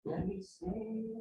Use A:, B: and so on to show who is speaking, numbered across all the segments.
A: Let me say.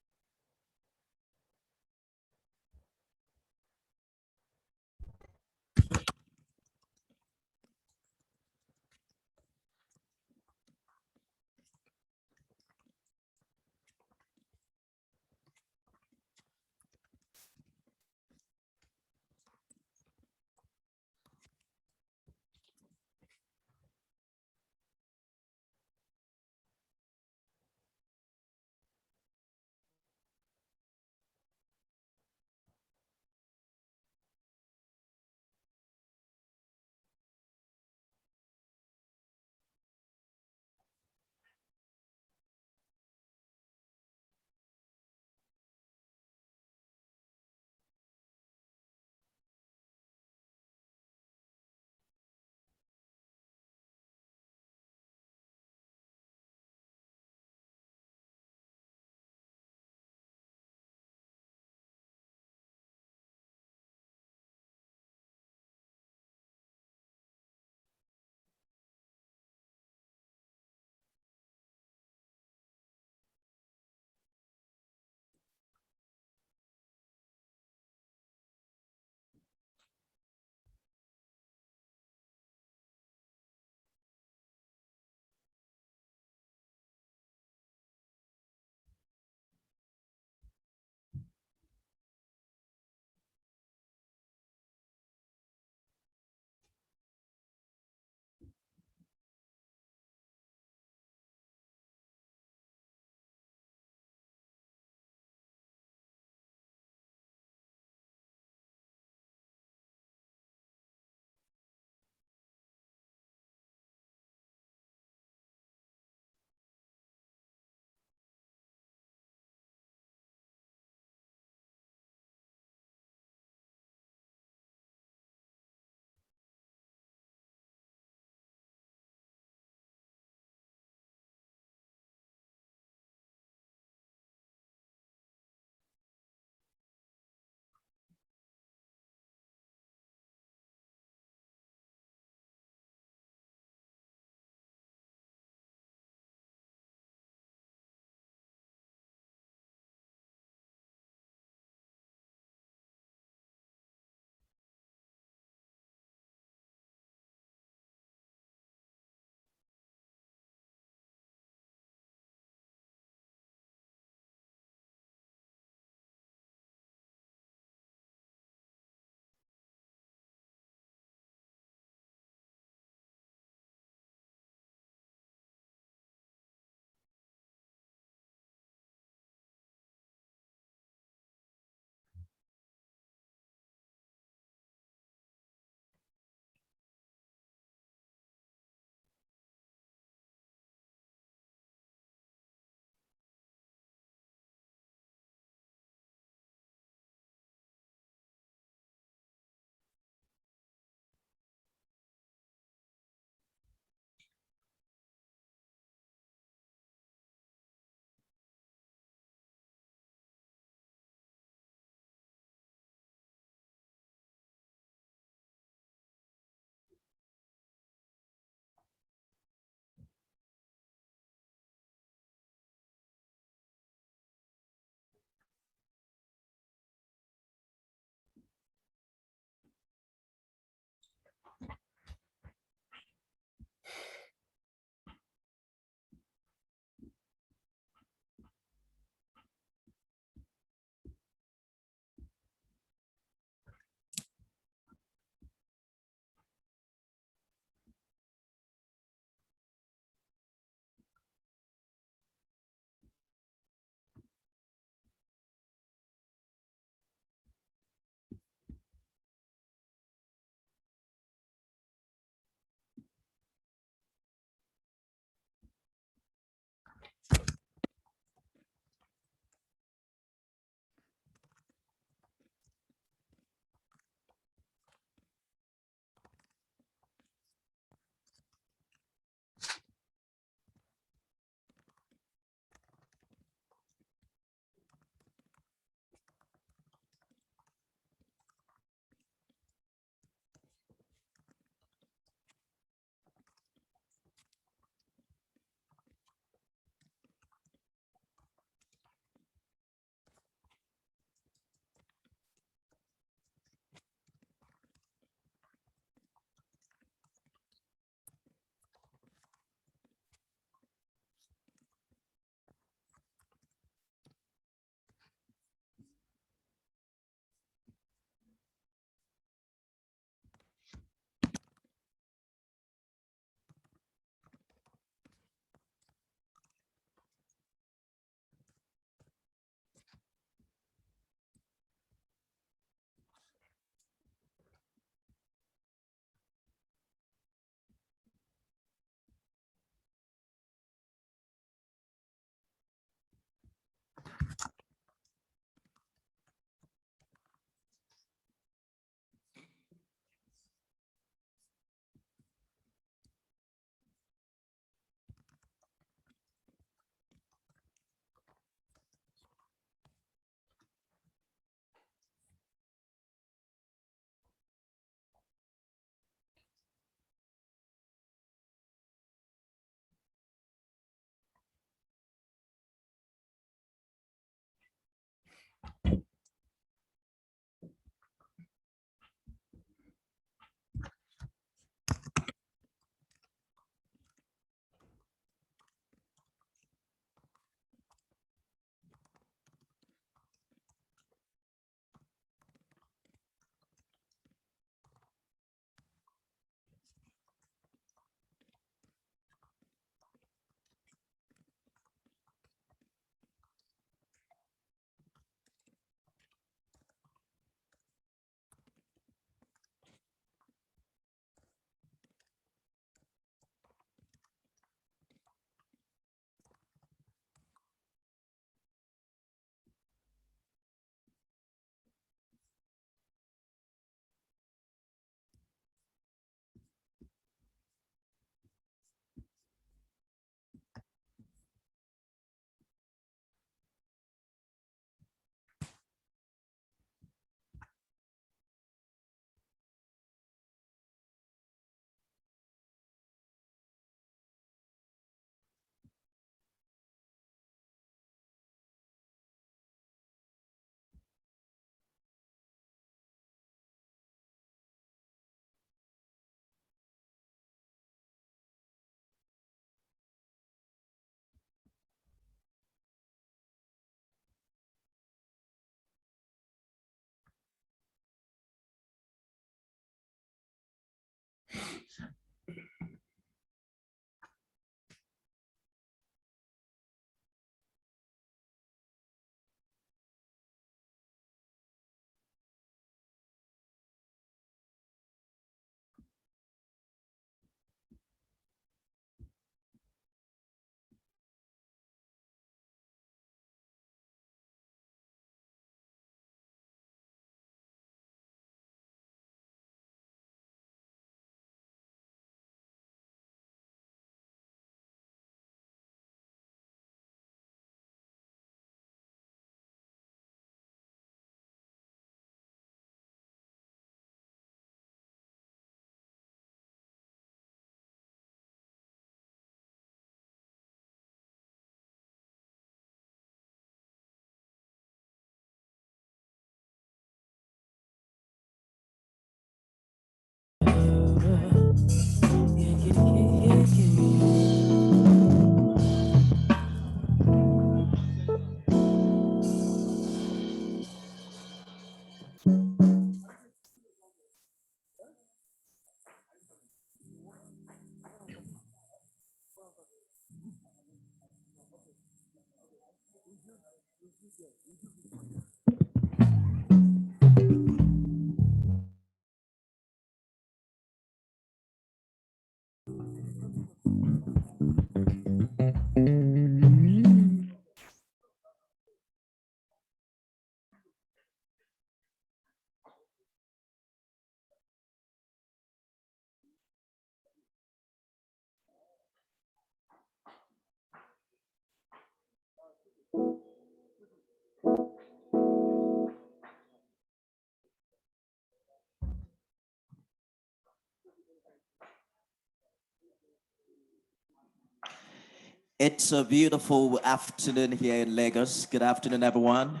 B: It's a beautiful afternoon here in Lagos. Good afternoon, everyone.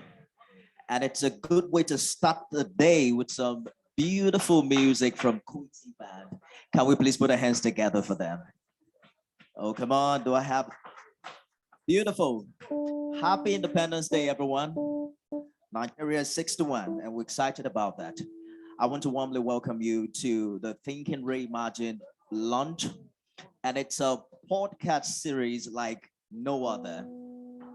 B: And it's a good way to start the day with some beautiful music from Quincy Band. Can we please put our hands together for them? Oh, come on. Do I have beautiful? Happy Independence Day, everyone. Nigeria is 6-1, and we're excited about that. I want to warmly welcome you to the Thinking Reimagined launch. And it's a podcast series like no other,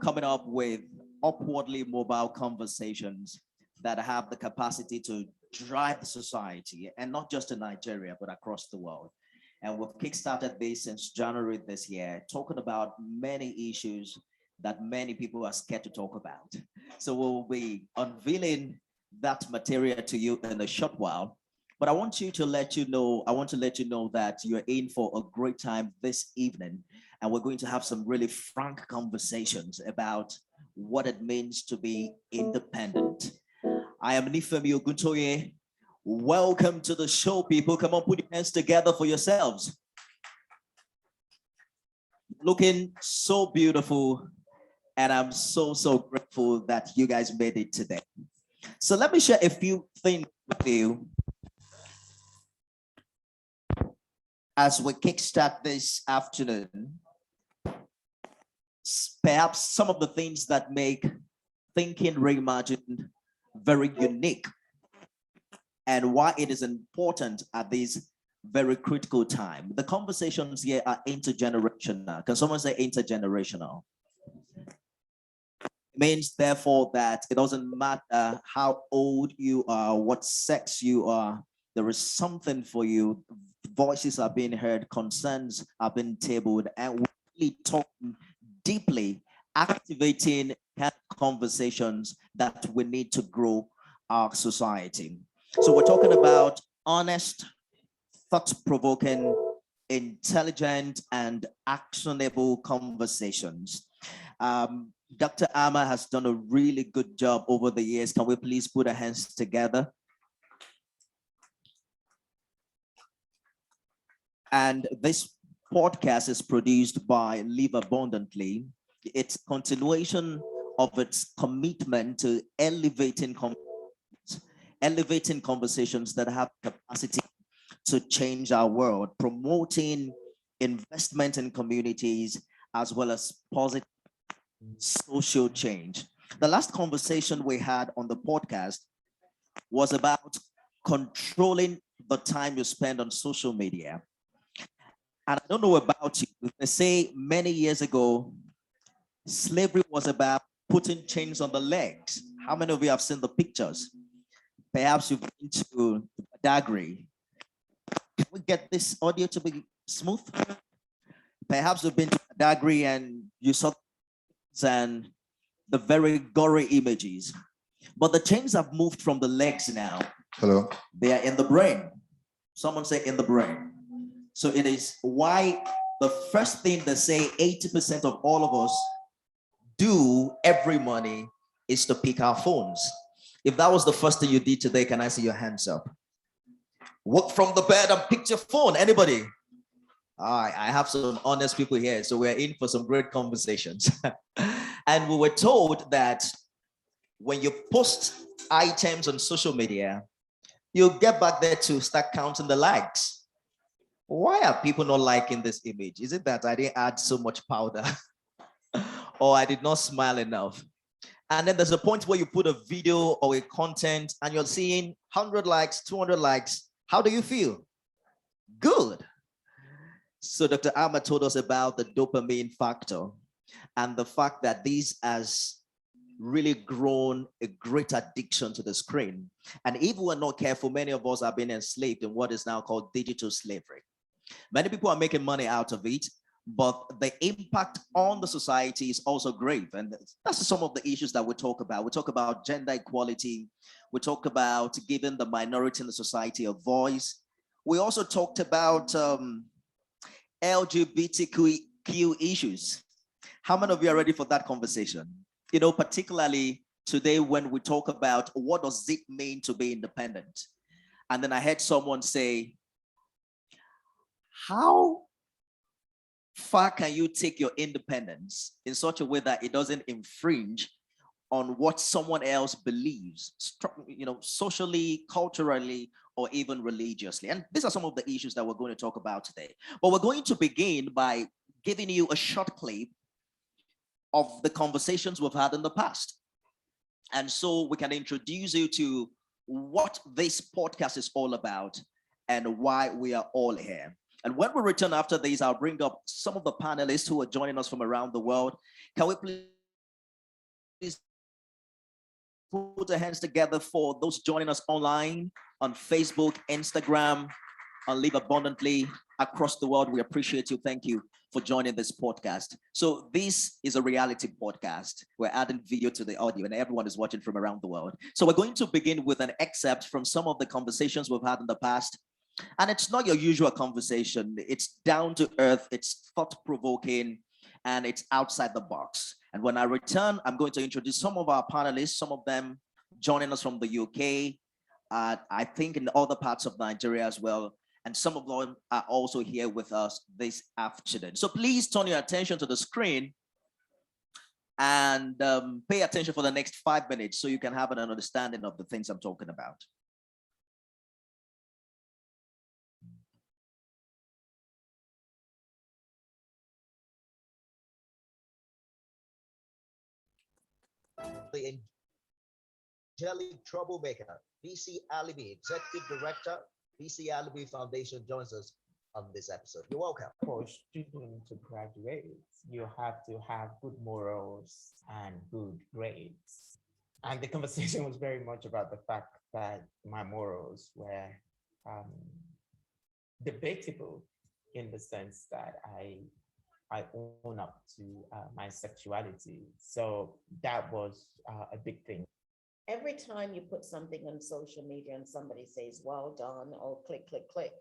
B: coming up with upwardly mobile conversations that have the capacity to drive the society, and not just in Nigeria, but across the world. And we've kickstarted this since January this year, talking about many issues that many people are scared to talk about. So we'll be unveiling that material to you in a short while. But I want to let you know that you're in for a great time this evening. And we're going to have some really frank conversations about what it means to be independent. I am Nifemi Oguntoye. Welcome to the show, people. Come on, put your hands together for yourselves. Looking so beautiful And I'm so, so grateful that you guys made it today. So let me share a few things with you as we kickstart this afternoon. Perhaps some of the things that make Thinking Reimagined very unique and why it is important at this very critical time. The conversations here are intergenerational. Can someone say intergenerational? It means therefore that it doesn't matter how old you are, what sex you are, there is something for you. Voices are being heard, concerns are being tabled, and we're really talking deeply, activating conversations that we need to grow our society. So we're talking about honest, thought-provoking, intelligent, and actionable conversations. Dr. Ama has done a really good job over the years. Can we please put our hands together? And this podcast is produced by Live Abundantly. It's continuation of its commitment to elevating conversations that have capacity to change our world, promoting investment in communities, as well as positive social change. The last conversation we had on the podcast was about controlling the time you spend on social media. And I don't know about you, they say many years ago, slavery was about putting chains on the legs. How many of you have seen the pictures? Perhaps you've been to Badagry. Can we get this audio to be smooth? Perhaps you've been to Badagry and you saw and the very gory images. But the chains have moved from the legs now.
C: Hello.
B: They are in the brain. Someone say in the brain. So it is why the first thing they say 80% of all of us do every morning is to pick our phones. If that was the first thing you did today, can I see your hands up? Walk from the bed and pick your phone. Anybody? All right, I have some honest people here, so we're in for some great conversations. And we were told that when you post items on social media, you'll get back there to start counting the likes. Why are people not liking this image? Is it that I didn't add so much powder or I did not smile enough? And then there's a point where you put a video or a content and you're seeing 100 likes, 200 likes. How do you feel? Good. So Dr. Ama told us about the dopamine factor and the fact that this has really grown a great addiction to the screen. And if we're not careful, many of us are being enslaved in what is now called digital slavery. Many people are making money out of it, but the impact on the society is also grave. And that's some of the issues that we talk about. We talk about gender equality. We talk about giving the minority in the society a voice. We also talked about LGBTQ issues. How many of you are ready for that conversation? You know, particularly today when we talk about what does it mean to be independent? And then I heard someone say, how far can you take your independence in such a way that it doesn't infringe on what someone else believes, you know, socially, culturally, or even religiously? And these are some of the issues that we're going to talk about today. But we're going to begin by giving you a short clip of the conversations we've had in the past. And so we can introduce you to what this podcast is all about and why we are all here. And when we return after this, I'll bring up some of the panelists who are joining us from around the world. Can we please put our hands together for those joining us online on Facebook, Instagram, on Live Abundantly across the world? We appreciate you. Thank you for joining this podcast. So this is a reality podcast. We're adding video to the audio and everyone is watching from around the world. So we're going to begin with an excerpt from some of the conversations we've had in the past. And it's not your usual conversation. It's down to earth, it's thought-provoking, and it's outside the box. And when I return, I'm going to introduce some of our panelists, some of them joining us from the UK, I think in other parts of Nigeria as well. And some of them are also here with us this afternoon. So please turn your attention to the screen and pay attention for the next 5 minutes so you can have an understanding of the things I'm talking about.
C: The angelic troublemaker, BC Alibi, Executive Director, BC Alibi Foundation, joins us on this episode. You're welcome.
A: For a student to graduate, you have to have good morals and good grades. And the conversation was very much about the fact that my morals were debatable in the sense that I own up to my sexuality. So that was a big thing.
D: Every time you put something on social media and somebody says, well done, or click, click, click,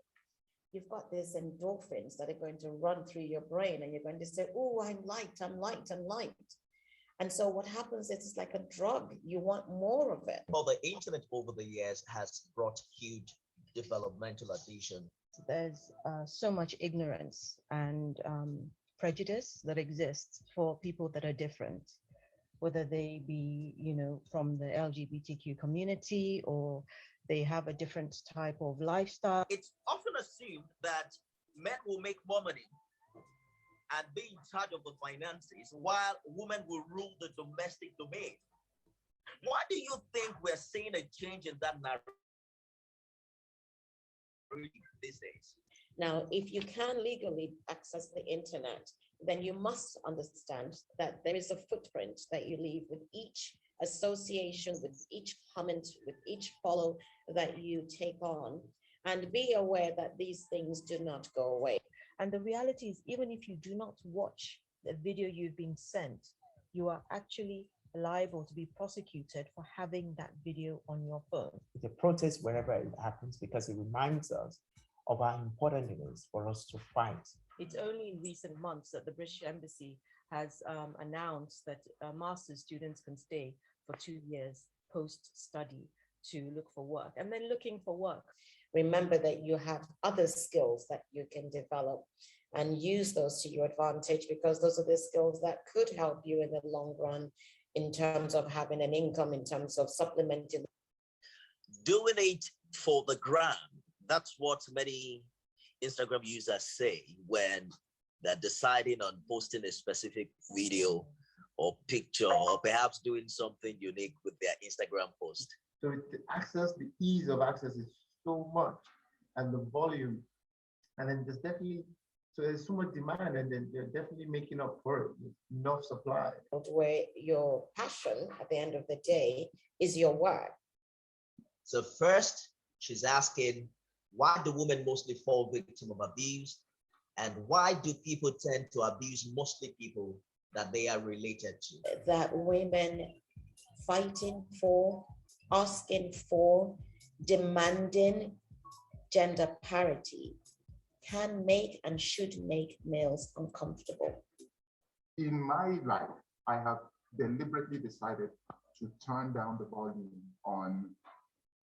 D: you've got these endorphins that are going to run through your brain and you're going to say, oh, I'm liked, I'm liked, I'm liked. And so what happens is it's like a drug. You want more of it.
C: Well, the internet over the years has brought huge developmental addition.
E: There's so much ignorance and prejudice that exists for people that are different, whether they be, from the LGBTQ community or they have a different type of lifestyle.
C: It's often assumed that men will make more money and be in charge of the finances while women will rule the domestic domain. Why do you think we're seeing a change in that narrative these days?
D: Now, if you can legally access the internet, then you must understand that there is a footprint that you leave with each association, with each comment, with each follow that you take on, and be aware that these things do not go away.
E: And the reality is, even if you do not watch the video you've been sent, you are actually liable to be prosecuted for having that video on your phone.
A: The protest wherever it happens because it reminds us of how important it is for us to fight.
E: It's only in recent months that the British Embassy has announced that master's students can stay for 2 years post-study to look for work, and then looking for work.
D: Remember that you have other skills that you can develop and use those to your advantage, because those are the skills that could help you in the long run in terms of having an income, in terms of supplementing.
C: Doing it for the gram. That's what many Instagram users say when they're deciding on posting a specific video or picture, or perhaps doing something unique with their Instagram post.
F: So the ease of access is so much, and the volume, and then there's so much demand, and then they're definitely making up for it with enough supply.
D: Where your passion at the end of the day is your work.
C: So first, she's asking, why do women mostly fall victim of abuse? And why do people tend to abuse mostly people that they are related to?
D: That women fighting for, asking for, demanding gender parity can make and should make males uncomfortable.
F: In my life, I have deliberately decided to turn down the volume on,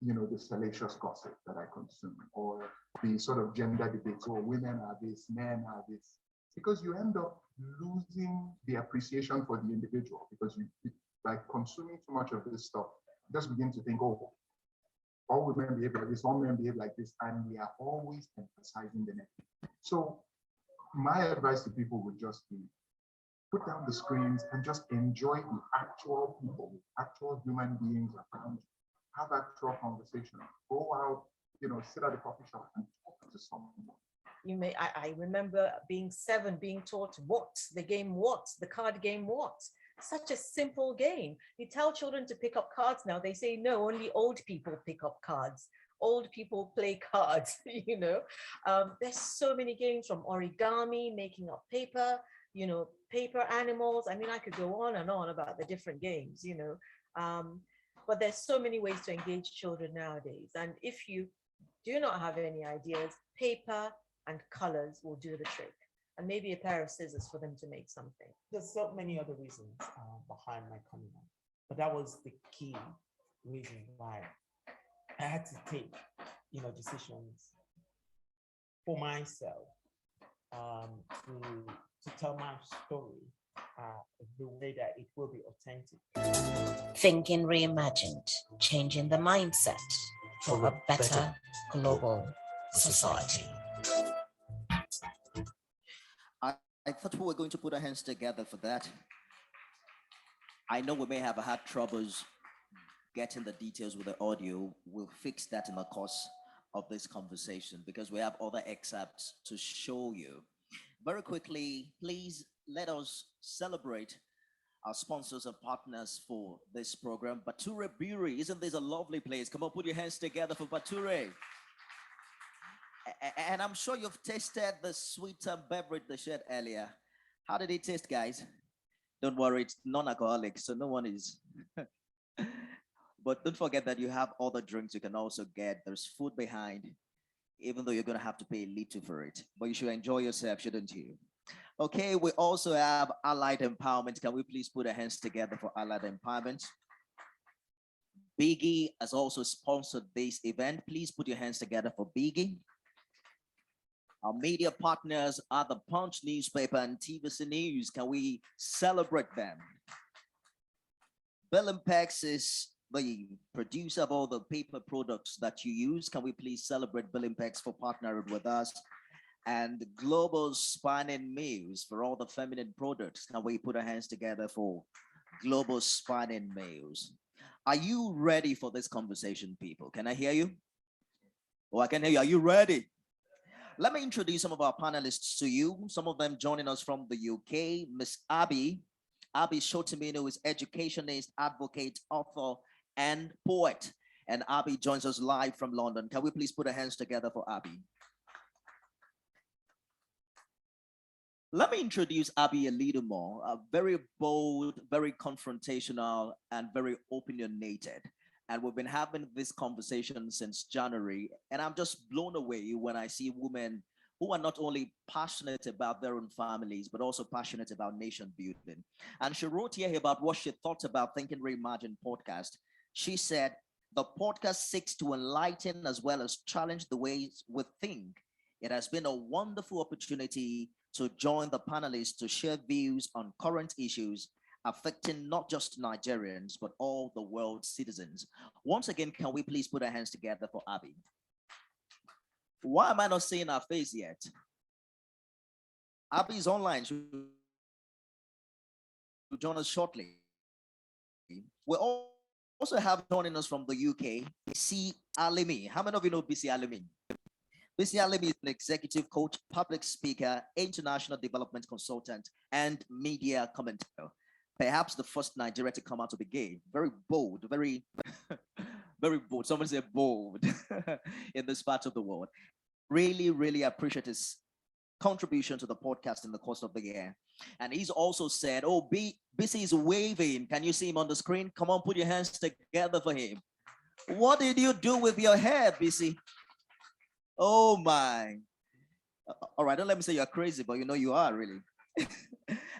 F: the salacious gossip that I consume, or the sort of gender debates, or women are this, men are this, because you end up losing the appreciation for the individual, because you, by consuming too much of this stuff, just begin to think, oh, all women behave like this, all men behave like this, and we are always emphasizing the negative. So my advice to people would just be, put down the screens and just enjoy the actual people, actual human beings around you. Have actual conversation. Go out, sit at a coffee shop and talk to someone.
E: I remember being 7, being taught the game what, the card game what. Such a simple game. You tell children to pick up cards now, they say no, only old people pick up cards. Old people play cards, There's so many games, from origami, making up paper, paper animals. I mean, I could go on and on about the different games, but there's so many ways to engage children nowadays. And if you do not have any ideas, paper and colors will do the trick. And maybe a pair of scissors for them to make something.
A: There's so many other reasons behind my coming out, but that was the key reason why I had to take, decisions for myself to tell my story the way that it will be authentic.
D: Thinking Reimagined, changing the mindset for a better global society.
B: I thought we were going to put our hands together for that. I know we may have had troubles getting the details with the audio. We'll fix that in the course of this conversation because we have other excerpts to show you. Very quickly, please let us celebrate our sponsors and partners for this program. Bature Brewery, isn't this a lovely place? Come on, put your hands together for Bature. And I'm sure you've tasted the sweet beverage they shared earlier. How did it taste, guys? Don't worry, it's non-alcoholic, so no one is. But don't forget that you have other drinks you can also get. There's food behind, even though you're going to have to pay a little for it. But you should enjoy yourself, shouldn't you? Okay, we also have Allied Empowerment. Can we please put our hands together for Allied Empowerment? Biggie has also sponsored this event. Please put your hands together for Biggie. Our media partners are the Punch newspaper and TVC News. Can we celebrate them? Bilimpex is the producer of all the paper products that you use. Can we please celebrate Bilimpex for partnering with us? And Global Spinning Mills for all the feminine products. Can we put our hands together for Global Spinning Mills? Are you ready for this conversation, people? Can I hear you? Oh, I can hear you. Are you ready? Let me introduce some of our panelists to you. Some of them joining us from the UK. Miss Abby. Abby Shotimino is educationist, advocate, author, and poet. And Abby joins us live from London. Can we please put our hands together for Abby? Let me introduce Abby a little more. Very bold, very confrontational, and very opinionated. And we've been having this conversation since January. And I'm just blown away when I see women who are not only passionate about their own families, but also passionate about nation building. And she wrote here about what she thought about Thinking Reimagined podcast. She said, the podcast seeks to enlighten as well as challenge the ways we think. It has been a wonderful opportunity to join the panelists to share views on current issues affecting not just Nigerians, but all the world's citizens. Once again, can we please put our hands together for Abby? Why am I not seeing her face yet? Abby is online. She'll join us shortly. We also have joining us from the UK, BC Alimi. How many of you know BC Alimi? BC Alimi is an executive coach, public speaker, international development consultant, and media commentator. Perhaps the first Nigeria to come out to be gay. Very bold, very, very bold. Someone said bold in this part of the world. Really, really appreciate his contribution to the podcast in the course of the year. And he's also said, oh, BC is waving. Can you see him on the screen? Come on, put your hands together for him. What did you do with your hair, BC? Oh my. All right, don't let me say you're crazy, but you know you are really.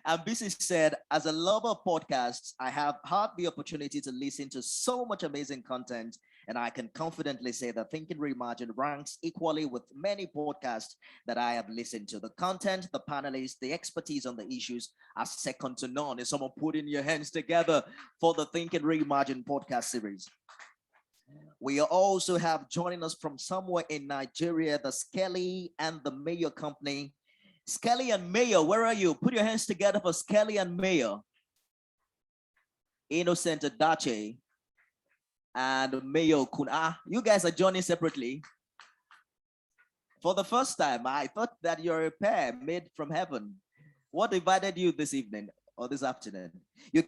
B: And BC said, as a lover of podcasts, I have had the opportunity to listen to so much amazing content, and I can confidently say that Thinking Reimagined ranks equally with many podcasts that I have listened to. The content, the panelists, the expertise on the issues are second to none. Is someone putting your hands together for the Thinking Reimagined podcast series? We also have joining us from somewhere in Nigeria, the Skelly and the Mayo Company. Skelly and Mayo, where are you? Put your hands together for Skelly and Mayo. Innocent Adache and Mayo Kun. You guys are joining separately. For the first time, I thought that you're a pair made from heaven. What divided you this evening or this afternoon? You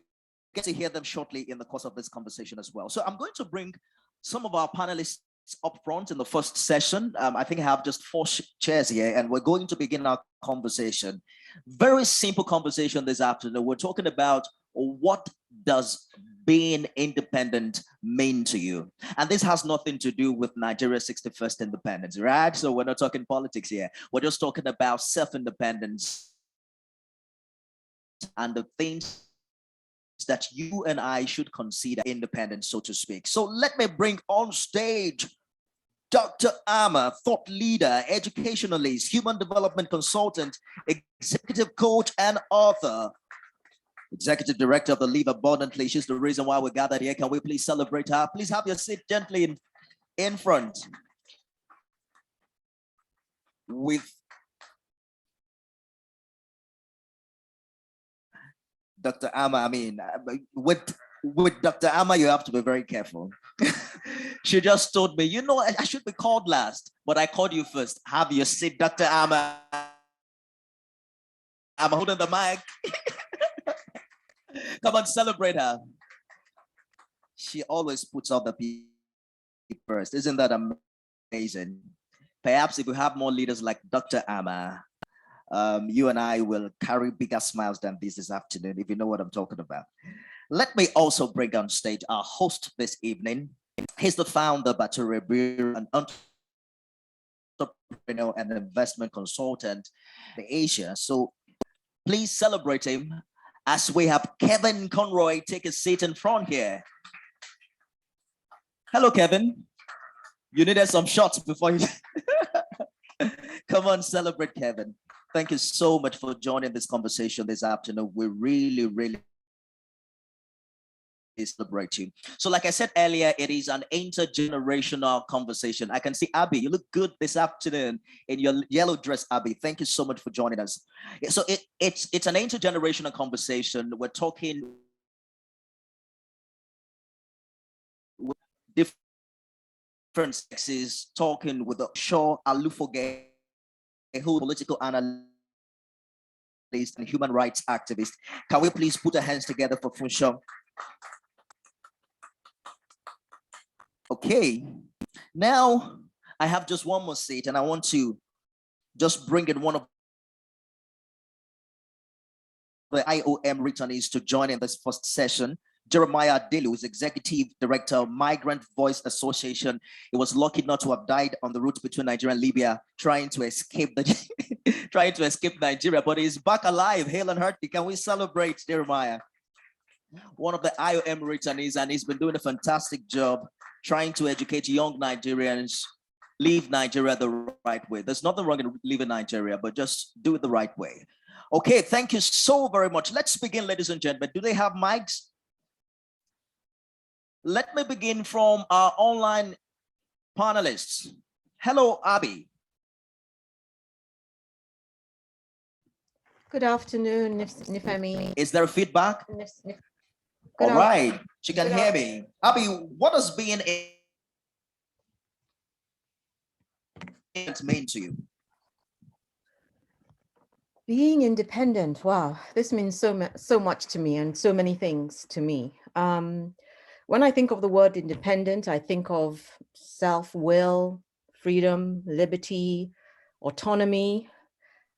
B: get to hear them shortly in the course of this conversation as well. So I'm going to bring some of our panelists up front in the first session. I think I have just 4 chairs here, and we're going to begin our conversation. Very simple conversation this afternoon. We're talking about what does being independent mean to you? And this has nothing to do with Nigeria's 61st independence, right? So we're not talking politics here. We're just talking about self-independence and the things that you and I should consider independent, so to speak. So let me bring on stage Dr. Ama, thought leader, educationalist, human development consultant, executive coach, and author. Executive Director of the Live Abundantly. She's the reason why we gathered here. Can we please celebrate her? Please have your seat gently in front. With Dr. Ama, with Dr. Ama, you have to be very careful. She just told me, you know, I should be called last, but I called you first. Have your seat, Dr. Ama. I'm holding the mic. Come on, celebrate her. She always puts out the people first. Isn't that amazing? Perhaps if we have more leaders like Dr. Ama, you and I will carry bigger smiles than this afternoon, if you know what I'm talking about. Let me also bring on stage our host this evening. He's the founder, Battery Bureau, an entrepreneur and investment consultant in Asia. So please celebrate him as we have Kevin Conroy take a seat in front here. Hello, Kevin. You needed some shots before you. Come on, celebrate, Kevin. Thank you so much for joining this conversation this afternoon. We really celebrate you. So like I said earlier, it is an intergenerational conversation. I can see Abby, you look good this afternoon in your yellow dress, Abby. Thank you so much for joining us. So it's an intergenerational conversation. We're talking with different sexes, talking with Shaw Alufoge, who political analyst and human rights activist. Can we please put our hands together for Funshaw? Okay, now I have just one more seat and I want to just bring in one of the IOM returnees to join in this first session. Jeremiah Delu, who is Executive Director of Migrant Voice Association. He was lucky not to have died on the route between Nigeria and Libya, trying to escape Nigeria, but he's back alive, hale and hearty. Can we celebrate Jeremiah? One of the IOM returnees, and he's been doing a fantastic job trying to educate young Nigerians, leave Nigeria the right way. There's nothing wrong in leaving Nigeria, but just do it the right way. Okay, thank you so very much. Let's begin, ladies and gentlemen. Do they have mics? Let me begin from our online panelists. Hello, Abby.
G: Good afternoon, Nifemi.
B: Is there feedback? All right, she can hear me. Abby, what does being mean to you?
G: Being independent, wow, this means so much to me and so many things to me. When I think of the word independent, I think of self-will, freedom, liberty, autonomy.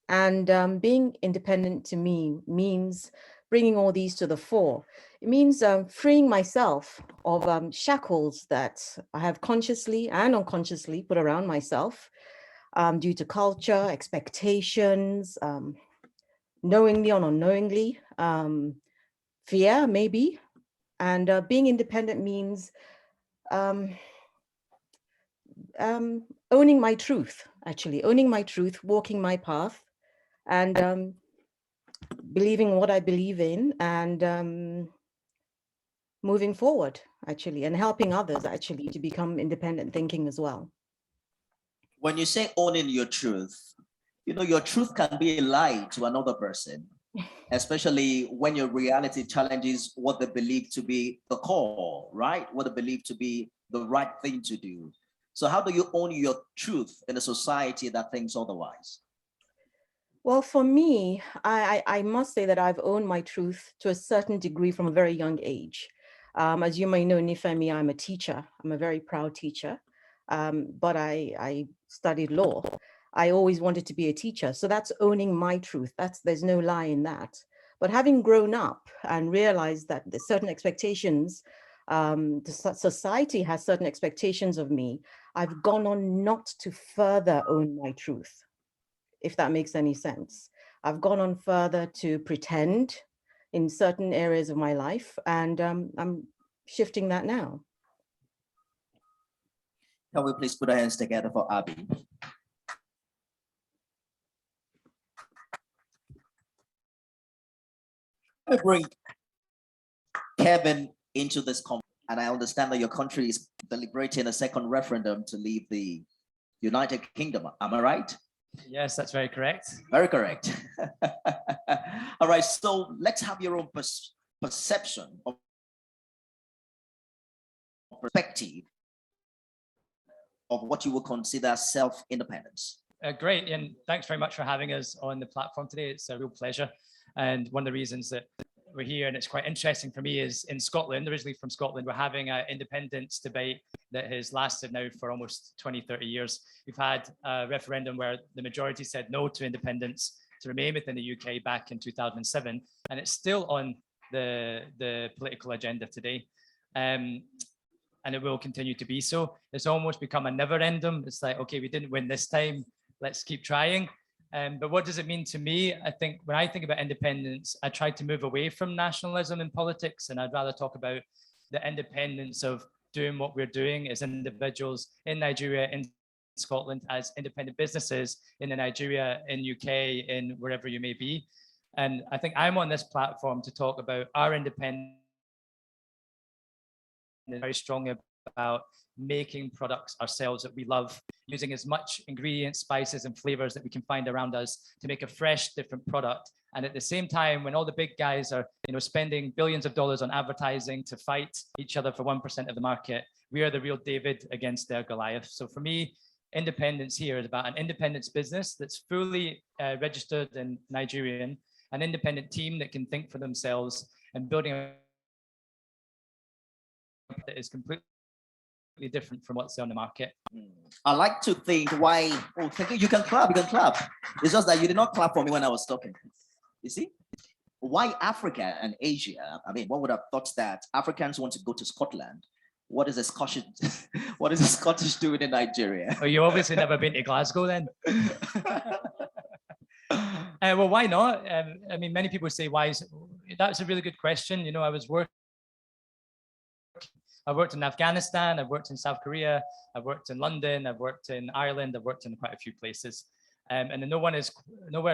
G: And being independent to me means bringing all these to the fore. It means freeing myself of shackles that I have consciously and unconsciously put around myself due to culture, expectations, knowingly or unknowingly, fear maybe. And being independent means owning my truth, actually, owning my truth, walking my path, and believing what I believe in, and moving forward, actually, and helping others, actually, to become independent thinking as well.
B: When you say owning your truth, you know, your truth can be a lie to another person, especially when your reality challenges what they believe to be the core, right? What they believe to be the right thing to do. So how do you own your truth in a society that thinks otherwise?
G: Well, for me, I must say that I've owned my truth to a certain degree from a very young age. As you may know, Nifemi, I'm a teacher. I'm a very proud teacher, but I studied law. I always wanted to be a teacher. So that's owning my truth. There's no lie in that. But having grown up and realized that there's certain expectations, the society has certain expectations of me, I've gone on not to further own my truth, if that makes any sense. I've gone on further to pretend in certain areas of my life, and I'm shifting that now.
B: Can we please put our hands together for Abby? me bring Kevin into this conversation. And I understand that your country is deliberating a second referendum to leave the United Kingdom. Am I right?
H: Yes, that's very correct.
B: Very correct. All right, so let's have your own perception of perspective of what you would consider self-independence.
H: Great, and thanks very much for having us on the platform today. It's a real pleasure. And one of the reasons that we're here, and it's quite interesting for me, is in Scotland, originally from Scotland, we're having an independence debate that has lasted now for almost 20, 30 years. We've had a referendum where the majority said no to independence to remain within the UK back in 2007, and it's still on the political agenda today. And it will continue to be so. It's almost become a never ending. It's like, okay, we didn't win this time, let's keep trying. But what does it mean to me? I think when I think about independence, I try to move away from nationalism in politics, and I'd rather talk about the independence of doing what we're doing as individuals in Nigeria, in Scotland, as independent businesses in Nigeria, in UK, in wherever you may be. And I think I'm on this platform to talk about our independence very strongly about making products ourselves that we love, using as much ingredients, spices, and flavors that we can find around us to make a fresh, different product. And at the same time, when all the big guys are, spending billions of dollars on advertising to fight each other for 1% of the market, we are the real David against their Goliath. So for me, independence here is about an independence business that's fully registered in Nigerian, an independent team that can think for themselves, and building a that is completely different from what's on the market.
B: I like to think why, thank you, you can clap. It's just that you did not clap for me when I was talking. You see? Why Africa and Asia? I mean, one would have thought that Africans want to go to Scotland. What is a Scottish, what is a Scottish doing in Nigeria?
H: Oh, you obviously never been to Glasgow then. Well, why not? I mean, many people say, why is it? That's a really good question. I worked in Afghanistan, I've worked in South Korea, I've worked in London, I've worked in Ireland, I've worked in quite a few places. And then nowhere's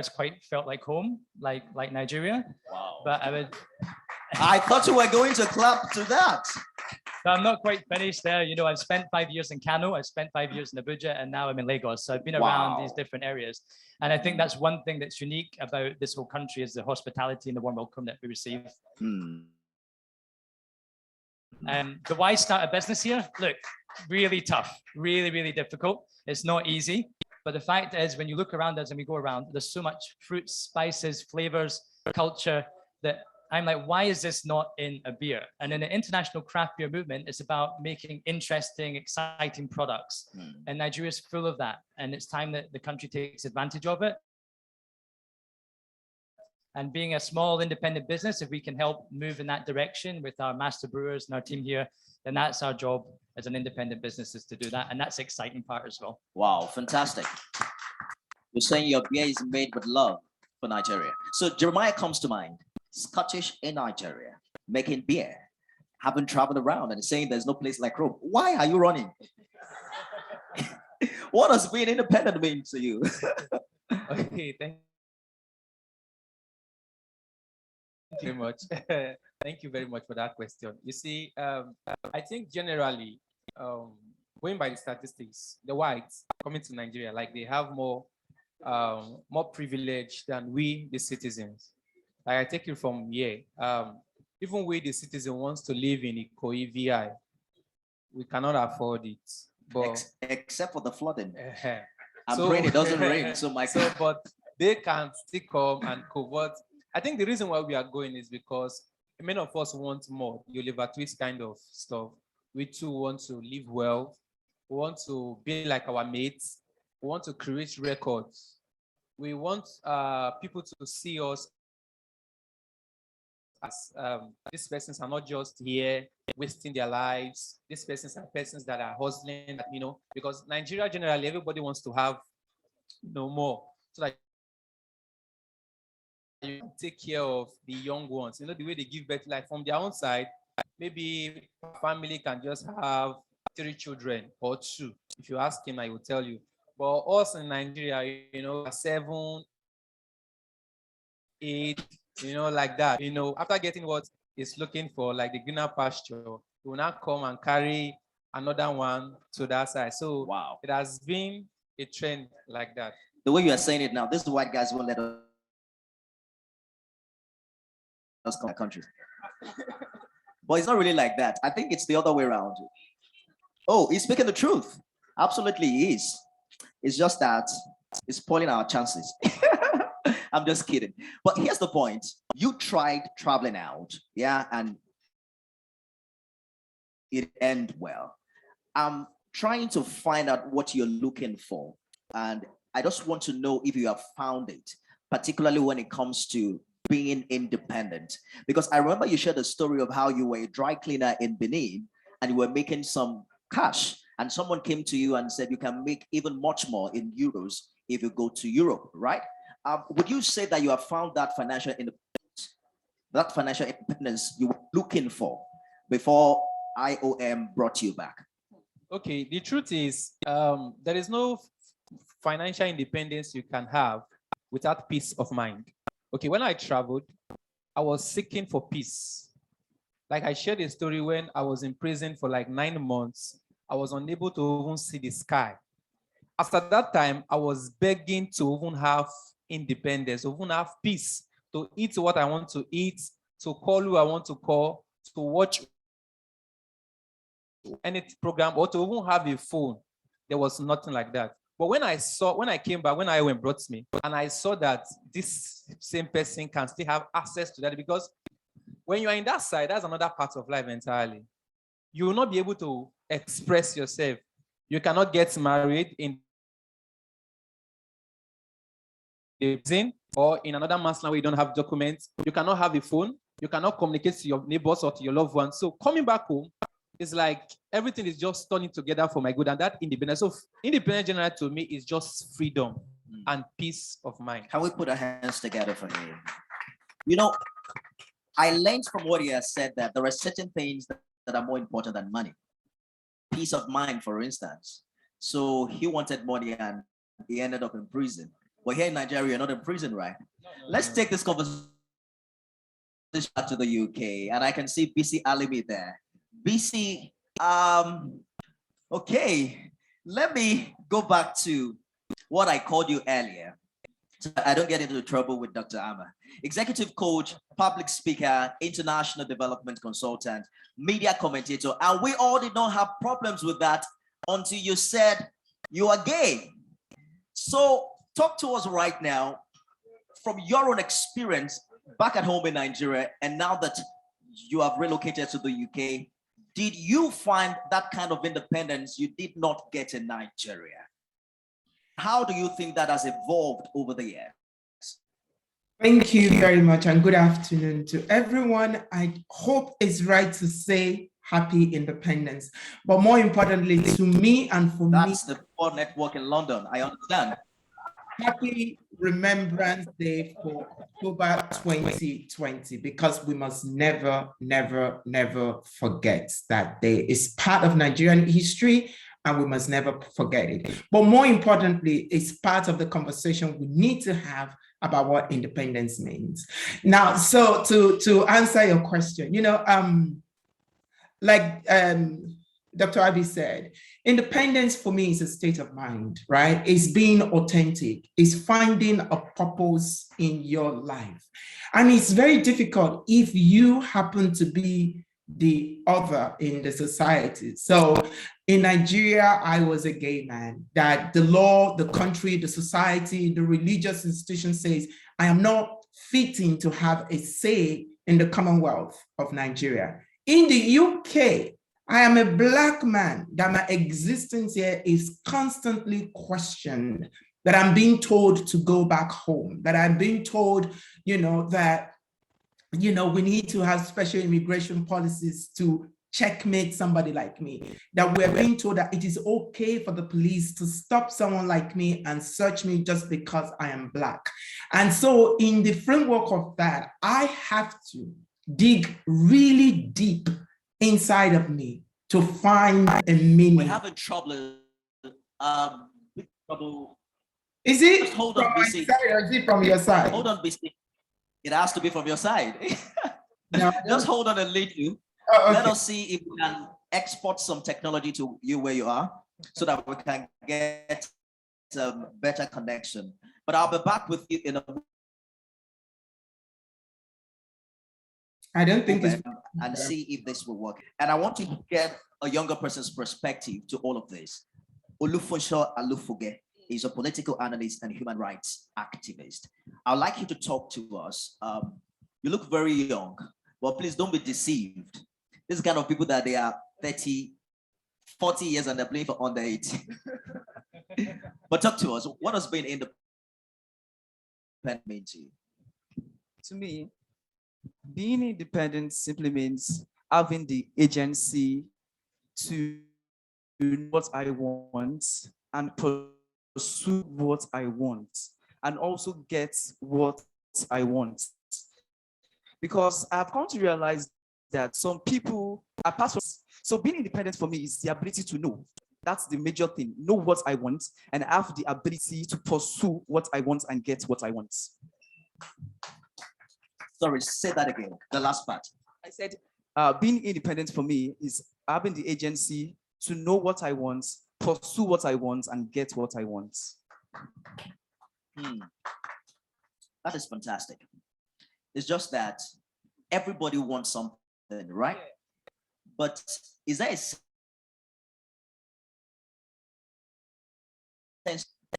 H: quite felt like home, like Nigeria.
B: Wow.
H: But
B: I thought you were going to clap to that.
H: But I'm not quite finished there. I've spent 5 years in Kano, I've spent 5 years in Abuja, and now I'm in Lagos. So I've been around these different areas. And I think that's one thing that's unique about this whole country is the hospitality and the warm welcome that we receive. The why start a business here? Look, really tough, really, really difficult. It's not easy. But the fact is, when you look around us and we go around, there's so much fruits, spices, flavors, culture that I'm like, why is this not in a beer? And in the international craft beer movement, it's about making interesting, exciting products. And Nigeria is full of that. And it's time that the country takes advantage of it. And being a small independent business, if we can help move in that direction with our master brewers and our team here, then that's our job as an independent business, is to do that. And that's the exciting part as well.
B: Wow, fantastic. You're saying your beer is made with love for Nigeria. So Jeremiah comes to mind, Scottish in Nigeria, making beer, having traveled around and saying there's no place like Rome. Why are you running? What does being independent mean to you?
I: Okay, thank you very much. Thank you very much for that question. You see, I think generally, going by the statistics, the whites coming to Nigeria, like they have more privilege than we, the citizens. Like I take it from here. Even we, the citizen, wants to live in Ikoyi VI. We cannot afford it. But
B: except for the flooding. I'm
I: So-
B: praying it doesn't rain.
I: But they can still come and convert. I think the reason why we are going is because many of us want more, the Oliver Twist kind of stuff. We too want to live well. We want to be like our mates. We want to create records. We want people to see us as these persons are not just here wasting their lives. These persons are persons that are hustling, because Nigeria generally, everybody wants to have more, so that you can take care of the young ones, the way they give birth, like from their own side, maybe a family can just have 3 children or 2. If you ask him, I will tell you. But us in Nigeria, 7, 8, like that. After getting what is looking for, like the greener pasture, he will now come and carry another one to that side. So
B: Wow.
I: it has been a trend like that.
B: The way you are saying it now, this white guys won't let us come to our country. But it's not really like that. I think it's the other way around. Oh, he's speaking the truth. Absolutely, he is. It's just that it's spoiling our chances. I'm just kidding. But here's the point. You tried traveling out, yeah, and it ended well. I'm trying to find out what you're looking for. And I just want to know if you have found it, particularly when it comes to being independent. Because I remember you shared a story of how you were a dry cleaner in Benin and you were making some cash. And someone came to you and said you can make even much more in euros if you go to Europe, right? Would you say that you have found that financial independence you were looking for before IOM brought you back?
I: Okay, the truth is, there is no financial independence you can have without peace of mind. Okay, when I traveled, I was seeking for peace. Like I shared a story when I was in prison for like 9 months, I was unable to even see the sky. After that time, I was begging to even have independence, to even have peace, to eat what I want to eat, to call who I want to call, to watch any program, or to even have a phone. There was nothing like that. But when I came back, when IOM brought me, and I saw that this same person can still have access to that, because when you are in that side, that's another part of life entirely. You will not be able to express yourself. You cannot get married in the prison or in another man's land where you don't have documents. You cannot have a phone. You cannot communicate to your neighbors or to your loved ones. So coming back home, it's like everything is just turning together for my good. And that independence. So independence generally to me is just freedom and peace of mind.
B: Can we put our hands together for him? You know, I learned from what he has said that there are certain things that are more important than money. Peace of mind, for instance. So he wanted money and he ended up in prison. But here in Nigeria, you're not in prison, right? Let's take this conversation back to the UK. And I can see BC Alimi there. BC, okay, let me go back to what I called you earlier, so I don't get into trouble with Dr. Amma. Executive coach, public speaker, international development consultant, media commentator, and we all did not have problems with that until you said you are gay. So talk to us right now from your own experience back at home in Nigeria, and now that you have relocated to the UK, did you find that kind of independence you did not get in Nigeria? How do you think that has evolved over the years?
J: Thank you very much, and good afternoon to everyone. I hope it's right to say happy independence, but more importantly to me and for me,
B: that's the Poor Network in London, I understand.
J: Happy Remembrance Day for October 2020, because we must never, never, never forget that day. It's part of Nigerian history and we must never forget it. But more importantly, it's part of the conversation we need to have about what independence means. Now, so to answer your question, Dr. Abi said, independence for me is a state of mind, right? It's being authentic, it's finding a purpose in your life. And it's very difficult if you happen to be the other in the society. So in Nigeria, I was a gay man, that the law, the country, the society, the religious institution says, I am not fitting to have a say in the Commonwealth of Nigeria. In the UK, I am a Black man, that my existence here is constantly questioned, that I'm being told to go back home, that I'm being told, that, we need to have special immigration policies to checkmate somebody like me, that we're being told that it is okay for the police to stop someone like me and search me just because I am Black. And so in the framework of that, I have to dig really deep inside of me to find a meaning.
B: We're having trouble. Trouble.
J: Is it
B: Just hold
J: from
B: on,
J: my
B: BC.
J: side or is it from your side?
B: Hold on, BC. It has to be from your side.
J: No,
B: Just hold on a little.
J: oh,
B: Let
J: okay.
B: us see if we can export some technology to you where you are so that we can get a better connection. But I'll be back with you in a
J: I don't think it's
B: moment and see if this will work. And I want to get a younger person's perspective to all of this. Olufunsho Alufuge is a political analyst and human rights activist. I'd like you to talk to us. You look very young, but please don't be deceived. This kind of people that they are 30, 40 years and they're playing for under 80. But talk to us. What has been independent mean to you?
K: To me, being independent simply means having the agency to do what I want and pursue what I want and also get what I want. Because I've come to realize that some people are passwords. So being independent for me is the ability to know. That's the major thing. Know what I want and have the ability to pursue what I want and get what I want.
B: Sorry, say that again, the last part.
K: I said, being independent for me is having the agency to know what I want, pursue what I want, and get what I want.
B: That is fantastic. It's just that everybody wants something, right? But is there a sense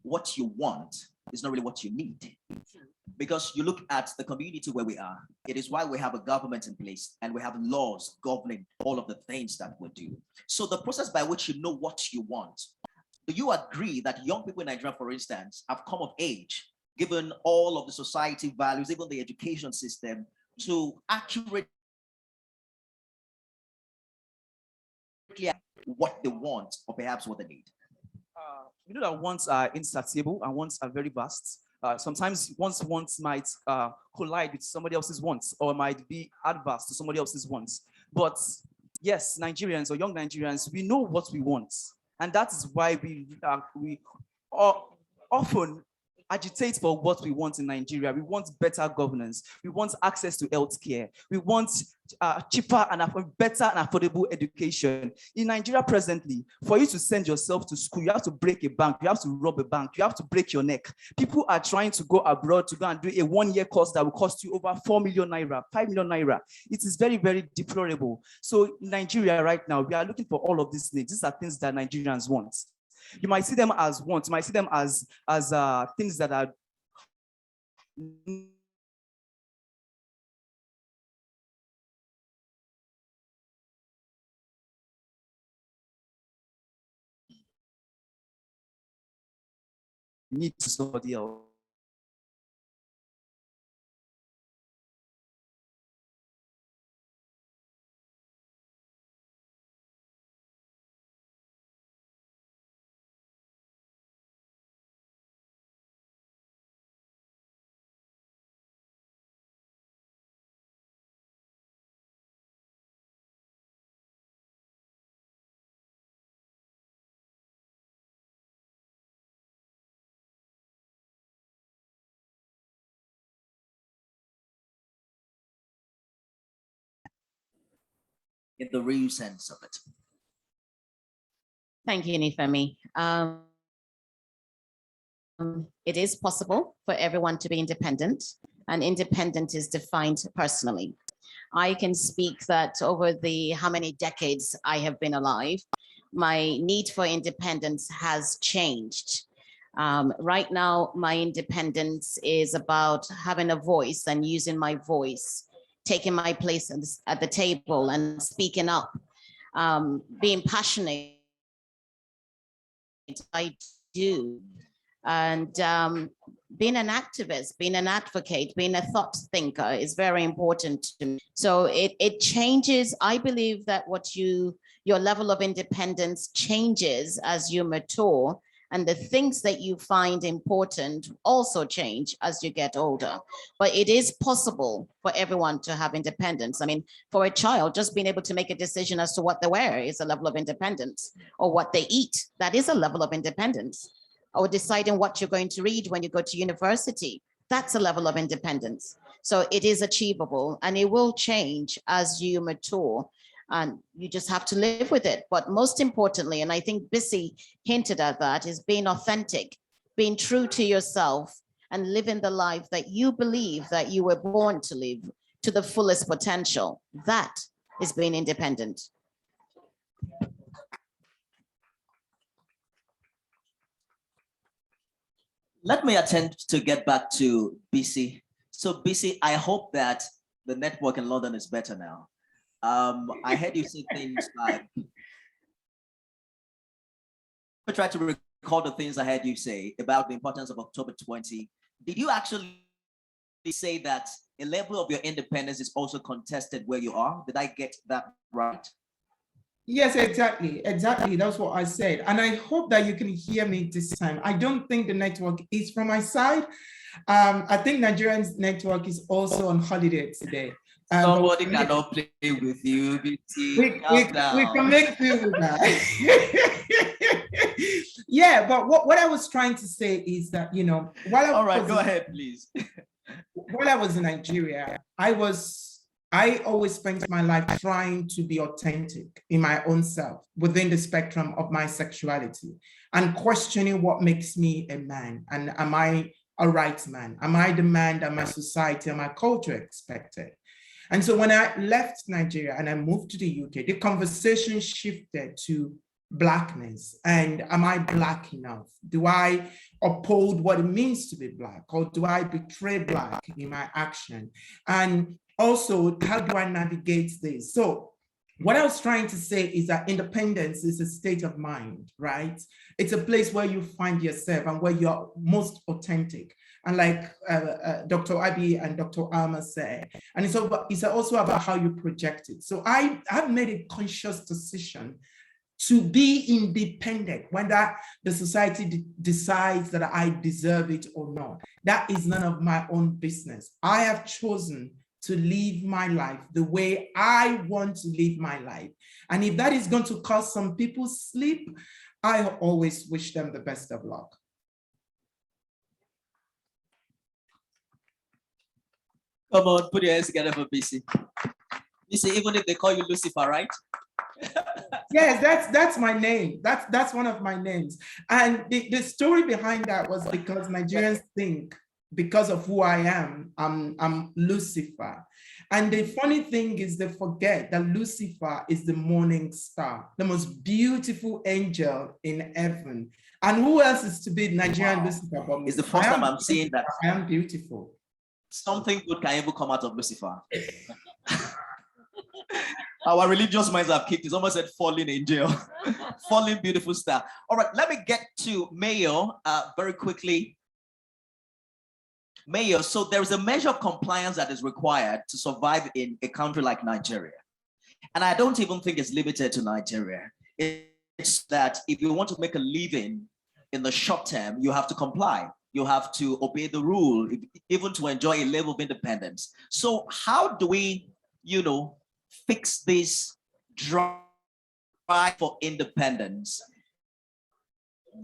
B: what you want is not really what you need? Because you look at the community where we are, it is why we have a government in place and we have laws governing all of the things that we do. So the process by which you know what you want, do you agree that young people in Nigeria, for instance, have come of age, given all of the society values, even the education system, to accurately what they want or perhaps what they need?
K: You know that wants are insatiable and wants are very vast. Sometimes wants might collide with somebody else's wants or might be adverse to somebody else's wants. But yes, Nigerians or young Nigerians, we know what we want. And that is why we often agitate for what we want in Nigeria. We want better governance. We want access to healthcare. We want cheaper and better and affordable education. In Nigeria presently, for you to send yourself to school, you have to break a bank, you have to rob a bank, you have to break your neck. People are trying to go abroad to go and do a one-year course that will cost you over 4 million naira, 5 million naira. It is very, very deplorable. So in Nigeria right now, we are looking for all of these things. These are things that Nigerians want. You might see them as wants, you might see them as things that are need to somebody else.
B: In the real sense of it.
D: Thank you, Nifemi. It is possible for everyone to be independent, and independent is defined personally. I can speak that over the how many decades I have been alive, my need for independence has changed. Right now, my independence is about having a voice and using my voice, taking my place at the table and speaking up, being passionate. I do. And being an activist, being an advocate, being a thought thinker is very important to me. So it changes. I believe that your level of independence changes as you mature, and the things that you find important also change as you get older. But it is possible for everyone to have independence. I mean, for a child, just being able to make a decision as to what they wear is a level of independence, or what they eat, that is a level of independence. Or deciding what you're going to read when you go to university, that's a level of independence. So it is achievable and it will change as you mature. And you just have to live with it. But most importantly, and I think Bissy hinted at that, is being authentic, being true to yourself and living the life that you believe that you were born to live to the fullest potential. That is being independent.
B: Let me attempt to get back to BC. So BC, I hope that the network in London is better now. I heard you say things like, I try to recall the things I heard you say about the importance of October 20. Did you actually say that a level of your independence is also contested where you are? Did I get that right?
J: Yes, exactly. Exactly. That's what I said. And I hope that you can hear me this time. I don't think the network is from my side. I think Nigerian's network is also on holiday today.
B: Somebody cannot play with you, BT.
J: We can make do with that. Yeah, but what I was trying to say is that, you know,
B: all right, go ahead, please.
J: While I was in Nigeria, I always spent my life trying to be authentic in my own self within the spectrum of my sexuality and questioning what makes me a man. And am I a right man? Am I the man that my society and my culture expected? And so when I left Nigeria and I moved to the UK, the conversation shifted to Blackness. And am I Black enough? Do I uphold what it means to be Black? Or do I betray Black in my action? And also, how do I navigate this? So what I was trying to say is that independence is a state of mind, right? It's a place where you find yourself and where you're most authentic. And like Dr. Abi and Dr. Alma said, and it's also about how you project it. So I have made a conscious decision to be independent, whether the society decides that I deserve it or not. That is none of my own business. I have chosen to live my life the way I want to live my life. And if that is going to cause some people sleep, I always wish them the best of luck.
B: Come on, put your hands together for BC. BC, even if they call you Lucifer, right?
J: Yes, that's my name. That's one of my names. And the story behind that was because Nigerians think because of who I am, I'm Lucifer. And the funny thing is they forget that Lucifer is the morning star, the most beautiful angel in heaven. And who else is to be Nigerian Lucifer? But
B: it's the first time I'm seeing that.
J: I am beautiful.
B: Something good can ever come out of Lucifer. Our religious minds have kicked. It's almost said fallen angel, fallen beautiful star. All right, let me get to Mayo very quickly. Mayo, so there is a measure of compliance that is required to survive in a country like Nigeria. And I don't even think it's limited to Nigeria. It's that if you want to make a living in the short term, you have to comply. You have to obey the rule, even to enjoy a level of independence. So how do we, fix this drive for independence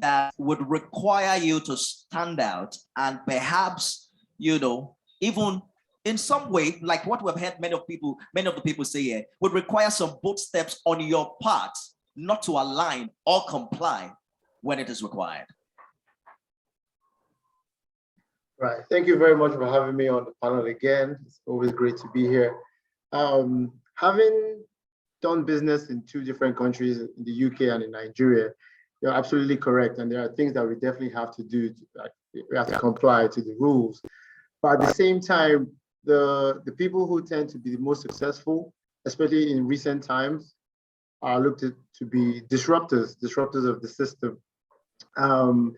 B: that would require you to stand out and perhaps, even in some way, like what we've heard many of the people say here, would require some bold steps on your part, not to align or comply when it is required.
L: Right. Thank you very much for having me on the panel again. It's always great to be here. Having done business in two different countries, in the UK and in Nigeria, you're absolutely correct. And there are things that we definitely have to do. We have to comply to the rules. But at the same time, the people who tend to be the most successful, especially in recent times, are looked at to be disruptors of the system. And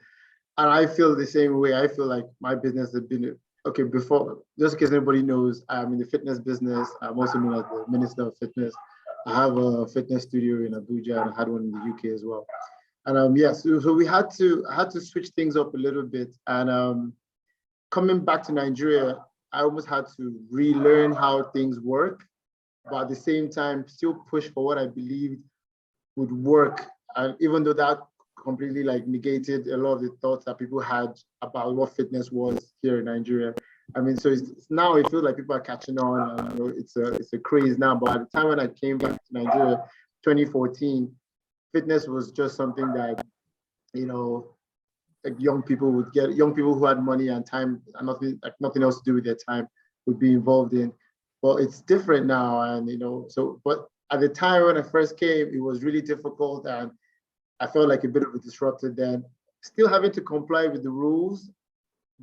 L: I feel the same way. I feel like my business has been, okay, before, just in case anybody knows, I'm in the fitness business. I'm also known as the Minister of Fitness. I have a fitness studio in Abuja and I had one in the UK as well. And so we had to switch things up a little bit. And coming back to Nigeria, I almost had to relearn how things work, but at the same time, still push for what I believed would work. And even though that completely negated a lot of the thoughts that people had about what fitness was here in Nigeria. I mean, so now it feels like people are catching on. And, you know, it's a craze now. But at the time when I came back to Nigeria, 2014, fitness was just something that, you know, like young people who had money and time and nothing else to do with their time would be involved in. Well, it's different now, and you know, so but at the time when I first came, it was really difficult, and I felt like a bit of a disruptor then. Still having to comply with the rules,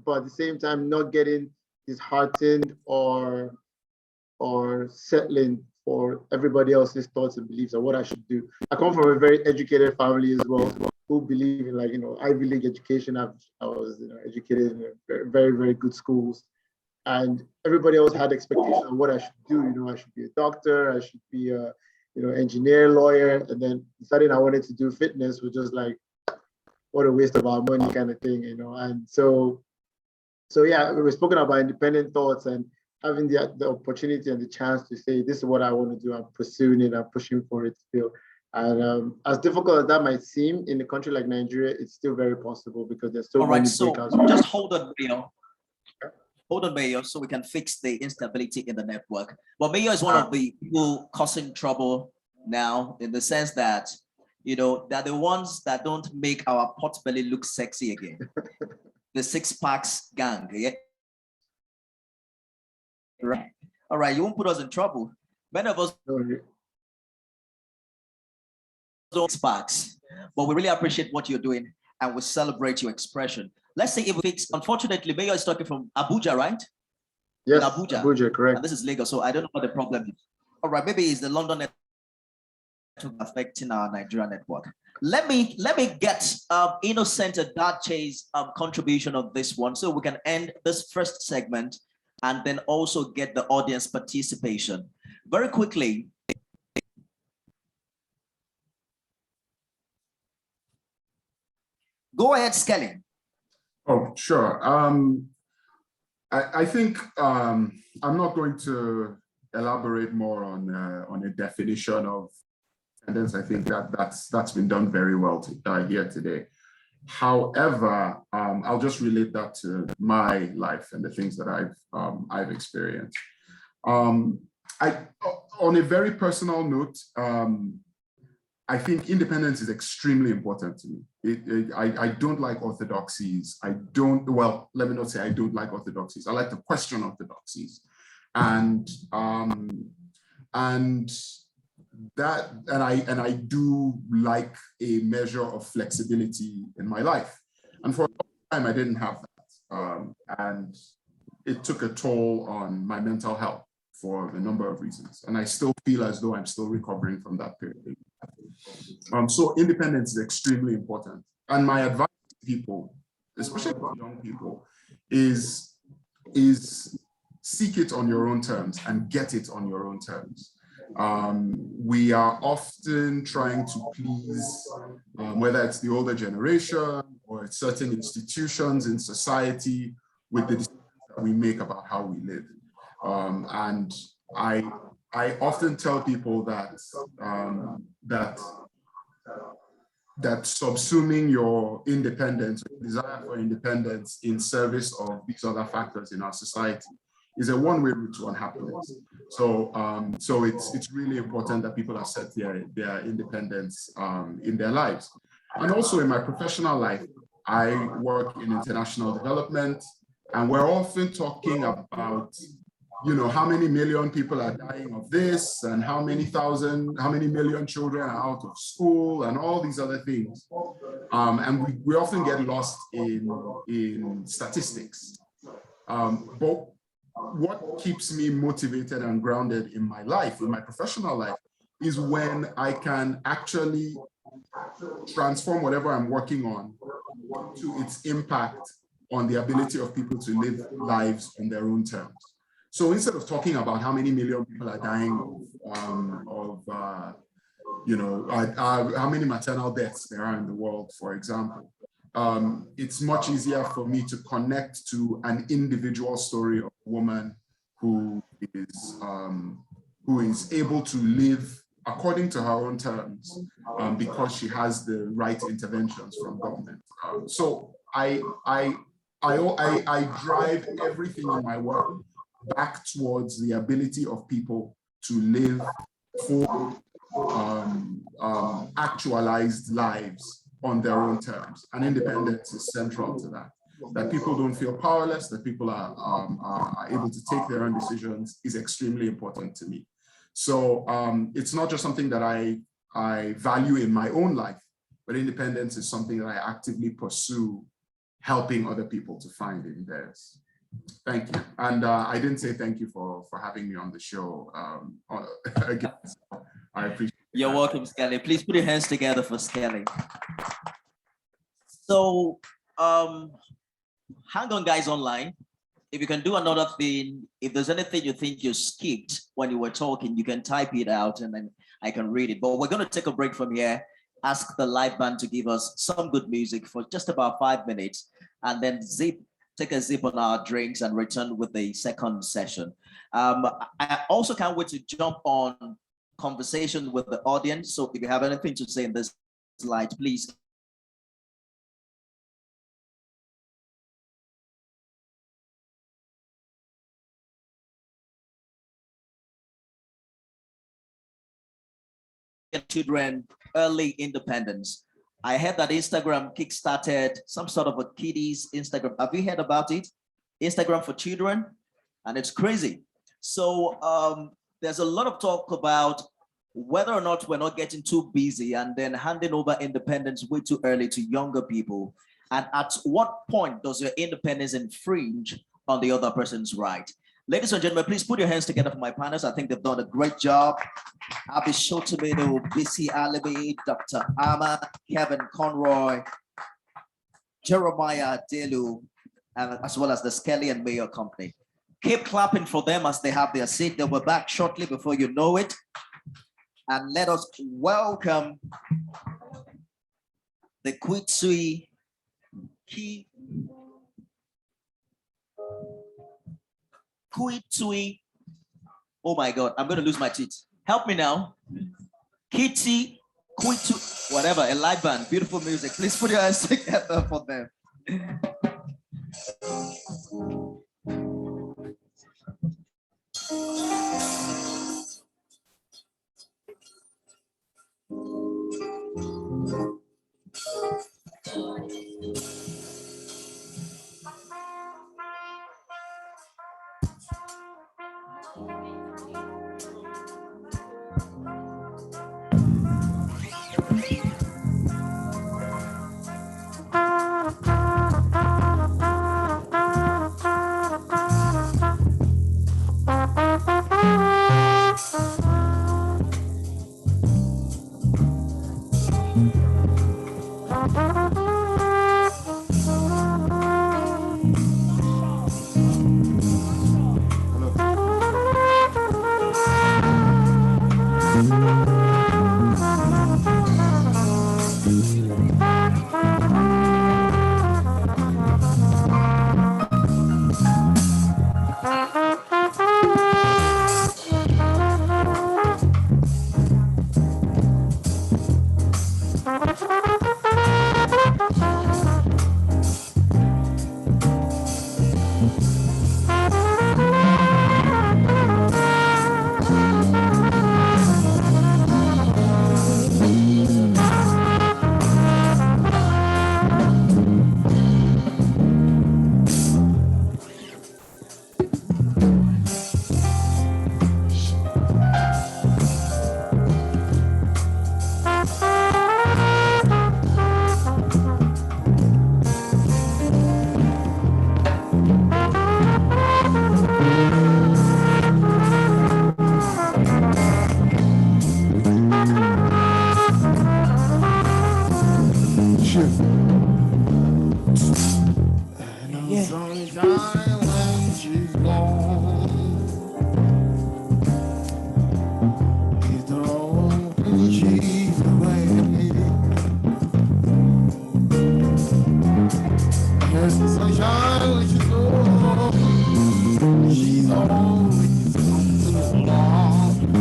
L: but at the same time not getting disheartened or settling for everybody else's thoughts and beliefs of what I should do. I come from a very educated family as well, who believe in, like, you know, Ivy League education. I was, you know, educated in very, very, very good schools. And everybody else had expectations of what I should do. You know, I should be a doctor, I should be a, you know, engineer, lawyer. And then deciding I wanted to do fitness was just like, what a waste of our money kind of thing, you know. And so yeah, we were spoken about independent thoughts and having the opportunity and the chance to say, this is what I want to do. I'm pursuing it, I'm pushing for it still. And as difficult as that might seem in a country like Nigeria, it's still very possible because there's so many breakouts.
B: Just hold on, Mayor. Hold on, Mayor, so we can fix the instability in the network. But Mayor is one of the people causing trouble now, in the sense that, you know, they're the ones that don't make our pot belly look sexy again. The six packs gang, yeah? Right. All right, you won't put us in trouble. Many of us don't sparks, but we really appreciate what you're doing and we celebrate your expression. Let's say if we fix, unfortunately, Mayor is talking from Abuja, right?
L: Yes,
B: in
L: Abuja, correct.
B: And this is Lagos, so I don't know what the problem is. All right, maybe it's the London network affecting our Nigeria network. Let me get Innocent Adache's contribution of this one, so we can end this first segment and then also get the audience participation. Very quickly. Go ahead, Skelly.
F: Oh, sure. I think I'm not going to elaborate more on a definition of attendance. I think that's been done very well here today. However, I'll just relate that to my life and the things that I've experienced. On a very personal note, I think independence is extremely important to me. I don't like orthodoxies. Well, let me not say I don't like orthodoxies. I like to question orthodoxies. And I do like a measure of flexibility in my life. And for a long time, I didn't have that. And it took a toll on my mental health for a number of reasons. And I still feel as though I'm still recovering from that period. So independence is extremely important. And my advice to people, especially young people, is seek it on your own terms and get it on your own terms. We are often trying to please, whether it's the older generation or it's certain institutions in society, with the decisions that we make about how we live. And I often tell people that that subsuming your independence, desire for independence in service of these other factors in our society is a one-way route to unhappiness. So it's really important that people accept their independence in their lives. And also in my professional life, I work in international development, and we're often talking about, you know, how many million people are dying of this and how many million children are out of school and all these other things. And we often get lost in statistics. But what keeps me motivated and grounded in my life, in my professional life, is when I can actually transform whatever I'm working on to its impact on the ability of people to live lives on their own terms. So instead of talking about how many million people are dying how many maternal deaths there are in the world, for example, it's much easier for me to connect to an individual story of a woman who is able to live according to her own terms because she has the right interventions from government. So I I drive everything in my work back towards the ability of people to live full, actualized lives on their own terms. And independence is central to that. That people don't feel powerless, that people are able to take their own decisions is extremely important to me. So it's not just something that I value in my own life, but independence is something that I actively pursue, helping other people to find in theirs. Thank you. And I didn't say thank you for having me on the show. Again, so I appreciate it.
B: You're welcome, Skelly. Please put your hands together for Skelly. So hang on, guys, online. If you can do another thing, if there's anything you think you skipped when you were talking, you can type it out and then I can read it. But we're going to take a break from here, ask the live band to give us some good music for just about 5 minutes, and then take a zip on our drinks and return with the second session. I also can't wait to jump on conversation with the audience. So if you have anything to say in this slide, please. Children early independence. I heard that Instagram kickstarted some sort of a kiddies Instagram. Have you heard about it? Instagram for children, and it's crazy. So there's a lot of talk about whether or not we're not getting too busy and then handing over independence way too early to younger people. And at what point does your independence infringe on the other person's right? Ladies and gentlemen, please put your hands together for my panelists. I think they've done a great job. Abby Shotomedo, BC Alibi, Dr. Ama, Kevin Conroy, Jeremiah Delu, and as well as the Skelly and Mayo Company. Keep clapping for them as they have their seat. They will be back shortly before you know it. And let us welcome the Kwitsui Kwitsui. Oh my God, I'm going to lose my teeth. Help me now. Kitty, Kwitu, whatever, a live band, beautiful music. Please put your hands together for them.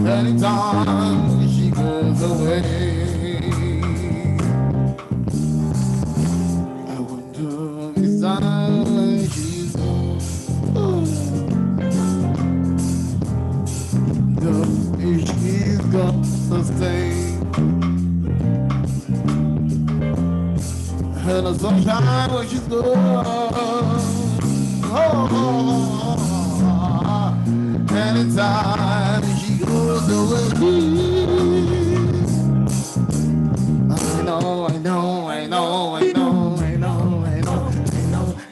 M: Anytime she goes away, I wonder if to stay. And the sunshine when she's gone. Oh, anytime she goes away. I know, I know, I know, I know, I know, I know,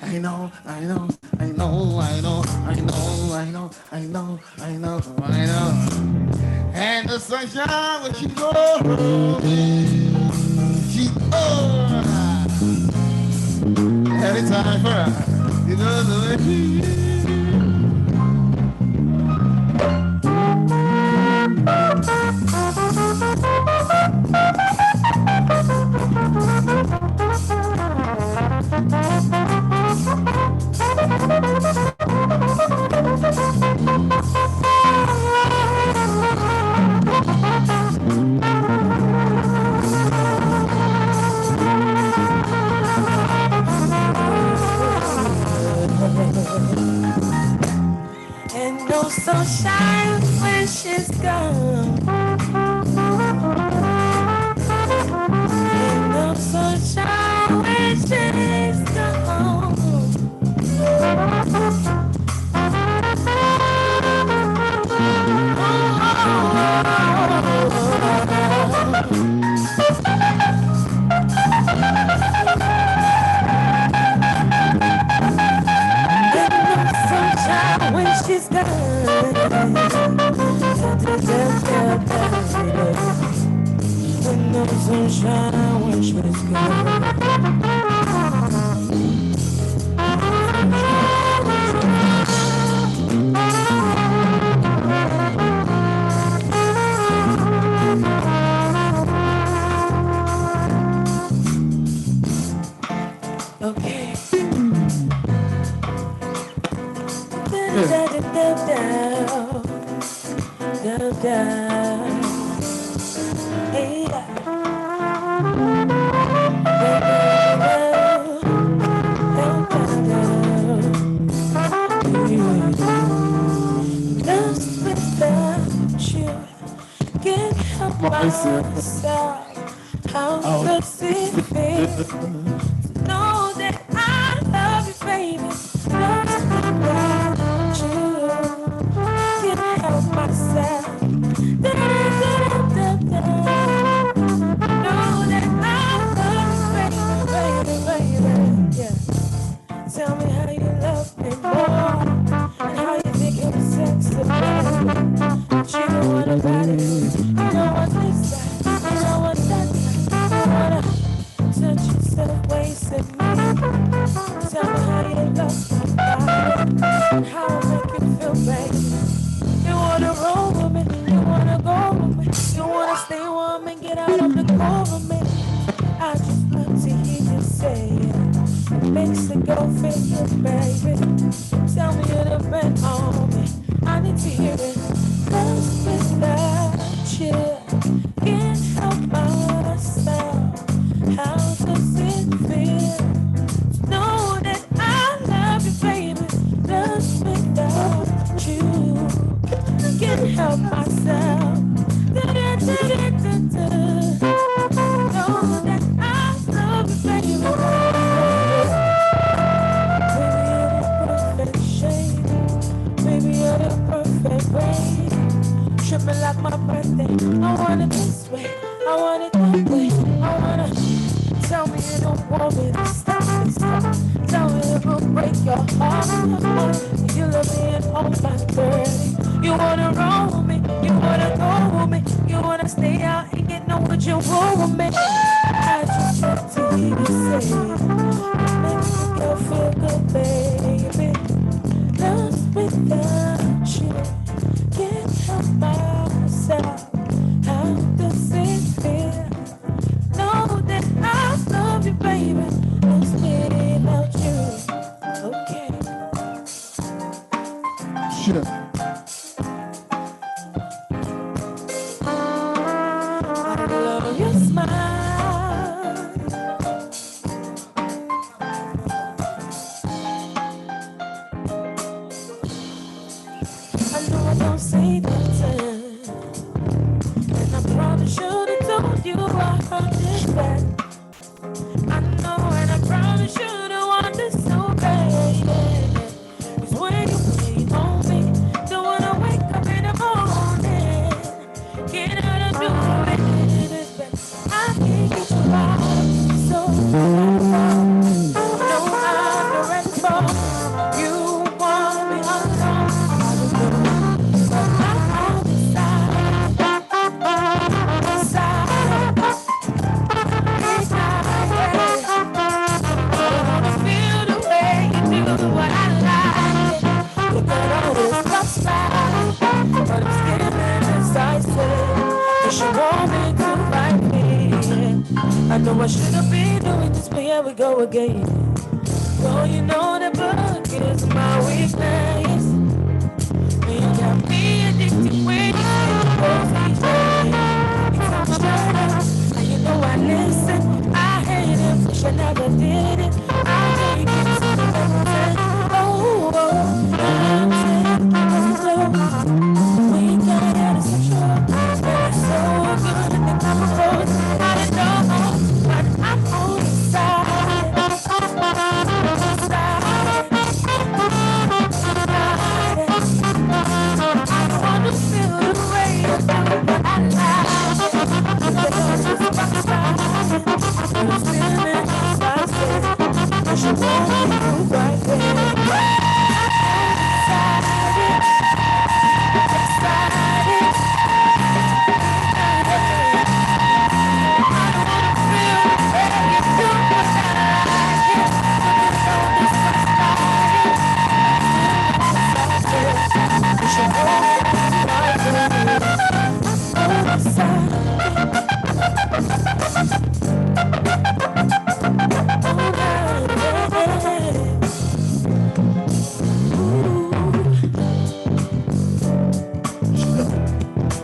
M: I know, I know, I know, I know, I know, I know, I know, I know, I know. And the sunshine when she goes, she anytime for her, you know the way.
N: And no sunshine when she's gone. And no sunshine when she's gone. Sunshine when she's gone. And no sunshine when she's gone. Okay. Just without you, can't help myself. How does it feel to know that I love you, baby? Just without you, can't help myself. Know that I love you, baby. Yeah. Tell me how you love me more, and how you think I'm sexy, baby. But you know what about it? You know what this side, you know what that side. You wanna touch yourself, wasting me. Tell me how you love my body, and how I make you feel, baby. You wanna roll with me, you wanna go with me, you wanna stay warm and get out of the cold with me. I just want to hear you say it. Makes it go feel good, baby. Tell me you're the best on me. I need to hear it. Cause without you, can't help myself. How does it feel? Know that I love you, baby. Just without you, I can't help myself. Know that I love you, baby. Baby, you're the perfect rain. Tripping like my birthday. I want it this way. I want it that way. I wanna tell me you don't want me to stop. Tell me it will break your heart. You love me and all my dirty. You wanna roll with me. You wanna go with me. You wanna stay out and get know what you want with me. I just want to hear you say it. Makes me feel good, baby. Just without you, can't help myself. How does it feel? Know that I love you, baby. Just without you, okay.
M: Sure.
N: I love your smile. she want me to fight me. I know I should have been doing this, but here we go again. Oh, you know the book is my weakness. You got me addicted when you both each day. It's all shut up, and you know I listen. I hate it, wish I never did it. I'll take it to the mountain. Oh, I'm taking it slow. We got out of sexual, but it's so good in the chemicals. I don't know, but I'm on the side. She won't move right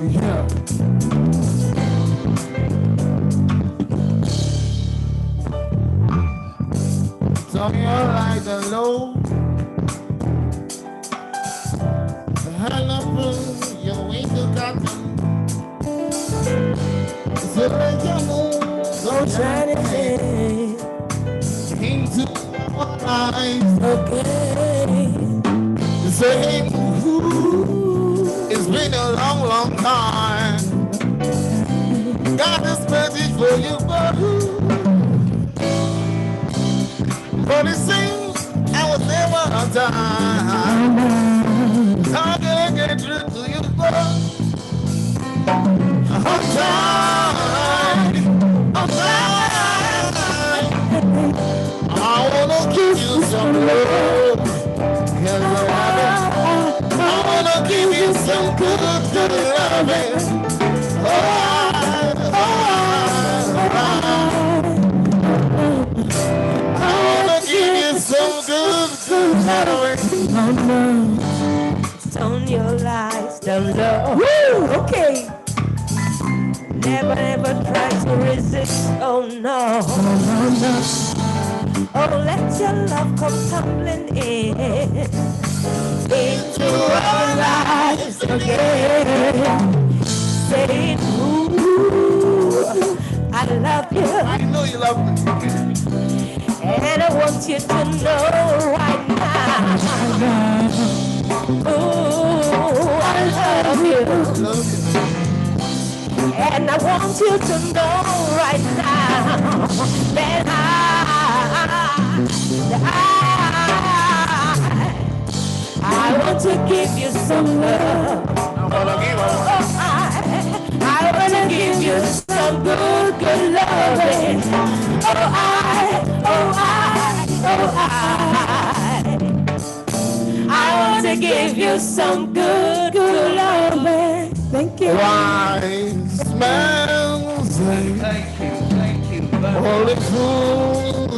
M: Yeah. Turn your light low. Hang up your window curtain. So let your moon go shining into our eyes. Okay. Saying, ooh, it's been a long, long time. Got this message for you, but it seems I was never on time. How can I get through to you, on time, on time. I wanna give you some love. I wanna give you some good, good loving. I wanna give you some good, good loving.
N: Turn your lights down low. Woo! Okay. Never, ever try to resist. Oh no. Oh, let your love come tumbling in into our lives again. Saying, ooh, I love you.
M: I know you love me.
N: And I want you to know right now. Ooh, I love you. And I want you to know right now that I want to give you some love. I want to give you some good, good loving. I want to give you some good, good loving. Thank you.
M: Wise man say,
K: Thank you.
M: holy fool.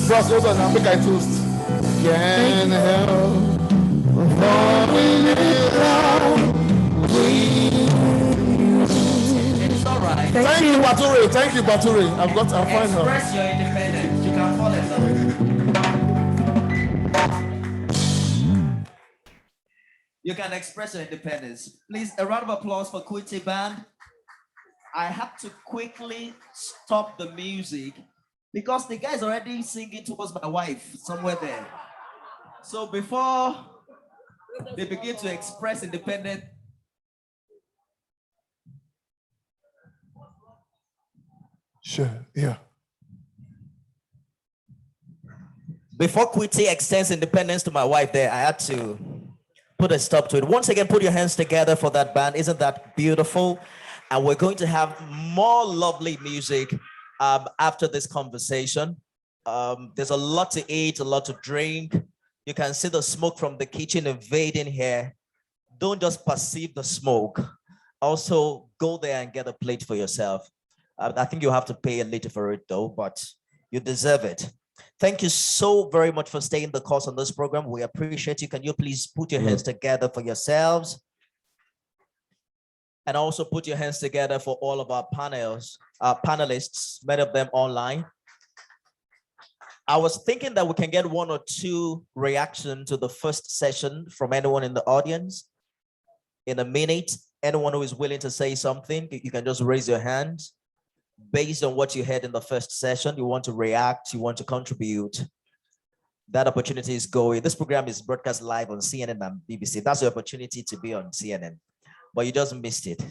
M: Bros, hold on, I'll make I toast. Can't help falling in love with
K: It's all right.
M: Thank you, Bature. Thank you, Bature. I'll find her.
K: Express your independence. You can fall in love. You can express your independence. Please, a round of applause for Kuti Band. I have to quickly stop the music because the guy's already singing towards my wife somewhere there. So before they begin to express independence,
M: Sure, yeah.
B: Before Kwiti extends independence to my wife there, I had to put a stop to it. Once again, put your hands together for that band. Isn't that beautiful? And we're going to have more lovely music after this conversation. There's a lot to eat, a lot to drink. You can see the smoke from the kitchen invading here. don't just perceive the smoke. Also go there and get a plate for yourself. I think you have to pay a little for it though, but you deserve it. Thank you so very much for staying the course on this program. We appreciate you. Can you please put your hands together for yourselves? And also put your hands together for all of our panelists, many of them online. I was thinking that we can get 1 or 2 reactions to the first session from anyone in the audience. In a minute, anyone who is willing to say something, you can just raise your hand. Based on what you heard in the first session, you want to react, you want to contribute. That opportunity is going. This program is broadcast live on CNN and BBC. That's your opportunity to be on CNN, but you just missed it.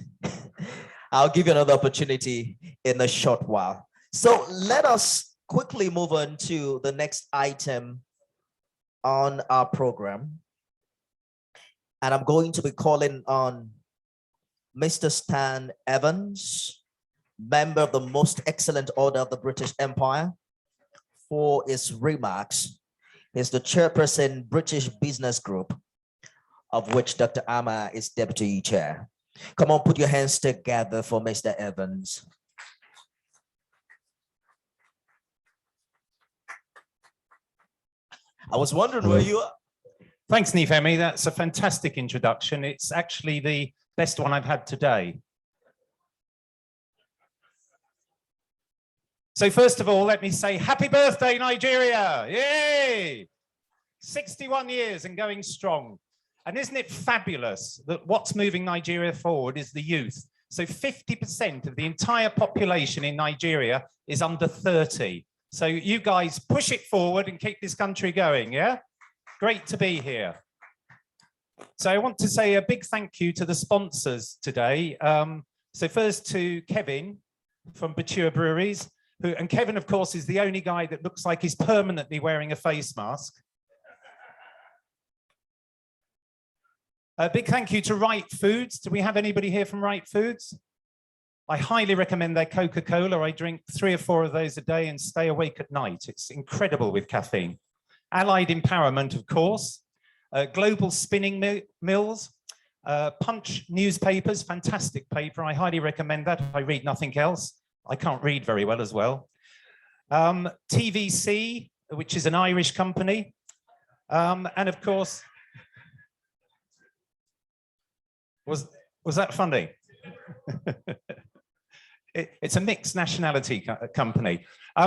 B: I'll give you another opportunity in a short while. So let us quickly move on to the next item on our program. And I'm going to be calling on Mr. Stan Evans, member of the Most Excellent Order of the British Empire, for his remarks. He's the chairperson, British Business Group, of which Dr. Ama is deputy chair. Come on, put your hands together for Mr. Evans. I was wondering where you are.
O: Thanks, Nifemi. That's a fantastic introduction. It's actually the best one I've had today. So first of all, let me say happy birthday, Nigeria. Yay! 61 years and going strong. And isn't it fabulous that what's moving Nigeria forward is the youth? So 50% of the entire population in Nigeria is under 30. So you guys push it forward and keep this country going, yeah? Great to be here. So I want to say a big thank you to the sponsors today. So first to Kevin from Batua Breweries, and Kevin, of course, is the only guy that looks like he's permanently wearing a face mask. A big thank you to Right Foods. Do we have anybody here from Right Foods? I highly recommend their Coca-Cola. I drink 3 or 4 of those a day and stay awake at night. It's incredible with caffeine. Allied Empowerment, of course. Global Spinning Mills. Punch Newspapers, fantastic paper. I highly recommend that if I read nothing else. I can't read very well as well. TVC, which is an Irish company. And of course, was that funny? It's a mixed nationality company.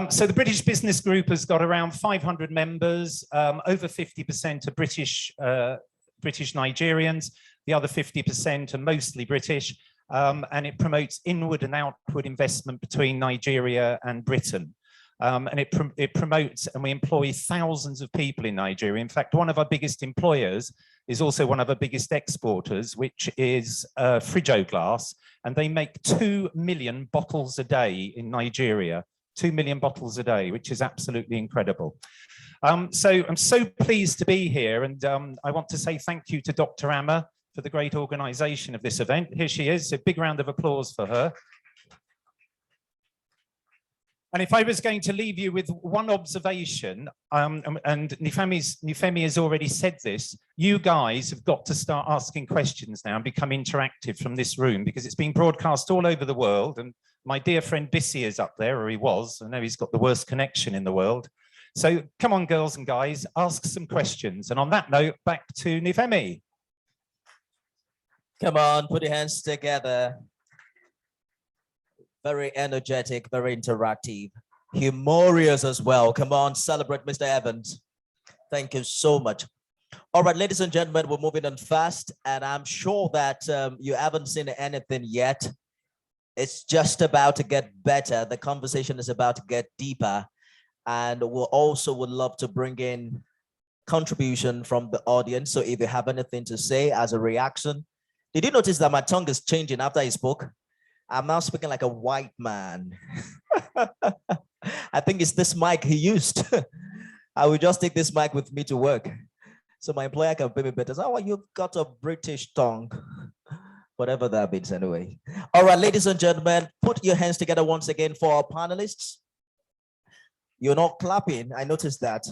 O: So the British Business Group has got around 500 members, over 50% are British Nigerians, the other 50% are mostly British, and it promotes inward and outward investment between Nigeria and Britain. And it promotes, and we employ thousands of people in Nigeria. In fact, one of our biggest employers is also one of our biggest exporters, which is Frigo Glass, and they make 2 million bottles a day in Nigeria, 2 million bottles a day, which is absolutely incredible. So I'm so pleased to be here, and I want to say thank you to Dr. Amma for the great organization of this event. Here she is, a big round of applause for her. And if I was going to leave you with one observation, and Nifemi has already said this, you guys have got to start asking questions now and become interactive from this room, because it's being broadcast all over the world. And my dear friend Bissy is up there, or he was. I know he's got the worst connection in the world. So come on, girls and guys, ask some questions. And on that note, back to Nifemi.
B: Come on, put your hands together. Very energetic, very interactive, humorous as well. Come on, celebrate Mr. Evans. Thank you so much. All right, ladies and gentlemen, we're moving on fast, and I'm sure that you haven't seen anything yet. It's just about to get better. The conversation is about to get deeper, and we'll also would love to bring in contribution from the audience. So if you have anything to say as a reaction, did you notice that my tongue is changing after I spoke? I'm now speaking like a white man. I think it's this mic he used. I will just take this mic with me to work, so my employer can pay me better. So, oh, you've got a British tongue. Whatever that means anyway. All right, ladies and gentlemen, put your hands together once again for our panelists. You're not clapping, I noticed that.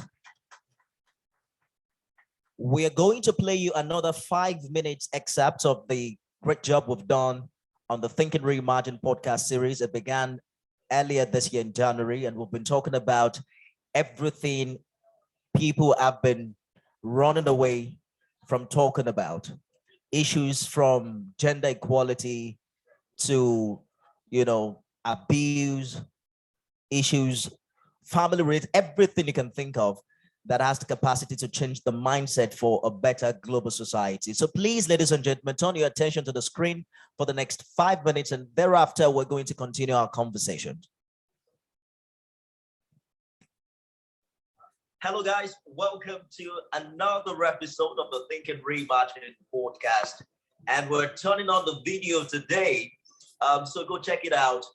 B: We're going to play you another 5 minutes excerpt of the great job we've done on the Think and Reimagine podcast series. It began earlier this year in January, and we've been talking about everything people have been running away from talking about. Issues from gender equality to, abuse, issues, family related, everything you can think of that has the capacity to change the mindset for a better global society. So please, ladies and gentlemen, turn your attention to the screen for the next 5 minutes, and thereafter, we're going to continue our conversation.
C: Hello, guys. Welcome to another episode of the Think and Reimagine podcast. And we're turning on the video today. So go check it out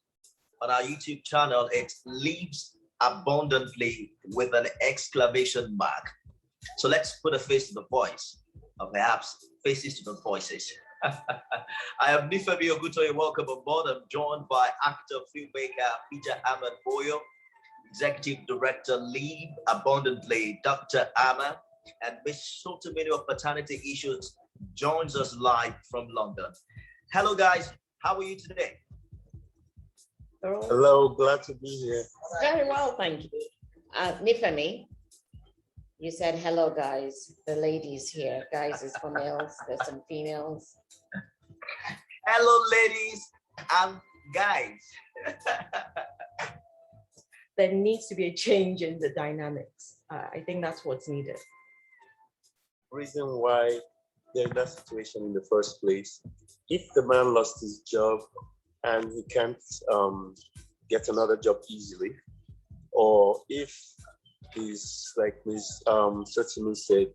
C: on our YouTube channel. It Lives Abundantly with an exclamation mark. So let's put a face to the voice, or perhaps faces to the voices. I am Nifemi Ogutoye. Welcome aboard. I'm joined by actor, filmmaker Peter Ahmed Boyo, Executive Director, Live Abundantly, Dr. Amma, and Miss Sotomini of Paternity Issues joins us live from London. Hello, guys. How are you today?
L: Hello, glad to be here.
D: Very well, thank you. Nifemi, you said hello, guys. The ladies here. Guys is for males. There's some females.
C: Hello, ladies and guys.
E: There needs to be a change in the dynamics. I think that's what's needed.
L: Reason why they're in that situation in the first place. If the man lost his job and he can't get another job easily, or if he's like Ms. Sotimi said,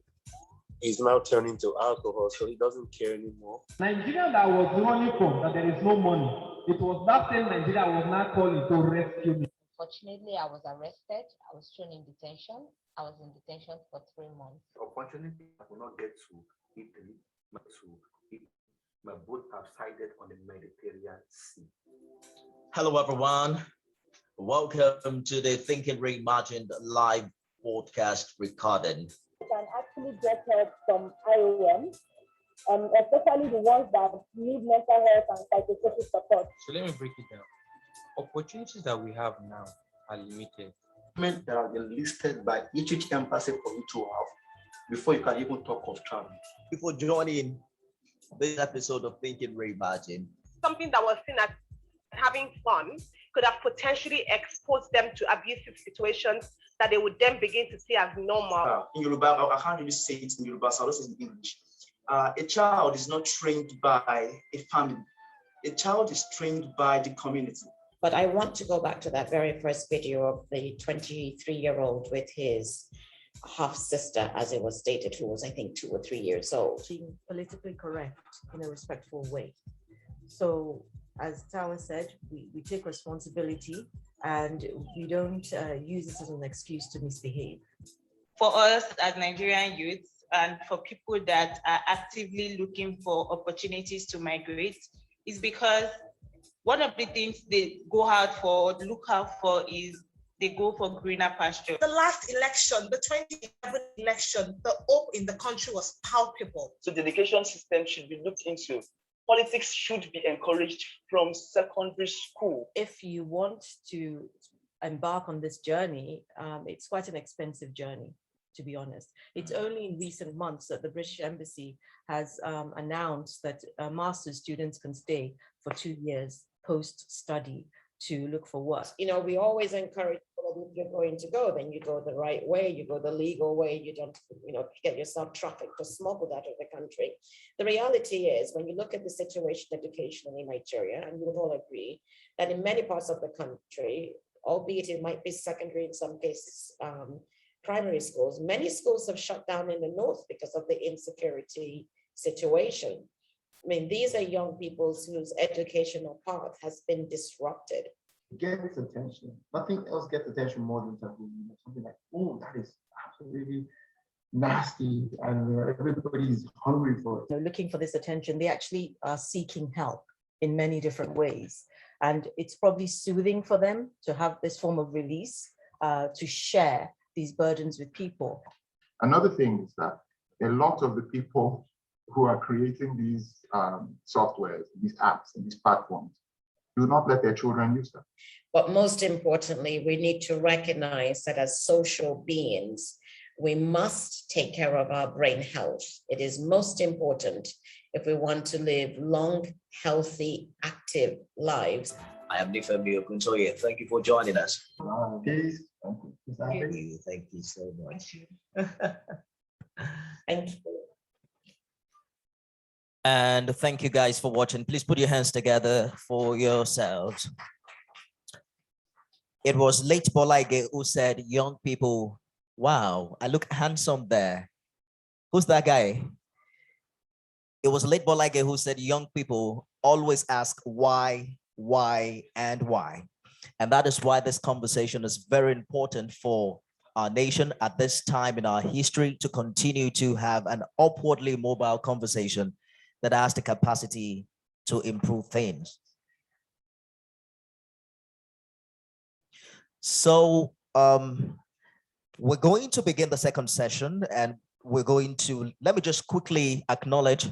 L: he's now turning to alcohol, so he doesn't care anymore.
P: Nigeria that was running from that there is no money. It was that same Nigeria was not calling to rescue me.
Q: Fortunately, I was arrested. I was thrown in detention. I was in detention for 3 months.
R: Unfortunately, I will not get to Italy, but my boat have sided on the Mediterranean Sea.
C: Hello, everyone. Welcome to the Think and Reimagined live podcast recording.
S: You can actually get help from IOM, especially the ones that need mental health and psychosocial support.
I: So let me break it down. Opportunities that we have now are limited.
R: That have been listed by each embassy for you to have before you can even talk of travel.
C: Before joining this episode of Think and Reimagine,
T: something that was seen as having fun could have potentially exposed them to abusive situations that they would then begin to see as normal.
U: In Yoruba, I can't really say it in Yoruba, so I'll just say it in English. A child is not trained by a family. A child is trained by the community.
D: But I want to go back to that very first video of the 23-year-old with his half sister, as it was stated, who was, I think, 2 or 3 years old.
E: Being politically correct in a respectful way. So, as Tawa said, we take responsibility and we don't use it as an excuse to misbehave.
V: For us as Nigerian youth and for people that are actively looking for opportunities to migrate, is because one of the things they go out for, look out for, is they go for greener pasture.
T: The last election, the 2011 election, the hope in the country was palpable.
W: So the education system should be looked into. Politics should be encouraged from secondary school.
E: If you want to embark on this journey, it's quite an expensive journey, to be honest. It's only in recent months that the British Embassy has announced that master's students can stay for 2 years post-study to look for work.
D: You know, we always encourage people, if you're going to go, then you go the right way, you go the legal way, you don't, get yourself trafficked or smuggled out of the country. The reality is, when you look at the situation educationally in Nigeria, and we would all agree that in many parts of the country, albeit it might be secondary in some cases, primary schools, many schools have shut down in the north because of the insecurity situation. I mean, these are young people whose educational path has been disrupted.
F: Gets attention. Nothing else gets attention more than something like, oh, that is absolutely nasty, and everybody's hungry for it.
E: They're looking for this attention. They actually are seeking help in many different ways. And it's probably soothing for them to have this form of release, to share these burdens with people.
F: Another thing is that a lot of the people who are creating these softwares, these apps, and these platforms do not let their children use them.
D: But most importantly, we need to recognize that as social beings, we must take care of our brain health. It is most important if we want to live long, healthy, active lives.
C: I am Nifemi Okuntoye. Thank you for joining us.
F: Peace.
C: Thank you so much.
D: Thank you.
B: And thank you guys for watching. Please put your hands together for yourselves. It was late Bolaige who said, young people, wow, I look handsome there. Who's that guy? It was late Bolaige who said, young people always ask why, and why. And that is why this conversation is very important for our nation at this time in our history, to continue to have an upwardly mobile conversation that has the capacity to improve things. So we're going to begin the second session, and we're going to, let me just quickly acknowledge,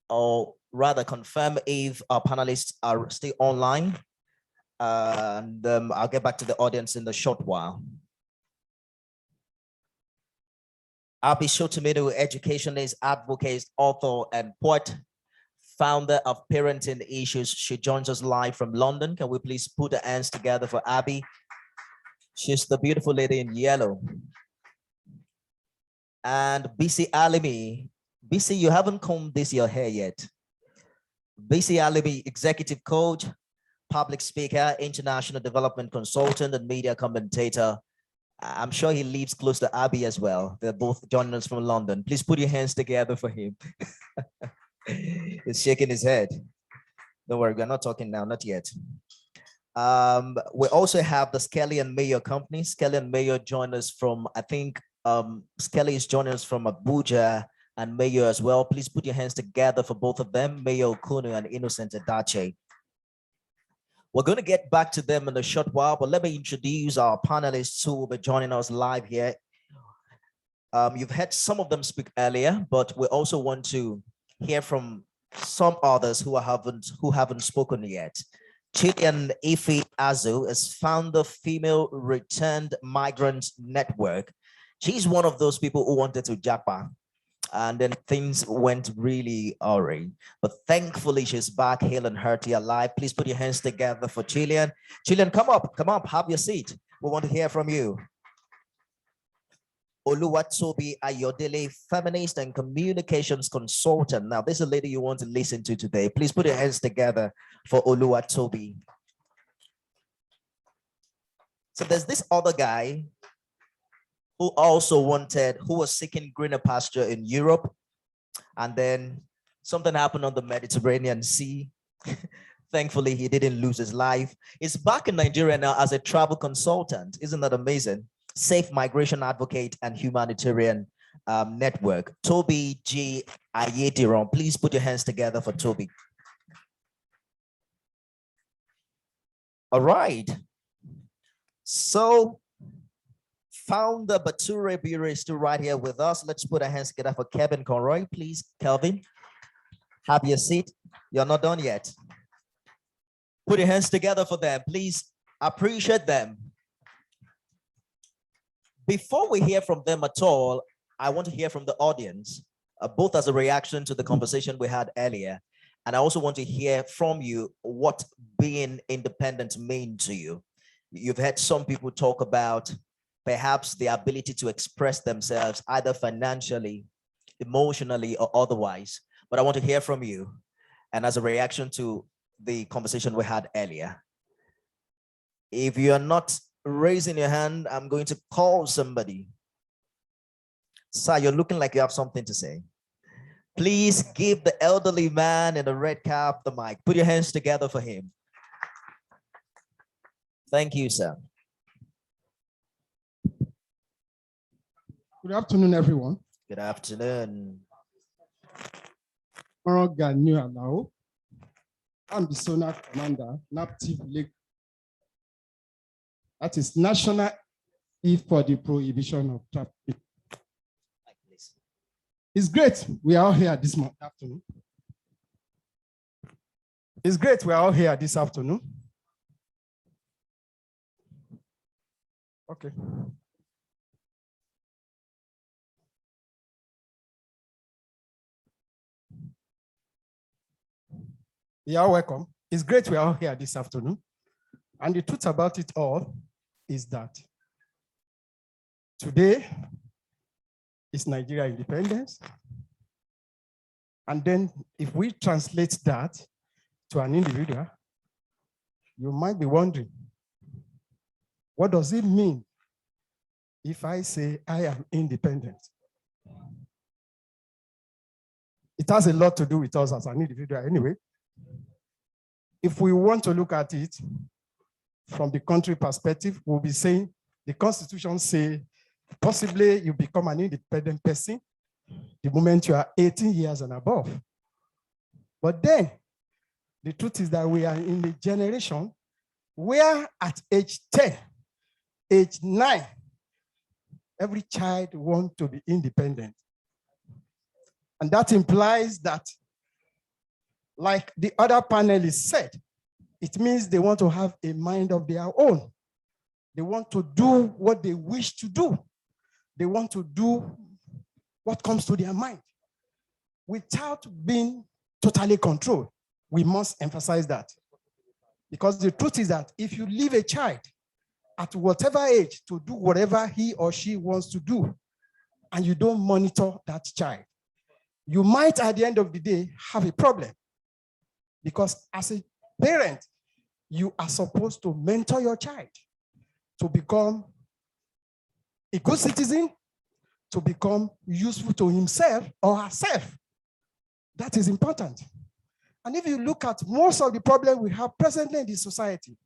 B: or rather confirm, if our panelists are still online. And I'll get back to the audience in a short while. Abi Shotomidu, educationist, advocate, author, and poet, founder of Parenting Issues. She joins us live from London. Can we please put our hands together for Abi? She's the beautiful lady in yellow. And BC Alimi. BC, you haven't combed your hair yet. BC Alimi, executive coach, public speaker, international development consultant, and media commentator. I'm sure he lives close to Abby as well. They're both joining us from London. Please put your hands together for him. He's shaking his head. Don't worry, we're not talking now, not yet. We also have the Skelly and Mayo company. Skelly and Mayo join us from, I think, Skelly is joining us from Abuja, and Mayo as well. Please put your hands together for both of them, Mayo Kunu and Innocent Adache. We're going to get back to them in a short while, but let me introduce our panelists who will be joining us live here. You've heard some of them speak earlier, but we also want to hear from some others who haven't spoken yet. Chilean Ife Azu is founder, Female Returned Migrants Network. She's one of those people who wanted to japa, and then things went really awry. But thankfully, she's back, hale and hearty, alive. Please put your hands together for Chilean. Chilean, come up, have your seat. We want to hear from you. Oluwatobi Ayodele, feminist and communications consultant. Now, this is a lady you want to listen to today. Please put your hands together for Oluwatobi. So there's this other guy who also who was seeking greener pasture in Europe. And then something happened on the Mediterranean Sea. Thankfully, he didn't lose his life. He's back in Nigeria now as a travel consultant. Isn't that amazing? Safe migration advocate and humanitarian network. Toby G. Ayediron. Please put your hands together for Toby. All right. So, founder Bature Bure is still right here with us. Let's put our hands together for Kevin Conroy. Please, Kelvin, have your seat. You're not done yet. Put your hands together for them. Please appreciate them. Before we hear from them at all, I want to hear from the audience, both as a reaction to the conversation we had earlier. And I also want to hear from you what being independent means to you. You've heard some people talk about perhaps the ability to express themselves either financially, emotionally, or otherwise. But I want to hear from you. And as a reaction to the conversation we had earlier, if you're not raising your hand, I'm going to call somebody. Sir, you're looking like you have something to say. Please give the elderly man in the red cap the mic. Put your hands together for him. Thank you, sir.
A: Good afternoon, everyone.
B: Good afternoon.
A: I'm the Zona Commander, NAPTIV Lake. That is National E for the Prohibition of Trafficking. It's great we are all here this afternoon. It's great we are all here this afternoon. Okay. You are welcome. It's great we are all here this afternoon. And the truth about it all is that today is Nigeria independence. And then if we translate that to an individual, you might be wondering, what does it mean if I say I am independent? It has a lot to do with us as an individual anyway. If we want to look at it from the country perspective, we'll be saying the Constitution says possibly you become an independent person the moment you are 18 years and above. But then the truth is that we are in a generation where at age 10, age 9, every child wants to be independent. And that implies that, like the other panelists said, it means they want to have a mind of their own. They want to do what they wish to do. They want to do what comes to their mind without being totally controlled. We must emphasize that. Because the truth is that if you leave a child at whatever age to do whatever he or she wants to do, and you don't monitor that child, you might at the end of the day have a problem. Because as a parent, you are supposed to mentor your child to become a good citizen, to become useful to himself or herself. That is important. And if you look at most of the problems we have presently in the society,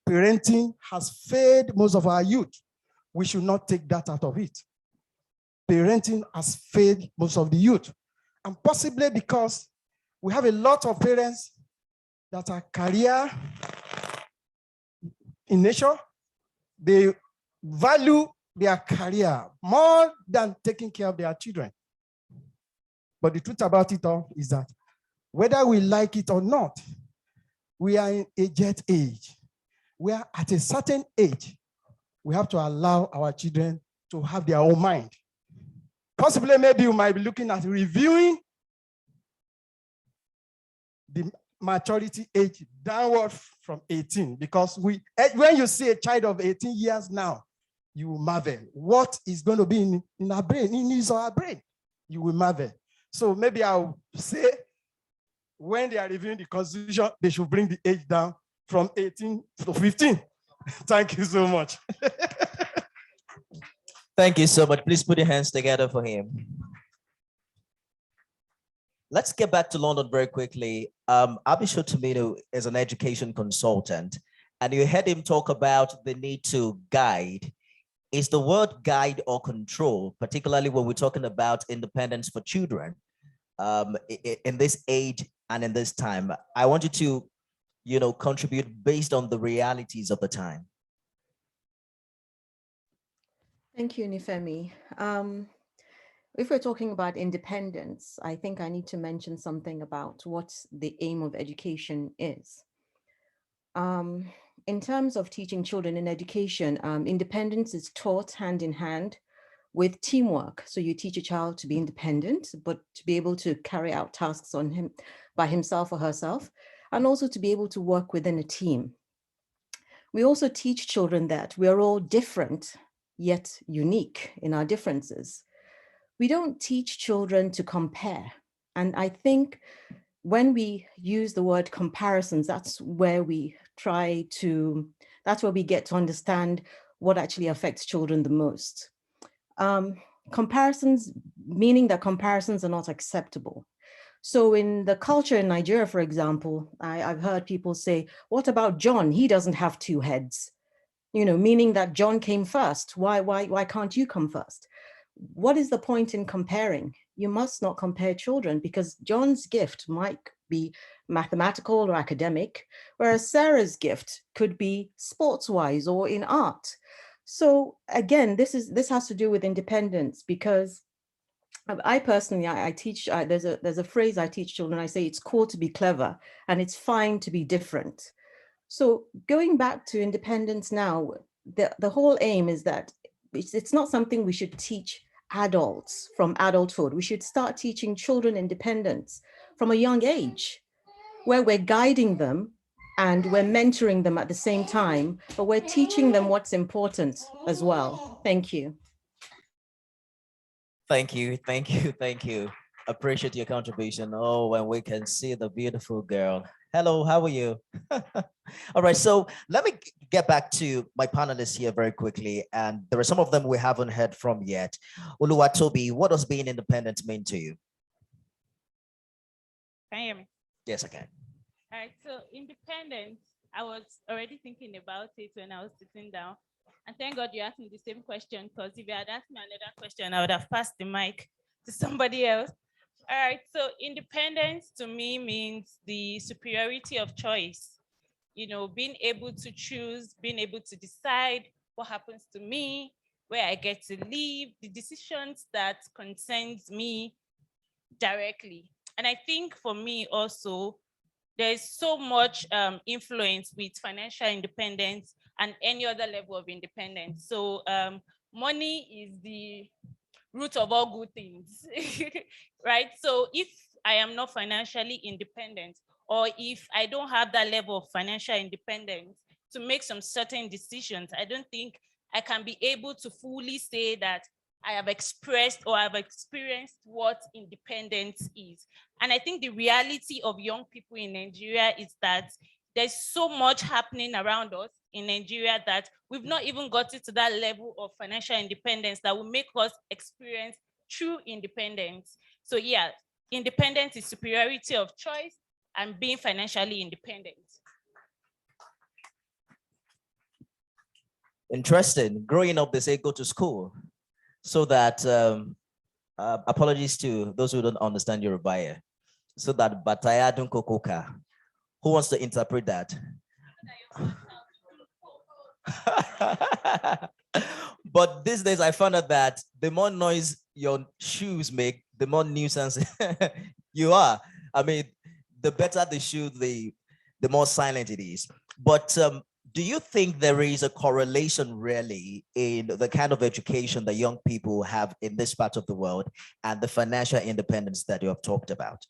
A: parenting has failed most of our youth. We should not take that out of it. Parenting has failed most of the youth. And possibly because we have a lot of parents that are career in nature. They value their career more than taking care of their children. But the truth about it all is that whether we like it or not, we are in a jet age. We are at a certain age. We have to allow our children to have their own mind. Possibly, maybe you might be looking at reviewing the maturity age downward from 18, because when you see a child of 18 years now, you will marvel. What is going to be in our brain, in his or her brain? You will marvel. So maybe I'll say when they are reviewing the Constitution, they should bring the age down from 18 to 15. Thank you so much.
B: Thank you so much. Please put your hands together for him. Let's get back to London very quickly. Abisho Tomato is an education consultant, and you heard him talk about the need to guide. Is the word guide or control, particularly when we're talking about independence for children in this age and in this time? I want you to, contribute based on the realities of the time.
G: Thank you, Nifemi. If we're talking about independence, I think I need to mention something about what the aim of education is. In terms of teaching children in education, independence is taught hand in hand with teamwork. So you teach a child to be independent, but to be able to carry out tasks by himself or herself, and also to be able to work within a team. We also teach children that we are all different, yet unique in our differences. We don't teach children to compare. And I think when we use the word comparisons, that's where we get to understand what actually affects children the most. Comparisons, meaning that comparisons are not acceptable. So in the culture in Nigeria, for example, I've heard people say, what about John? He doesn't have two heads, meaning that John came first. Why can't you come first? What is the point in comparing? You must not compare children, because John's gift might be mathematical or academic, whereas Sarah's gift could be sports-wise or in art. So again, this has to do with independence, because I personally, I teach, there's a phrase I teach children. I say it's cool to be clever and it's fine to be different. So going back to independence now, the whole aim is that it's not something we should teach adults from adulthood. We should start teaching children independence from a young age, where we're guiding them and we're mentoring them at the same time, but we're teaching them what's important as well. Thank you.
B: Thank you, thank you, thank you. Appreciate your contribution. Oh, and we can see the beautiful girl. Hello, how are you? All right, so let me get back to my panelists here very quickly. And there are some of them we haven't heard from yet. Oluwatobi, what does being independent mean to you?
H: Can you hear me?
B: Yes, I can.
H: All right, so independence, I was already thinking about it when I was sitting down. And thank God you asked me the same question, because if you had asked me another question, I would have passed the mic to somebody else. All right, so independence to me means the superiority of choice. You know, being able to choose, being able to decide what happens to me, where I get to live, the decisions that concerns me directly. And I think for me also, there's so much influence with financial independence and any other level of independence. So money is the root of all good things, right? So if I am not financially independent, or if I don't have that level of financial independence to make some certain decisions, I don't think I can be able to fully say that I have expressed or I've experienced what independence is. And I think the reality of young people in Nigeria is that there's so much happening around us in Nigeria that we've not even gotten to that level of financial independence that will make us experience true independence. So yeah, independence is superiority of choice and being financially independent.
B: Interesting. Growing up, they say go to school. So that, apologies to those who don't understand Yoruba, so that Bataya Dunko Koka. Who wants to interpret that? But these days I found out that the more noise your shoes make, the more nuisance you are. I mean, the better the shoe, the more silent it is. But do you think there is a correlation really in the kind of education that young people have in this part of the world and the financial independence that you have talked about?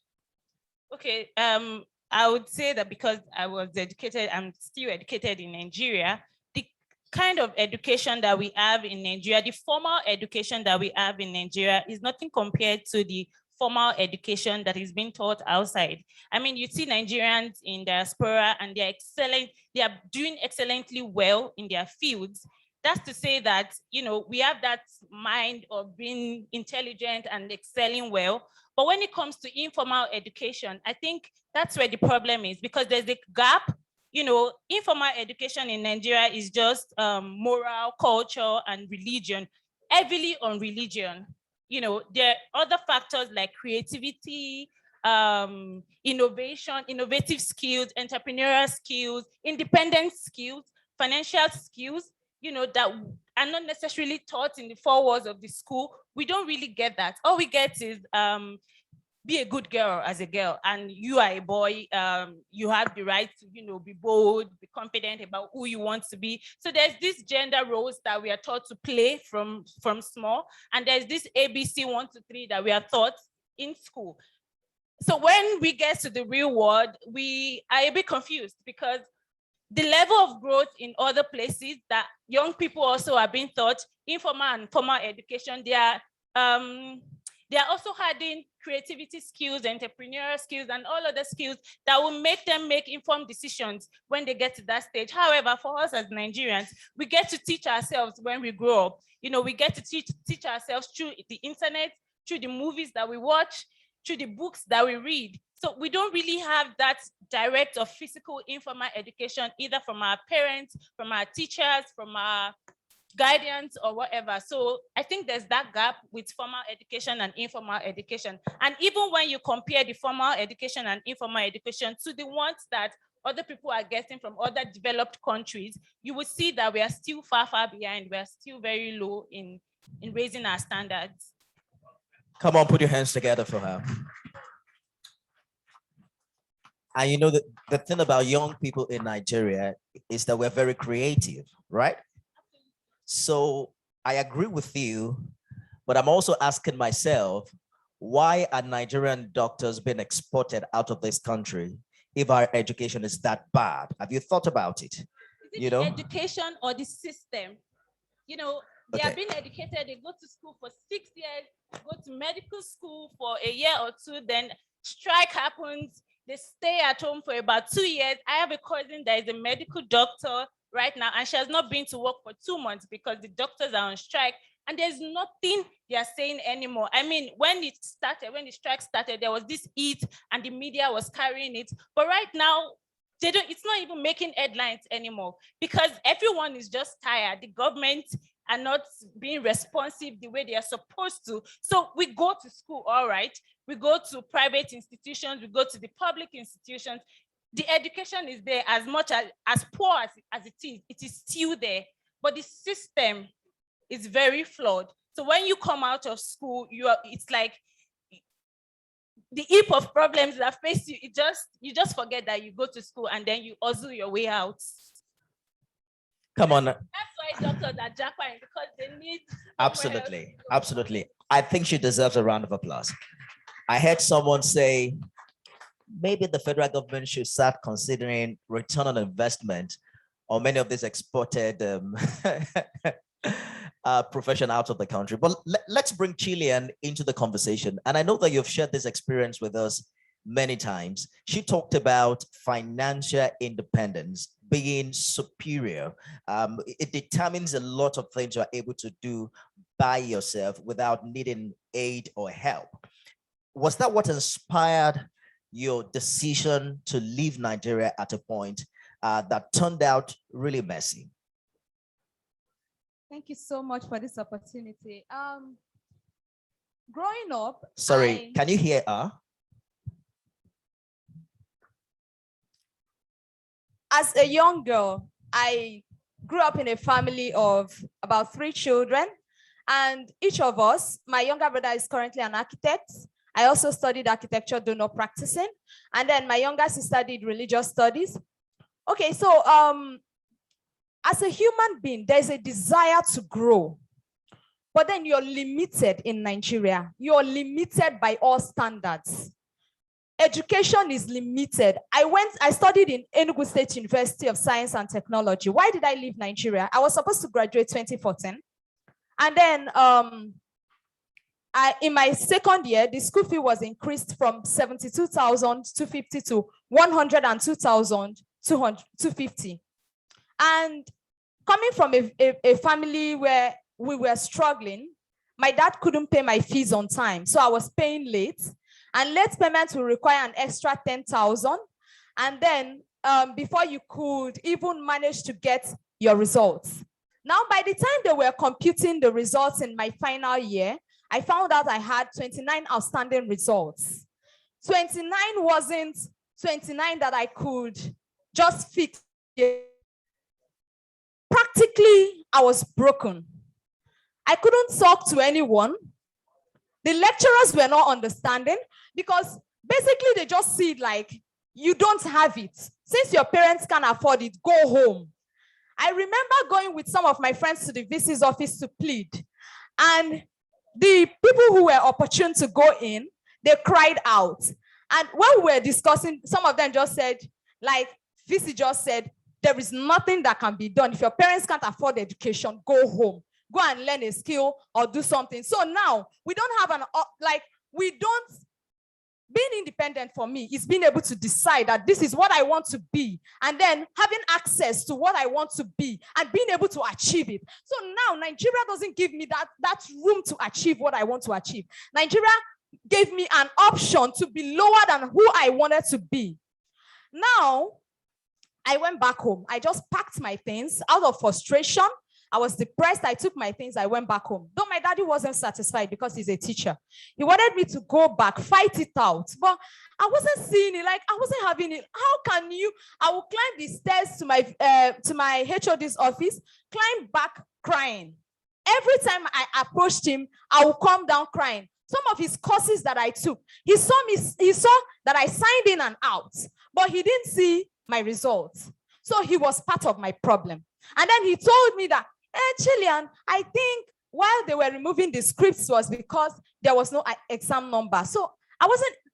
H: Okay, I would say that because I was educated, I'm still educated in Nigeria, the kind of education that we have in Nigeria, the formal education that we have in Nigeria is nothing compared to the formal education that is being taught outside. I mean, you see Nigerians in diaspora and they're excellent, they are doing excellently well in their fields. That's to say that, you know, we have that mind of being intelligent and excelling well. But when it comes to informal education, I think that's where the problem is, because there's a gap. You know, informal education in Nigeria is just moral, culture, and religion, heavily on religion. You know, there are other factors like creativity, innovation, innovative skills, entrepreneurial skills, independent skills, financial skills, you know, that are not necessarily taught in the four walls of the school. We don't really get that. All we get is be a good girl as a girl, and you are a boy, you have the right to, you know, be bold, be confident about who you want to be. So there's this gender roles that we are taught to play from small, and there's this ABC 1 to 3 that we are taught in school. So when we get to the real world, we are a bit confused, because the level of growth in other places that young people also are being taught, informal and formal education, they are also adding creativity skills, entrepreneurial skills, and all other skills that will make them make informed decisions when they get to that stage. However, for us as Nigerians, we get to teach ourselves when we grow up. You know, we get to teach ourselves through the internet, through the movies that we watch, through the books that we read. So we don't really have that direct or physical informal education, either from our parents, from our teachers, from our guidance or whatever. So I think there's that gap with formal education and informal education. And even when you compare the formal education and informal education to the ones that other people are getting from other developed countries, you will see that we are still far, far behind. We are still very low in raising our standards.
B: Come on, put your hands together for her. And you know, the thing about young people in Nigeria is that we're very creative, right? So I agree with you, but I'm also asking myself, why are Nigerian doctors being exported out of this country if our education is that bad? Have you thought about it?
H: Is it the education or the system? You know, they
B: Okay.
H: have been educated, they go to school for 6 years, go to medical school for a year or two, then strike happens, they stay at home for about 2 years. I have a cousin that is a medical doctor right now, and she has not been to work for 2 months because the doctors are on strike, and there's nothing they are saying anymore. I mean, when the strike started, there was this heat and the media was carrying it, but right now, it's not even making headlines anymore because everyone is just tired. The government are not being responsive the way they are supposed to. So we go to school, all right. We go to private institutions, we go to the public institutions. The education is there as much as poor as it is still there. But the system is very flawed. So when you come out of school, it's like the heap of problems that face you, you just forget that you go to school and then you hustle your way out.
B: Come on.
H: That's why doctors are jackpotting, because they need.
B: Absolutely. Absolutely. I think she deserves a round of applause. I heard someone say, maybe the federal government should start considering return on investment on many of these exported profession out of the country. But let's bring Chilean into the conversation. And I know that you've shared this experience with us many times. She talked about financial independence being superior. It determines a lot of things you're able to do by yourself without needing aid or help. Was that what inspired your decision to leave Nigeria at a point that turned out really messy?
J: Thank you so much for this opportunity. Growing up,
B: Sorry, can you hear her?
J: As a young girl, I grew up in a family of about 3 children, and each of us, my younger brother is currently an architect. I also studied architecture, though not practicing. And then my younger sister did religious studies. Okay, so as a human being, there's a desire to grow, but then you're limited in Nigeria. You're limited by all standards. Education is limited. I studied in Enugu State University of Science and Technology. Why did I leave Nigeria? I was supposed to graduate 2014. And then in my second year, the school fee was increased from 72,250 to 102,250. And coming from a family where we were struggling, my dad couldn't pay my fees on time, so I was paying late. And late payments will require an extra 10,000. And then before you could even manage to get your results. Now, by the time they were computing the results in my final year, I found out I had 29 outstanding results. 29 wasn't 29 that I could just fix. Practically, I was broken. I couldn't talk to anyone. The lecturers were not understanding because basically they just see it like, you don't have it. Since your parents can't afford it, go home. I remember going with some of my friends to the VC's office to plead. And the people who were opportune to go in, they cried out. And when we were discussing, some of them just said, like VC just said, there is nothing that can be done. If your parents can't afford education, go home. Go and learn a skill or do something. So now we don't have being independent for me is being able to decide that this is what I want to be, and then having access to what I want to be and being able to achieve it. So now Nigeria doesn't give me that room to achieve what I want to achieve. Nigeria gave me an option to be lower than who I wanted to be. Now, I went back home. I just packed my things out of frustration. I was depressed. I took my things. I went back home. Though my daddy wasn't satisfied because he's a teacher. He wanted me to go back, fight it out. But I wasn't seeing it. Like, I wasn't having it. How can you? I will climb the stairs to my HOD's office, climb back crying. Every time I approached him, I will come down crying. some of his courses that I took. He saw that I signed in and out, but he didn't see my results. So he was part of my problem. And then he told me that, Chilean, I think while they were removing the scripts was because there was no exam number. So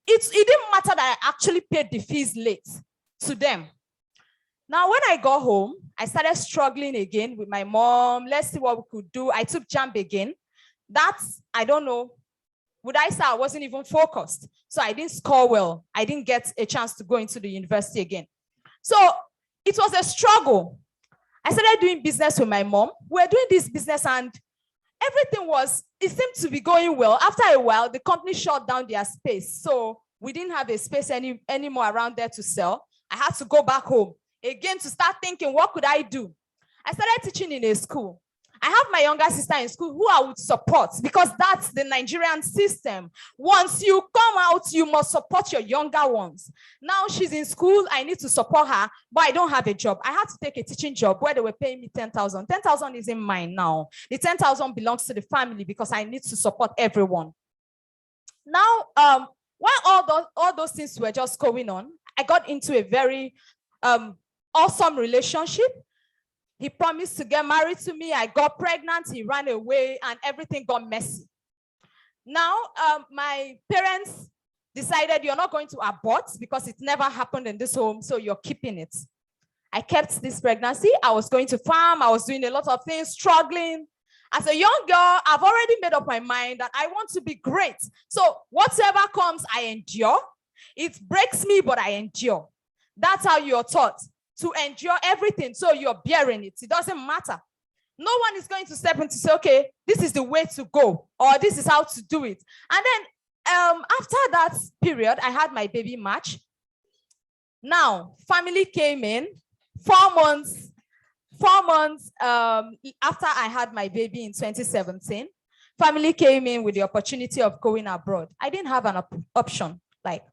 J: it didn't matter that I actually paid the fees late to them. Now, when I got home, I started struggling again with my mom. Let's see what we could do. I took JAMB again. I don't know. Would I say I wasn't even focused? So I didn't score well. I didn't get a chance to go into the university again. So it was a struggle. I started doing business with my mom. We were doing this business and it seemed to be going well. After a while, the company shut down their space. So we didn't have a space anymore around there to sell. I had to go back home again to start thinking, what could I do? I started teaching in a school. I have my younger sister in school who I would support because that's the Nigerian system. Once you come out, you must support your younger ones. Now she's in school, I need to support her, but I don't have a job. I had to take a teaching job where they were paying me 10,000. 10,000 isn't mine now. The 10,000 belongs to the family because I need to support everyone. Now, while all those things were just going on, I got into a very awesome relationship. He promised to get married to me. I got pregnant. He ran away and everything got messy. Now, my parents decided you're not going to abort because it never happened in this home, so you're keeping it. I kept this pregnancy. I was going to farm. I was doing a lot of things, struggling. As a young girl, I've already made up my mind that I want to be great. So whatever comes, I endure. It breaks me, but I endure. That's how you're taught, to endure everything. So you're bearing it. It doesn't matter. No one is going to step in to say, okay, this is the way to go, or this is how to do it. And then after that period, I had my baby March. Now, family came in 4 months after I had my baby in 2017. Family came in with the opportunity of going abroad. I didn't have an option. Like,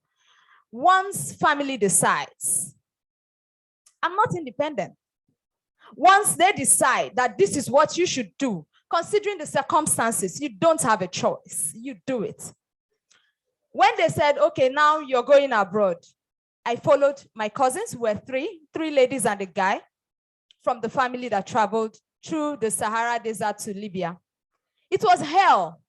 J: once family decides, I'm not independent. Once they decide that this is what you should do, considering the circumstances, you don't have a choice. You do it. When they said, okay, now you're going abroad, I followed my cousins, who were three ladies and a guy from the family that traveled through the Sahara Desert to Libya. It was hell.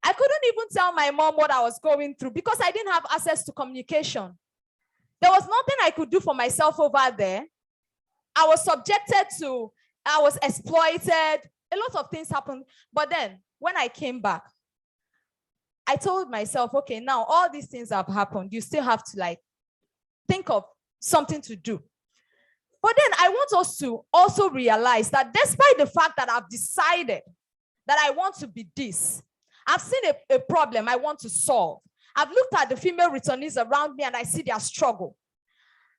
J: I couldn't even tell my mom what I was going through because I didn't have access to communication. There was nothing I could do for myself over there. I was I was exploited. A lot of things happened. But then when I came back, I told myself, okay, now all these things have happened. You still have to think of something to do. But then I want us to also realize that despite the fact that I've decided that I want to be this, I've seen a problem I want to solve. I've looked at the female returnees around me and I see their struggle.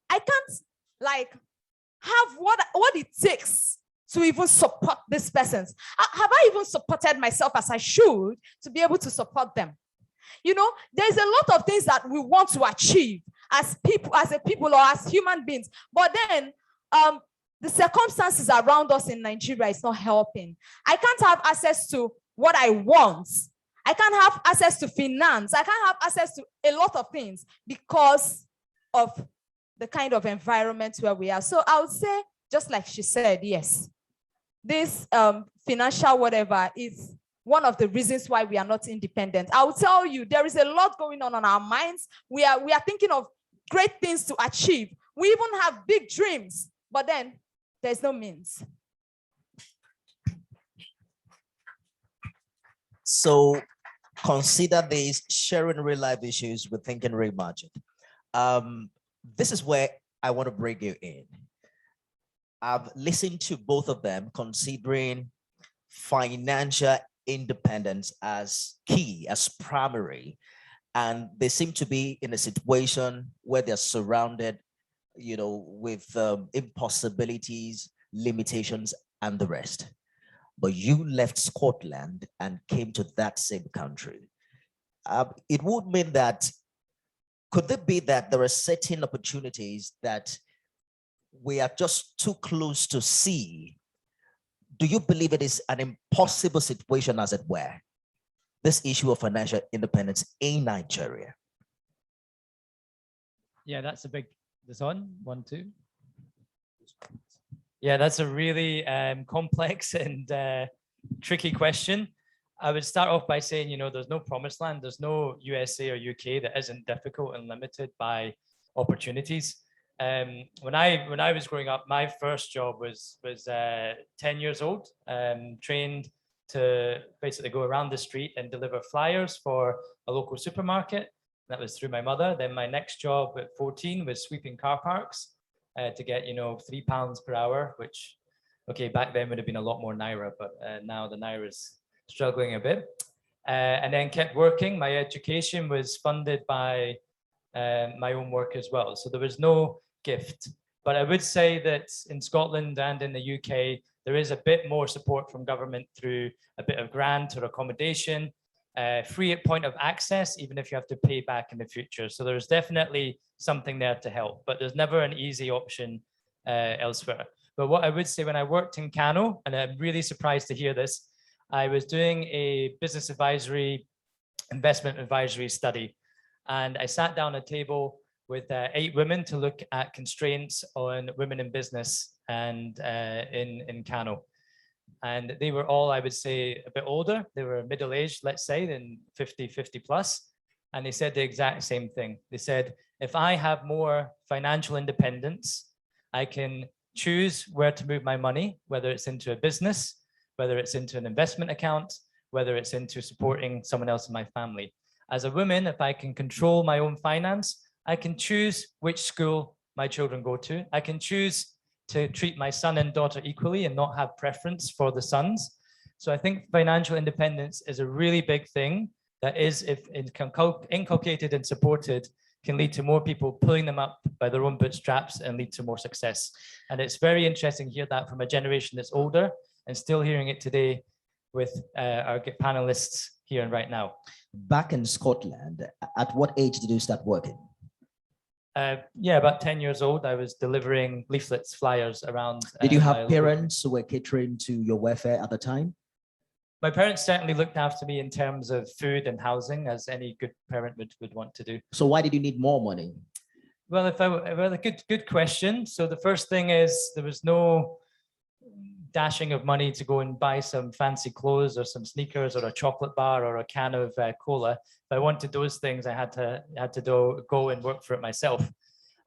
J: I can't have what it takes to even support these persons. Have I even supported myself as I should to be able to support them? You know, there's a lot of things that we want to achieve as a people or as human beings. But then the circumstances around us in Nigeria is not helping. I can't have access to what I want. I can't have access to finance. I can't have access to a lot of things because of the kind of environment where we are. So I would say, just like she said, yes, this financial whatever is one of the reasons why we are not independent. I will tell you, there is a lot going on our minds. We are thinking of great things to achieve. We even have big dreams, but then there's no means.
B: So consider these sharing real life issues with Thinking Reimagined. This is where I want to bring you in. I've listened to both of them considering financial independence as key, as primary, and they seem to be in a situation where they're surrounded, with impossibilities, limitations, and the rest. But you left Scotland and came to that same country. It would mean that, could it be that there are certain opportunities that we are just too close to see? Do you believe it is an impossible situation, as it were?
C: this issue of financial independence in Nigeria?
K: Yeah, that's a big, this on, 1, 2. Yeah, that's a really complex and tricky question. I would start off by saying, you know, there's no promised land. There's no USA or UK that isn't difficult and limited by opportunities. When I was growing up, my first job was 10 years old, trained to basically go around the street and deliver flyers for a local supermarket. That was through my mother. Then my next job at 14 was sweeping car parks to get, you know, £3 per hour, which, okay, back then would have been a lot more Naira, but now the Naira is struggling a bit. And then kept working. My education was funded by my own work as well. So there was no gift. But I would say that in Scotland and in the UK, there is a bit more support from government through a bit of grant or accommodation, free at point of access, even if you have to pay back in the future. So there's definitely something there to help, but there's never an easy option elsewhere. But what I would say, when I worked in Kano, and I'm really surprised to hear this, I was doing a business advisory, investment advisory study. And I sat down at a table with 8 women to look at constraints on women in business and in Kano. And they were all, I would say, a bit older. They were middle-aged, let's say, than 50 plus. And they said the exact same thing. They said, if I have more financial independence, I can choose where to move my money, whether it's into a business, whether it's into an investment account, whether it's into supporting someone else in my family. As a woman, if I can control my own finance, I can choose which school my children go to. I can choose to treat my son and daughter equally and not have preference for the sons. So I think financial independence is a really big thing that is, if inculcated and supported, can lead to more people pulling them up by their own bootstraps and lead to more success. And it's very interesting to hear that from a generation that's older and still hearing it today with our panelists here and right now.
B: Back in Scotland, at what age did you start working?
K: Yeah, about 10 years old. I was delivering leaflets, flyers around.
B: Did you have parents who were catering to your welfare at the time?
K: My parents certainly looked after me in terms of food and housing, as any good parent would want to do.
B: So why did you need more money?
K: Well, a good question. So the first thing is there was no dashing of money to go and buy some fancy clothes or some sneakers or a chocolate bar or a can of cola. If I wanted those things, I had to go and work for it myself.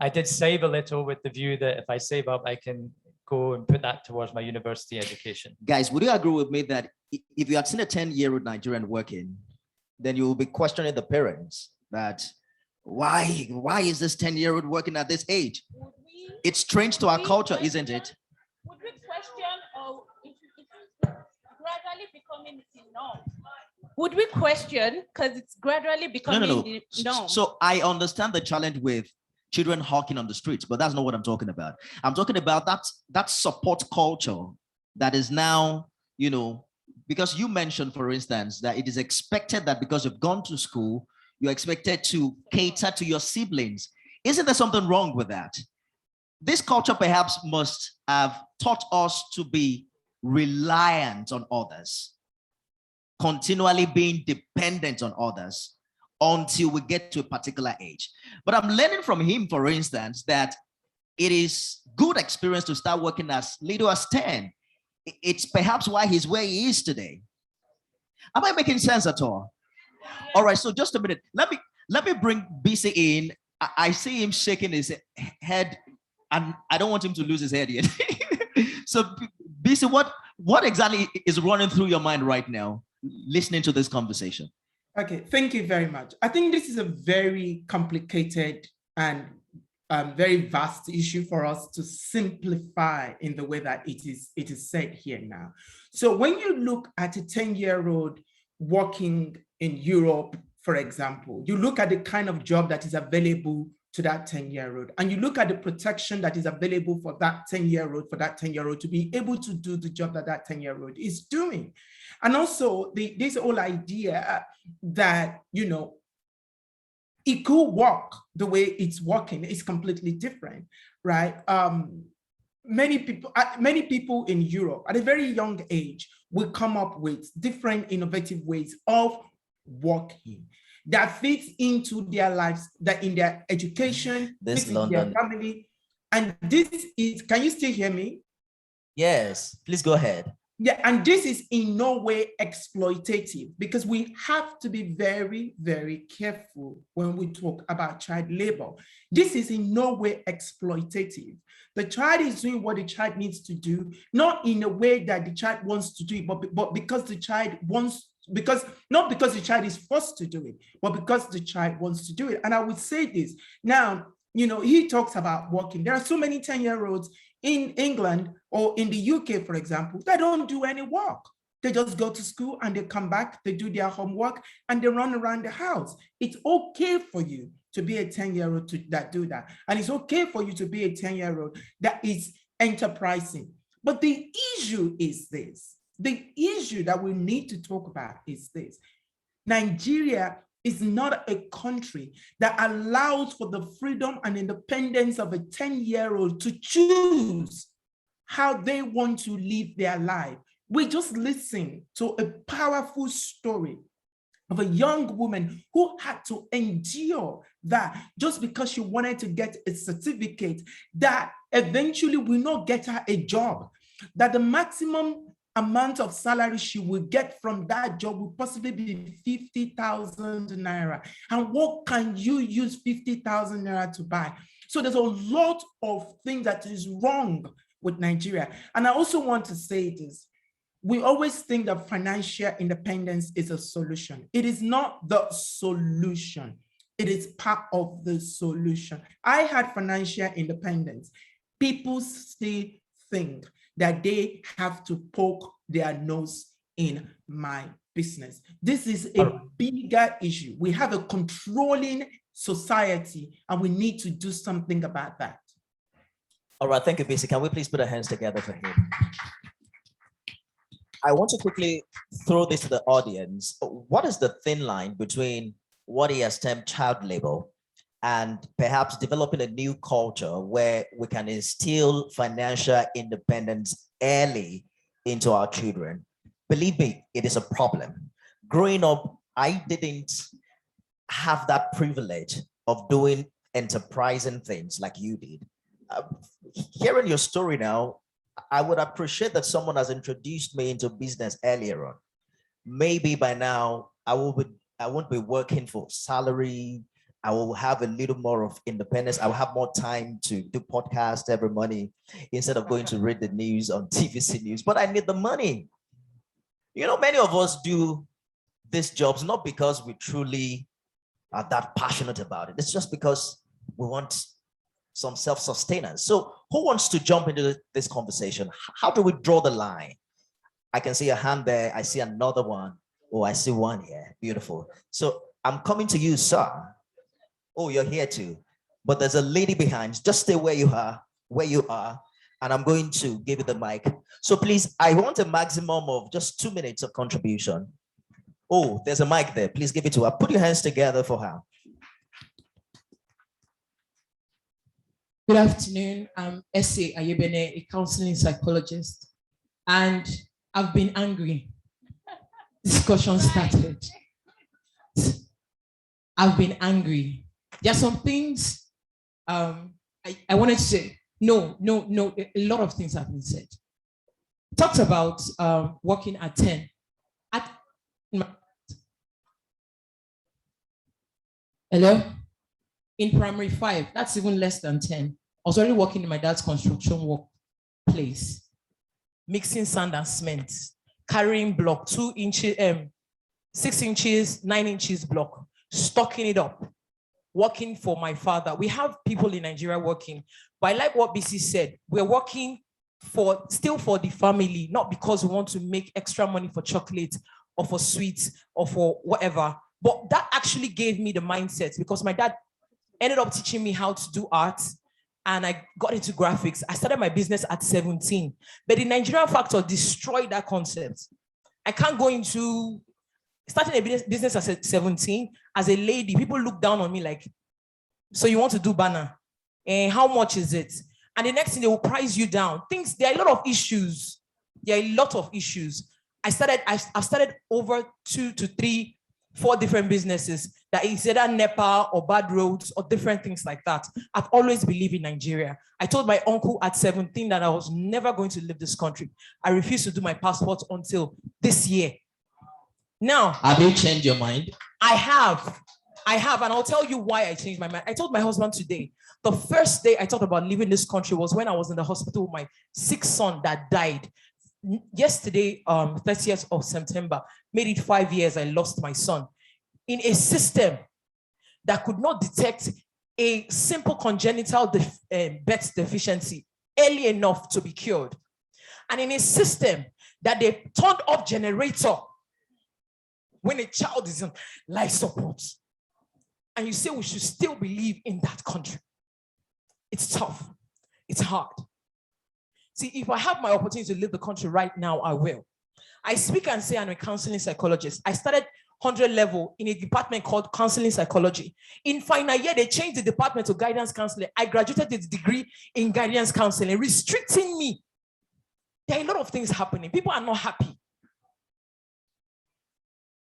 K: I did save a little with the view that if I save up, I can go and put that towards my university education.
B: Guys, would you agree with me that if you had seen a 10-year-old Nigerian working, then you will be questioning the parents that why is this 10-year-old working at this age? It's strange to our culture, isn't it?
H: Would we question, or if gradually becoming the norm? Would we question because it's gradually becoming the norm?
B: So I understand the challenge with children hawking on the streets, but that's not what I'm talking about. I'm talking about that support culture that is now, you know, because you mentioned, for instance, that it is expected that because you've gone to school, you're expected to cater to your siblings. Isn't there something wrong with that? This culture perhaps must have taught us to be reliant on others, continually being dependent on others until we get to a particular age. But I'm learning from him, for instance, that it is good experience to start working as little as 10. It's perhaps why he's where he is today. Am I making sense at all? All right, so just a minute. Let me bring BC in. I see him shaking his head, and I don't want him to lose his head yet. So BC, what exactly is running through your mind right now, listening to this conversation?
M: Okay, thank you very much. I think this is a very complicated and very vast issue for us to simplify in the way that it is said here now. So when you look at a 10-year-old working in Europe, for example, you look at the kind of job that is available to that 10-year-old, and you look at the protection that is available for that 10-year-old to be able to do the job that 10-year-old is doing. And also this whole idea that, you know, it could work the way it's working is completely different, right? Many people in Europe at a very young age will come up with different innovative ways of working, that fits into their lives, that in their education,
B: This
M: fits in their
B: London.
M: family. And this is, can you still hear me?
B: Yes, please go ahead.
M: Yeah, and this is in no way exploitative, because we have to be very, very careful when we talk about child labor. This is in no way exploitative. The child is doing what the child needs to do, not in a way that the child wants to do it, but because the child wants, not because the child is forced to do it, but because the child wants to do it. And I would say this now, you know, he talks about working. There are so many 10-year-olds in England or in the UK, for example, they don't do any work. They just go to school and they come back, they do their homework and they run around the house. It's okay for you to be a 10-year-old that do that. And it's okay for you to be a 10-year-old that is enterprising. But the issue is this. The issue that we need to talk about is this. Nigeria is not a country that allows for the freedom and independence of a 10-year-old to choose how they want to live their life. We just listened to a powerful story of a young woman who had to endure that just because she wanted to get a certificate that eventually will not get her a job, that the maximum amount of salary she will get from that job will possibly be 50,000 naira. And what can you use 50,000 naira to buy? So there's a lot of things that is wrong with Nigeria. And I also want to say this. We always think that financial independence is a solution. It is not the solution. It is part of the solution. I had financial independence. People still think that they have to poke their nose in my business. This is a bigger issue. We have a controlling society and we need to do something about that.
B: All right, thank you, Bisi. Can we please put our hands together for him? I want to quickly throw this to the audience. What is the thin line between what he has termed child labor and perhaps developing a new culture where we can instill financial independence early into our children? Believe me, it is a problem. Growing up, I didn't have that privilege of doing enterprising things like you did. Hearing your story now, I would appreciate that someone has introduced me into business earlier on. Maybe by now I won't be working for salary. I will have a little more of independence. I will have more time to do podcasts every morning instead of going to read the news on TVC News. But I need the money. You know, many of us do these jobs not because we truly are that passionate about it. It's just because we want some self-sustenance. So who wants to jump into this conversation? How do we draw the line? I can see a hand there. I see another one. Oh, I see one here. Beautiful. So I'm coming to you, sir. Oh, you're here too. But there's a lady behind. Just stay where you are, and I'm going to give you the mic. So please, I want a maximum of just 2 minutes of contribution. Oh, there's a mic there. Please give it to her. Put your hands together for her.
L: Good afternoon. I'm Essie Ayebene, a counseling psychologist, and I've been angry. Discussion started. I've been angry. There are some things I wanted to say. No, a lot of things have been said. Talked about working at 10. Hello? In primary 5, that's even less than 10. I was already working in my dad's construction workplace, mixing sand and cement, carrying block 2 inches, 6 inches, 9 inches block, stocking it up, working for my father. We have people in Nigeria working, but I like what BC said. We're working still for the family, not because we want to make extra money for chocolate or for sweets or for whatever. But that actually gave me the mindset because my dad ended up teaching me how to do art, and I got into graphics. I started my business at 17, but the Nigerian factor destroyed that concept. I can't go into starting a business at 17 as a lady. People look down on me like, so you want to do banner? And how much is it? And the next thing, they will price you down. There are a lot of issues. I've started over 2 to 3 4 different businesses, that is either NEPA or bad roads or different things like that. I've always believed in Nigeria. I told my uncle at 17 that I was never going to leave this country. I refused to do my passport until this year. Now,
N: have you changed your mind?
L: I have, and I'll tell you why I changed my mind. I told my husband today, the first day I thought about leaving this country was when I was in the hospital with my 6th son that died. Yesterday, 30th of September, made it 5 years I lost my son in a system that could not detect a simple congenital birth deficiency early enough to be cured. And in a system that they turned off generator when a child is in life support. And you say we should still believe in that country. It's tough. It's hard. See, if I have my opportunity to leave the country right now, I will. I speak and say I'm a counseling psychologist. I started 100 level in a department called counseling psychology. In final year, they changed the department to guidance counseling. I graduated with a degree in guidance counseling, restricting me. There are a lot of things happening. People are not happy.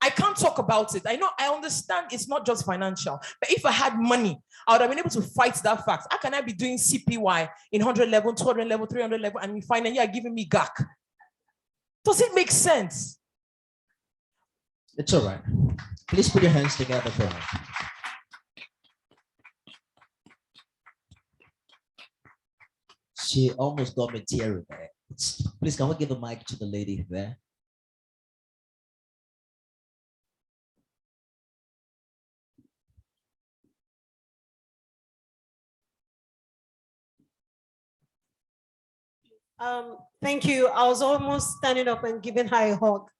L: I can't talk about it. I understand it's not just financial, but if I had money, I would have been able to fight that fact. How can I be doing CPY in 100 level, 200 level, 300 level, and in final year giving me GAC? Does it make sense?
N: It's all right. Please put your hands together for her. She almost got me teary there. Please, can we give the mic to the lady there?
O: Thank you. I was almost standing up and giving her a hug.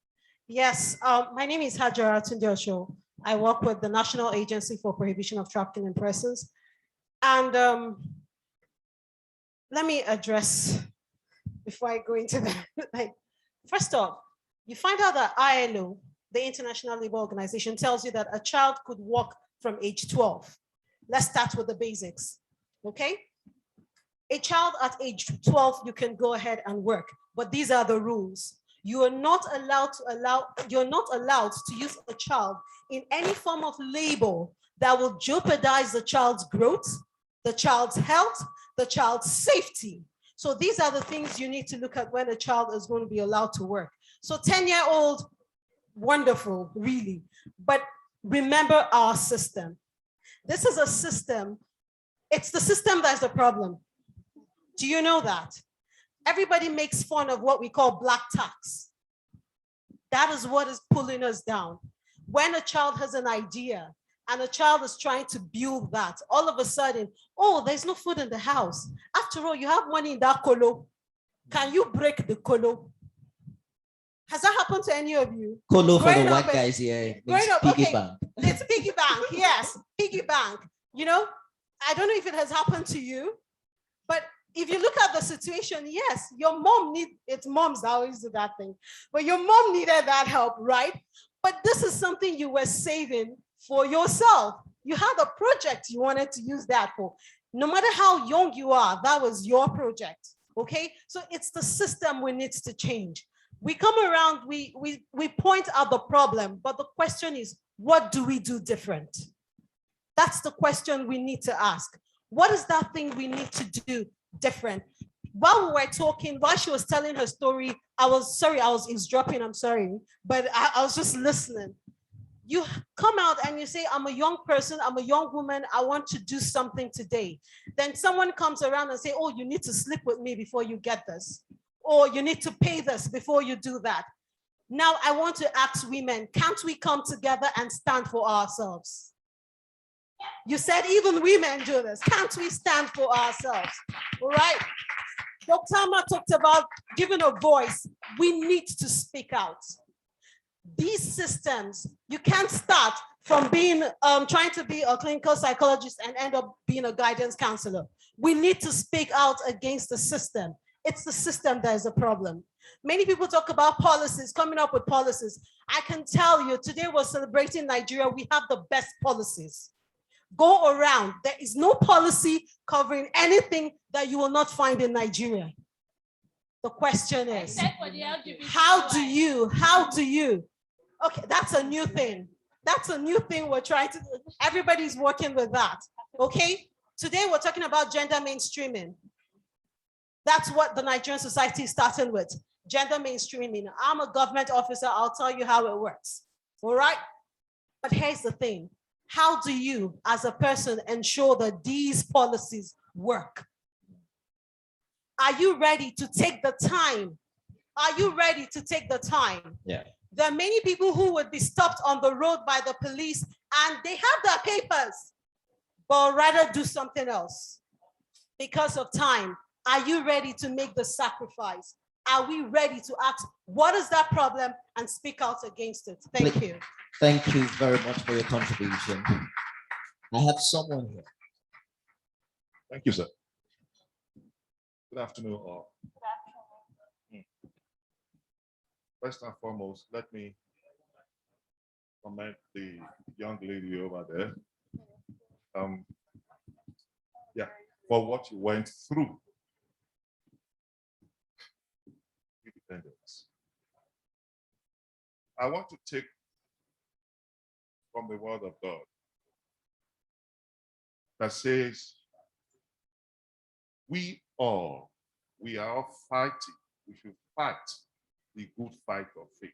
O: Yes, my name is Hajara Tunde. I work with the National Agency for Prohibition of Trafficking in Persons. And let me address, before I go into that, first off, you find out that ILO, the International Labour Organization, tells you that a child could work from age 12. Let's start with the basics, okay? A child at age 12, you can go ahead and work, but these are the rules. You are not allowed to use a child in any form of labor that will jeopardize the child's growth, the child's health, the child's safety. So these are the things you need to look at when a child is going to be allowed to work. So 10-year-old, wonderful, really. But remember our system. This is a system. It's the system that's the problem. Do you know that? Everybody makes fun of what we call black tax. That is what is pulling us down. When a child has an idea and a child is trying to build that, all of a sudden, oh, there's no food in the house. After all, you have money in that colo. Can you break the colo? Has that happened to any of you?
N: Colo for the white guys here. Piggy bank.
O: It's piggy bank, yes, piggy bank. You know, I don't know if it has happened to you, but if you look at the situation, yes, your mom it's moms that always do that thing, but your mom needed that help, right? But this is something you were saving for yourself. You had a project you wanted to use that for. No matter how young you are, that was your project, okay? So it's the system we need to change. We come around, we point out the problem, but the question is, what do we do different? That's the question we need to ask. What is that thing we need to do different? While we were talking, while she was telling her story, I was eavesdropping, I'm sorry, but I was just listening. You come out and you say, I'm a young person, I'm a young woman, I want to do something today. Then someone comes around and say, oh, you need to sleep with me before you get this, or you need to pay this before you do that. Now I want to ask women, can't we come together and stand for ourselves? You said even women do this. Can't we stand for ourselves? All right. Dr. Amma talked about giving a voice. We need to speak out. These systems, you can't start from being trying to be a clinical psychologist and end up being a guidance counselor. We need to speak out against the system. It's the system that is a problem. Many people talk about policies, coming up with policies. I can tell you, today we're celebrating Nigeria. We have the best policies. Go around. There is no policy covering anything that you will not find in Nigeria. The question is, how do you, okay, that's a new thing. That's a new thing we're trying to do. Everybody's working with that. Okay? Today we're talking about gender mainstreaming. That's what the Nigerian society is starting with. Gender mainstreaming. I'm a government officer. I'll tell you how it works. All right? But here's the thing. How do you, as a person, ensure that these policies work? Are you ready to take the time? Are you ready to take the time?
N: Yeah.
O: There are many people who would be stopped on the road by the police and they have their papers, but rather do something else because of time. Are you ready to make the sacrifice? Are we ready to ask, what is that problem, and speak out against it? Thank you.
N: Thank you very much for your contribution. I have someone here.
P: Thank you, sir. Good afternoon, all. First and foremost, let me commend the young lady over there. Yeah, for what you went through. Independence. I want to take from the word of God that says, we are all fighting. We should fight the good fight of faith.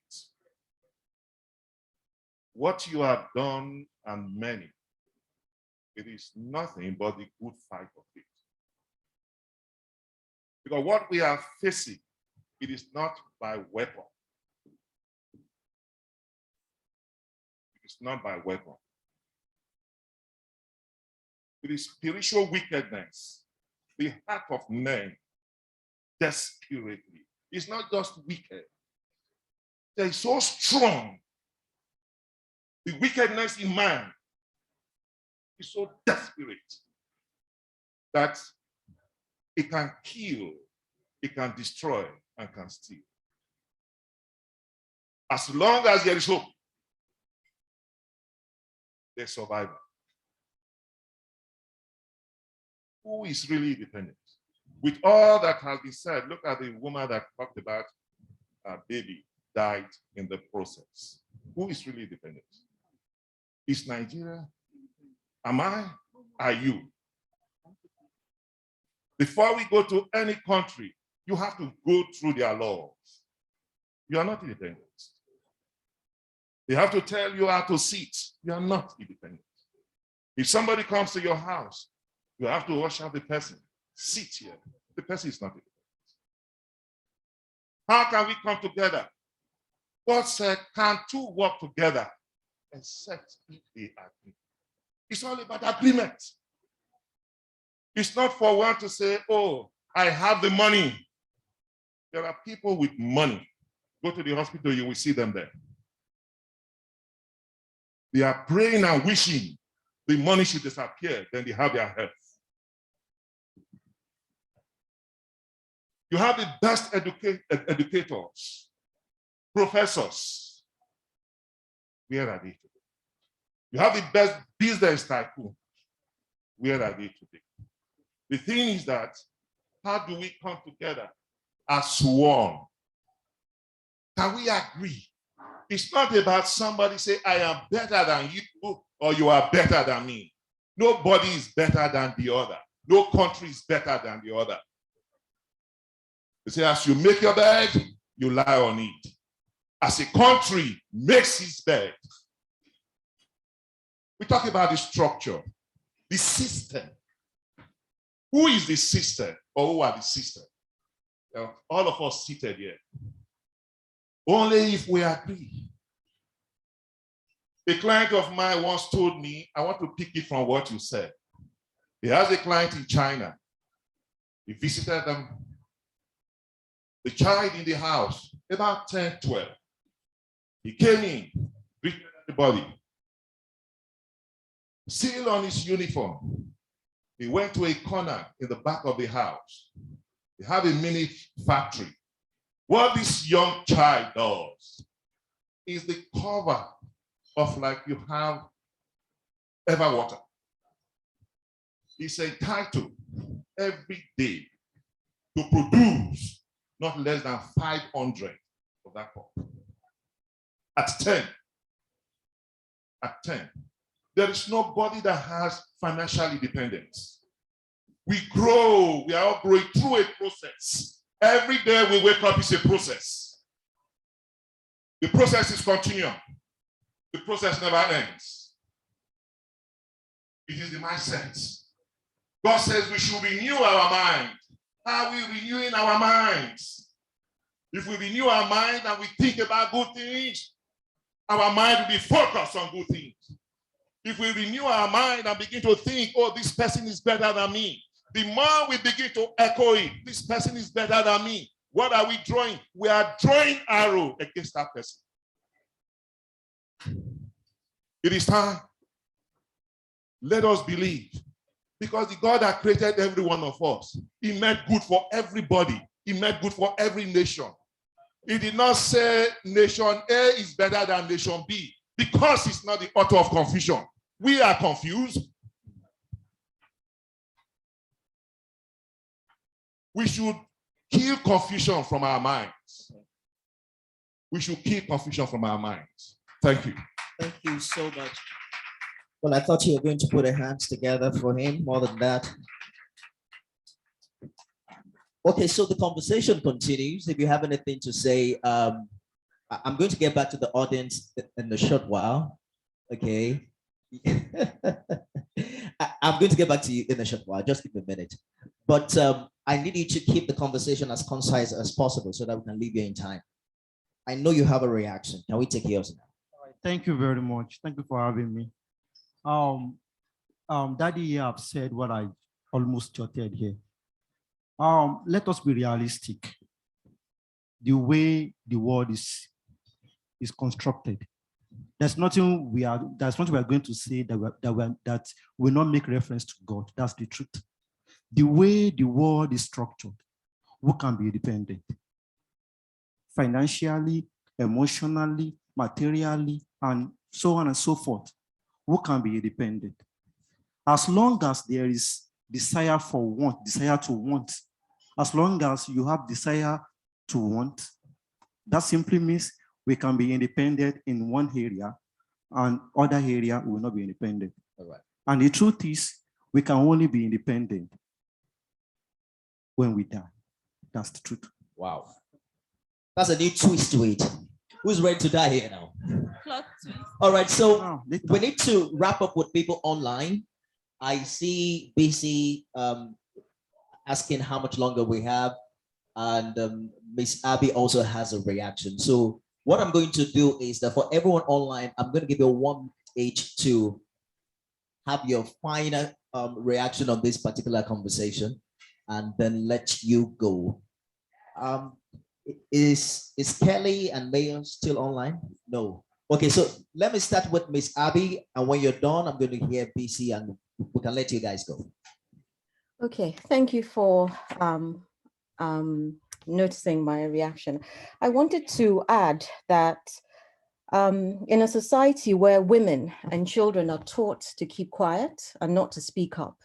P: What you have done, and many, it is nothing but the good fight of faith. Because what we are facing, it is not by weapon. It is not by weapon. It is spiritual wickedness, the heart of men, desperately. It's not just wicked. They're so strong. The wickedness in man is so desperate that it can kill, it can destroy, and can steal. As long as there is hope, there's survival. Who is really dependent? With all that has been said, look at the woman that talked about her baby died in the process. Who is really dependent? Is Nigeria? Am I? Are you? Before we go to any country, you have to go through their laws. You are not independent. They have to tell you how to sit. You are not independent. If somebody comes to your house, you have to usher the person. Sit here. The person is not independent. How can we come together? God said, can two work together except if they agree? It's all about agreement. It's not for one to say, oh, I have the money. There are people with money. Go to the hospital, you will see them there. They are praying and wishing the money should disappear, then they have their health. You have the best educators, professors. Where are they today? You have the best business tycoon. Where are they today? The thing is that, how do we come together as one? Can we agree? It's not about somebody say, I am better than you, or you are better than me. Nobody is better than the other. No country is better than the other. They say, as you make your bed, you lie on it. As a country makes its bed. We talk about the structure, the system. Who is the system, or who are the system? All of us seated here. Only if we agree. A client of mine once told me, I want to pick it from what you said. He has a client in China. He visited them. The child in the house, about 10, 12. He came in, greeted everybody. Still on his uniform. He went to a corner in the back of the house. They have a mini factory. What this young child does is the cover of like you have Everwater. It's entitled every day to produce not less than 500 of that cup. At 10. at 10. There is nobody that has financial independence. We grow, we are all growing through a process. Every day we wake up is a process. The process is continuum. The process never ends. It is the mindset. God says we should renew our mind. How are we renewing our minds? If we renew our mind and we think about good things, our mind will be focused on good things. If we renew our mind and begin to think, oh, this person is better than me, the more we begin to echo it, this person is better than me. What are we drawing? We are drawing arrow against that person. It is time. Let us believe. Because the God that created every one of us, he meant good for everybody. He meant good for every nation. He did not say nation A is better than nation B because it's not the author of confusion. We are confused. We should kill confusion from our minds. We should kill confusion from our minds. Thank you.
N: Thank you so much. Well, I thought you were going to put your hands together for him. More than that. Okay, so the conversation continues. If you have anything to say, I'm going to get back to the audience in a short while. Okay. I'm going to get back to you in a short while. Just give me a minute. But I need you to keep the conversation as concise as possible so that we can leave you in time. I know you have a reaction. Can we take yours now?
I: Thank you very much. Thank you for having me. Daddy have said what I almost jotted here. Let us be realistic. The way the world is constructed, there's nothing we are going to say that will not make reference to God. That's the truth. The way the world is structured, who can be independent? Financially, emotionally, materially, and so on and so forth. Who can be independent? As long as there is desire for want, desire to want, as long as you have desire to want, that simply means we can be independent in one area and other area will not be independent.
N: All right.
I: And the truth is, we can only be independent when we die. That's the truth.
N: Wow. That's a new twist to it. Who's ready to die here now? All right, so we need to wrap up with people online. I see BC asking how much longer we have, and Miss Abby also has a reaction. So what I'm going to do is that for everyone online, I'm going to give you 1 minute each to have your final reaction on this particular conversation, and then let you go. Is Kelly and Mayor still online? No. Okay, so let me start with Miss Abby, and when you're done, I'm going to hear BC, and we can let you guys go.
G: Okay, thank you for noticing my reaction. I wanted to add that in a society where women and children are taught to keep quiet and not to speak up,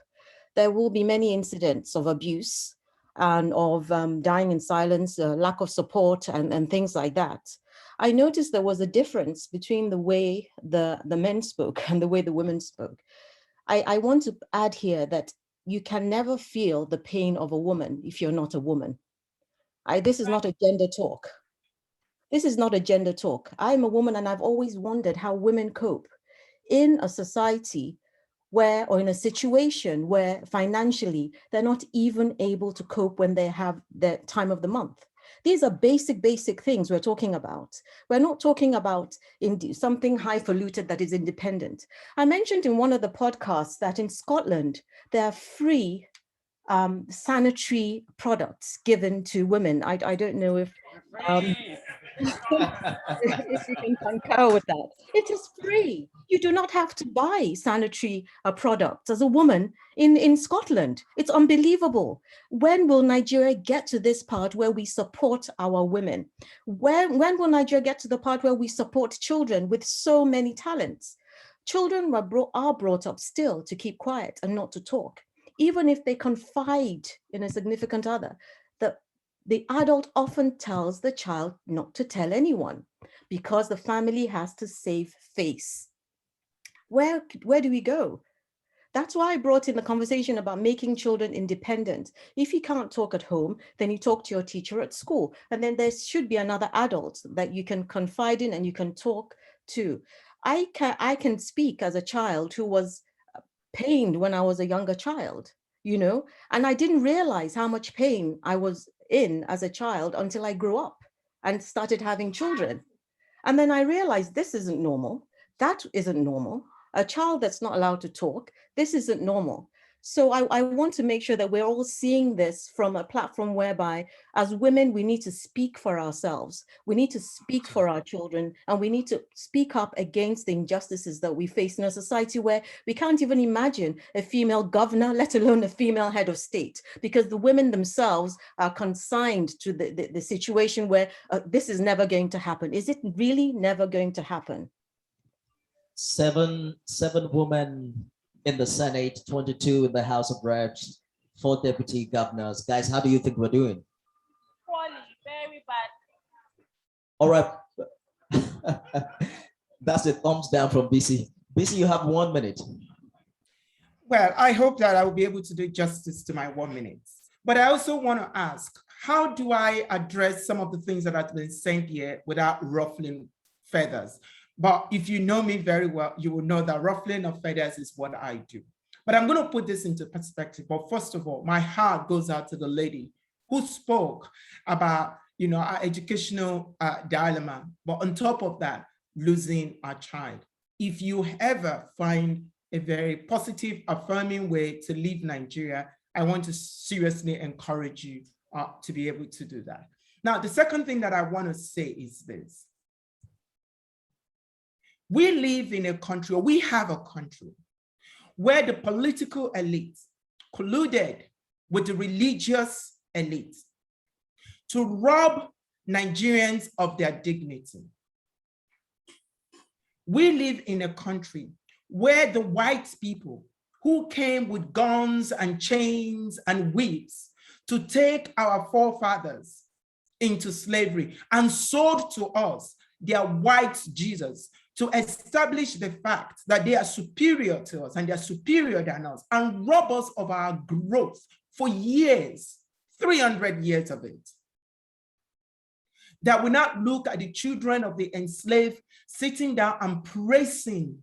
G: there will be many incidents of abuse and of dying in silence, lack of support, and things like that. I noticed there was a difference between the way the men spoke and the way the women spoke. I want to add here that you can never feel the pain of a woman if you're not a woman. This is not a gender talk. This is not a gender talk. I'm a woman and I've always wondered how women cope in a society where, or in a situation where financially they're not even able to cope when they have the time of the month. These are basic things we're talking about. We're not talking about something highfalutin that is independent. I mentioned in one of the podcasts that in Scotland, there are free sanitary products given to women. I don't know if if you can concur with that. It is free. You do not have to buy sanitary products as a woman in Scotland. It's unbelievable. When will Nigeria get to this part where we support our women? When will Nigeria get to the part where we support children with so many talents? Children are brought up still to keep quiet and not to talk. Even if they confide in a significant other, the adult often tells the child not to tell anyone because the family has to save face. where do we go? That's why I brought in the conversation about making children independent. If you can't talk at home, then you talk to your teacher at school. And then there should be another adult that you can confide in and you can talk to. I can speak as a child who was pained when I was a younger child, you know, and I didn't realize how much pain I was in as a child until I grew up and started having children. And then I realized this isn't normal. That isn't normal. A child that's not allowed to talk, this isn't normal. So I want to make sure that we're all seeing this from a platform whereby as women, we need to speak for ourselves. We need to speak for our children, and we need to speak up against the injustices that we face in a society where we can't even imagine a female governor, let alone a female head of state, because the women themselves are consigned to the situation where this is never going to happen. Is it really never going to happen?
N: Seven women in the Senate, 22 in the House of Reps, 4 deputy governors. Guys, how do you think we're doing?
H: Poorly, very bad.
N: All right. That's a thumbs down from BC. BC, you have 1 minute.
M: Well, I hope that I will be able to do justice to my 1 minute. But I also want to ask, how do I address some of the things that have been said here without ruffling feathers? But if you know me very well, you will know that ruffling of feathers is what I do. But I'm going to put this into perspective. But first of all, my heart goes out to the lady who spoke about, you know, our educational dilemma. But on top of that, losing our child. If you ever find a very positive, affirming way to leave Nigeria, I want to seriously encourage you to be able to do that. Now, the second thing that I want to say is this. We live in a country, or we have a country, where the political elite colluded with the religious elite to rob Nigerians of their dignity. We live in a country where the white people who came with guns and chains and whips to take our forefathers into slavery and sold to us their white Jesus, to establish the fact that they are superior to us and they are superior than us, and rob us of our growth for years, 300 years of it. That we not look at the children of the enslaved sitting down and praising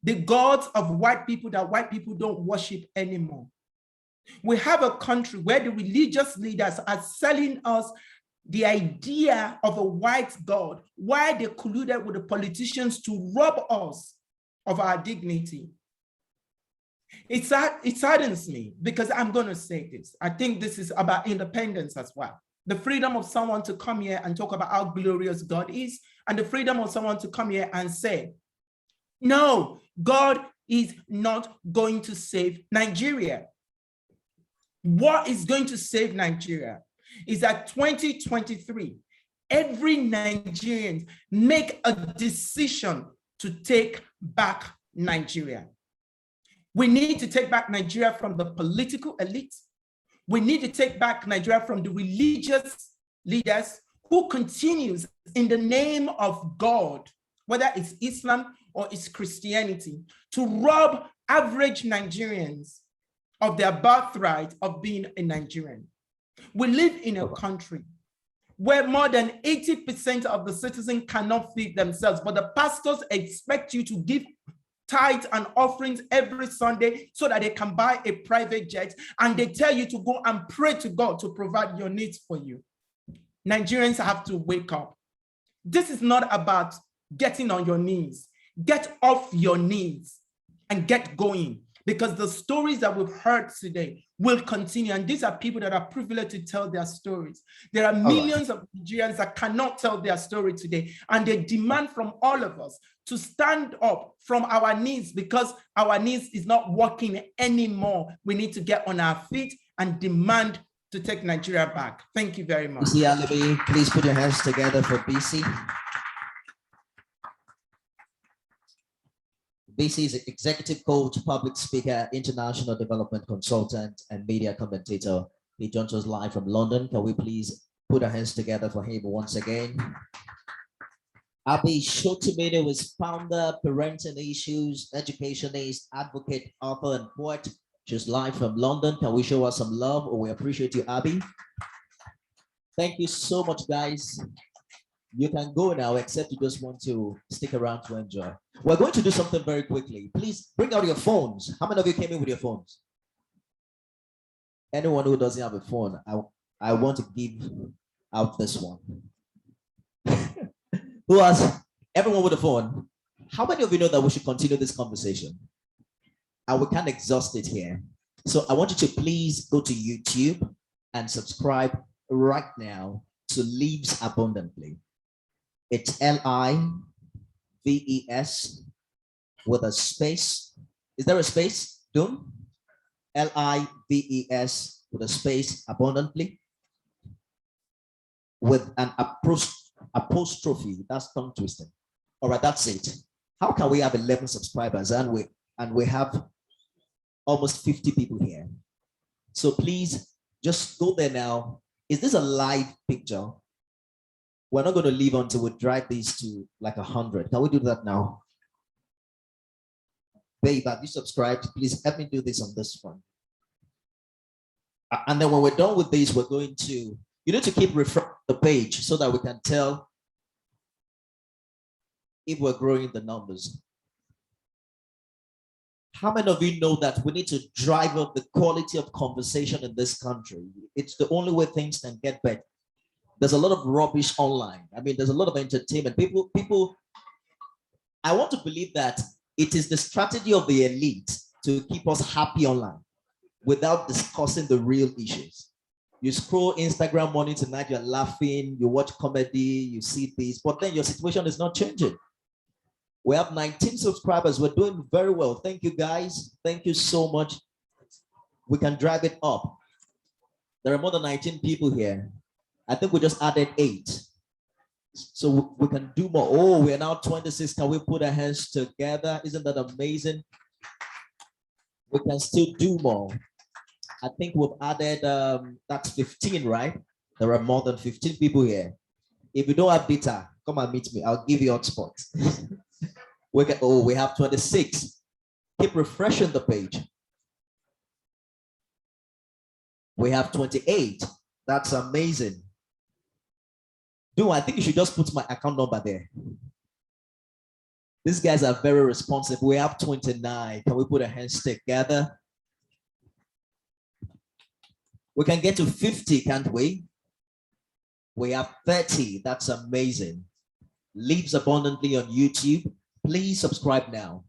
M: the gods of white people that white people don't worship anymore. We have a country where the religious leaders are selling us the idea of a white God, why they colluded with the politicians to rob us of our dignity. It saddens me, because I'm going to say this. I think this is about independence as well. The freedom of someone to come here and talk about how glorious God is, and the freedom of someone to come here and say, no, God is not going to save Nigeria. What is going to save Nigeria is that 2023, every Nigerian make a decision to take back Nigeria. We need to take back Nigeria from the political elite. We need to take back Nigeria from the religious leaders who continues in the name of God, whether it's Islam or it's Christianity, to rob average Nigerians of their birthright of being a Nigerian. We live in a country where more than 80% of the citizens cannot feed themselves, but the pastors expect you to give tithes and offerings every Sunday so that they can buy a private jet, and they tell you to go and pray to God to provide your needs for you. Nigerians have to wake up. This is not about getting on your knees. Get off your knees and get going, because the stories that we've heard today will continue. And these are people that are privileged to tell their stories. There are millions of Nigerians that cannot tell their story today. And they demand from all of us to stand up from our knees, because our knees is not working anymore. We need to get on our feet and demand to take Nigeria back. Thank you very much.
N: BC Alibi, please put your hands together for BC. BC is executive coach, public speaker, international development consultant, and media commentator. He joins us live from London. Can we please put our hands together for him once again? Abby Shotimene is founder, parenting issues, educationist, advocate, author, and poet. She's live from London. Can we show her some love? We appreciate you, Abby. Thank you so much, guys. You can go now, except you just want to stick around to enjoy. We're going to do something very quickly. Please bring out your phones. How many of you came in with your phones? Anyone who doesn't have a phone, I want to give out this one. Who has everyone with a phone? How many of you know that we should continue this conversation? And we can't exhaust it here. So I want you to please go to YouTube and subscribe right now to Lives Abundantly. It's Lives with a space. Is there a space? Doom? Lives with a space abundantly with an apostrophe. That's tongue twisting. All right, that's it. How can we have 11 subscribers and we have almost 50 people here? So please just go there now. Is this a live picture? We're not going to leave until we drive these to like 100. Can we do that now? Babe, have you subscribed? Please help me do this on this one. And then when we're done with this, we're going to, you need to keep refreshing the page so that we can tell if we're growing the numbers. How many of you know that we need to drive up the quality of conversation in this country? It's the only way things can get better. There's a lot of rubbish online. I mean, there's a lot of entertainment. People, I want to believe that it is the strategy of the elite to keep us happy online without discussing the real issues. You scroll Instagram morning to night, you're laughing, you watch comedy, you see this, but then your situation is not changing. We have 19 subscribers. We're doing very well. Thank you, guys. Thank you so much. We can drive it up. There are more than 19 people here. I think we just added 8. So we can do more. Oh, we are now 26. Can we put our hands together? Isn't that amazing? We can still do more. I think we've added, that's 15, right? There are more than 15 people here. If you don't have data, come and meet me. I'll give you hotspots. We have 26. Keep refreshing the page. We have 28. That's amazing. I think you should just put my account number there. These guys are very responsive. We have 29. Can we put our hands together? We can get to 50, can't we? We have 30. That's amazing. Lives Abundantly on YouTube. Please subscribe now.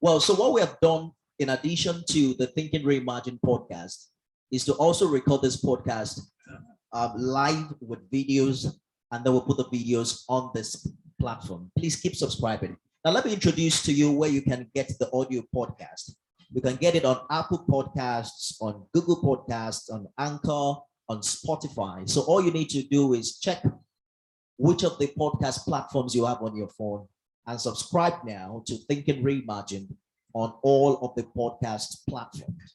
N: Well, so what we have done in addition to the Thinking Reimagined podcast is to also record this podcast live with videos, and then we'll put the videos on this platform. Please keep subscribing. Now, let me introduce to you where you can get the audio podcast. You can get it on Apple Podcasts, on Google Podcasts, on Anchor, on Spotify. So all you need to do is check which of the podcast platforms you have on your phone and subscribe now to Thinking Reimagined on all of the podcast platforms.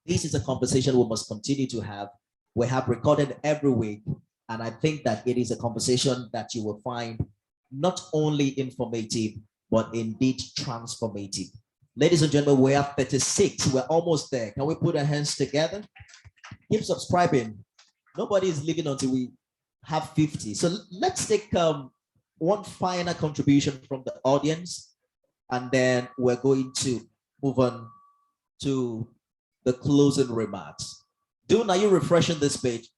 N: This is a conversation we must continue to have. We have recorded every week, and I think that it is a conversation that you will find not only informative, but indeed transformative. Ladies and gentlemen, we have 36. We're almost there. Can we put our hands together? Keep subscribing. Nobody is leaving until we have 50. So let's take one final contribution from the audience, and then we're going to move on to the closing remarks. Dune, are you refreshing this page?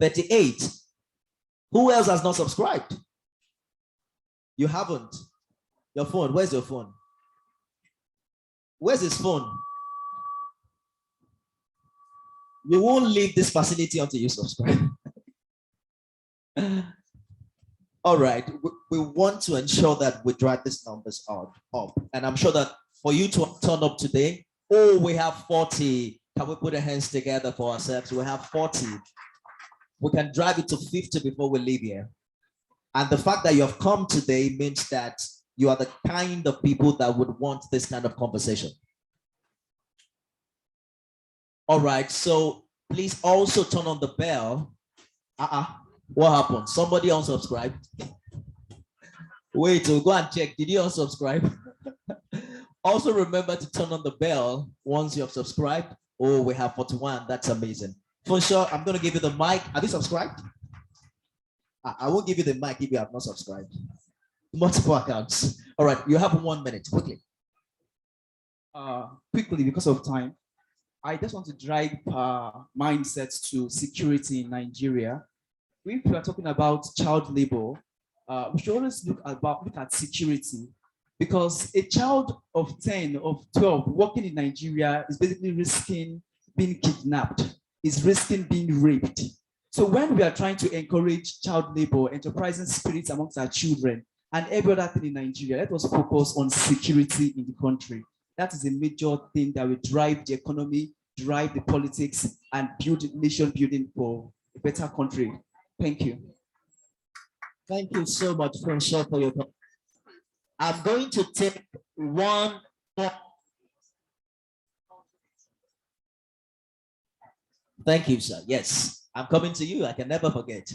N: 38. Who else has not subscribed? You haven't. Your phone, where's your phone? Where's his phone? You won't leave this facility until you subscribe. All right, we want to ensure that we drive these numbers up. And I'm sure that for you to turn up today, we have 40. Can we put our hands together for ourselves? We have 40. We can drive it to 50 before we leave here. And the fact that you have come today means that you are the kind of people that would want this kind of conversation. All right, so please also turn on the bell. What happened? Somebody unsubscribed. Wait, so go and check. Did you unsubscribe? Also remember to turn on the bell once you have subscribed. Oh, we have 41. That's amazing. For sure, I'm going to give you the mic. Have you subscribed? I won't give you the mic if you have not subscribed. Multiple accounts. All right, you have 1 minute, quickly.
Q: Quickly, because of time, I just want to drive mindsets to security in Nigeria. If we are talking about child labor, we should always look at security, because a child of 10, of 12 working in Nigeria is basically risking being kidnapped, is risking being raped. So when we are trying to encourage child labor, enterprising spirits amongst our children, and every other thing in Nigeria, let us focus on security in the country. That is a major thing that will drive the economy, drive the politics, and build nation building for a better country. Thank you.
N: Thank you so much, Francois, for your talk. I'm going to take one more. Thank you, sir. Yes, I'm coming to you. I can never forget.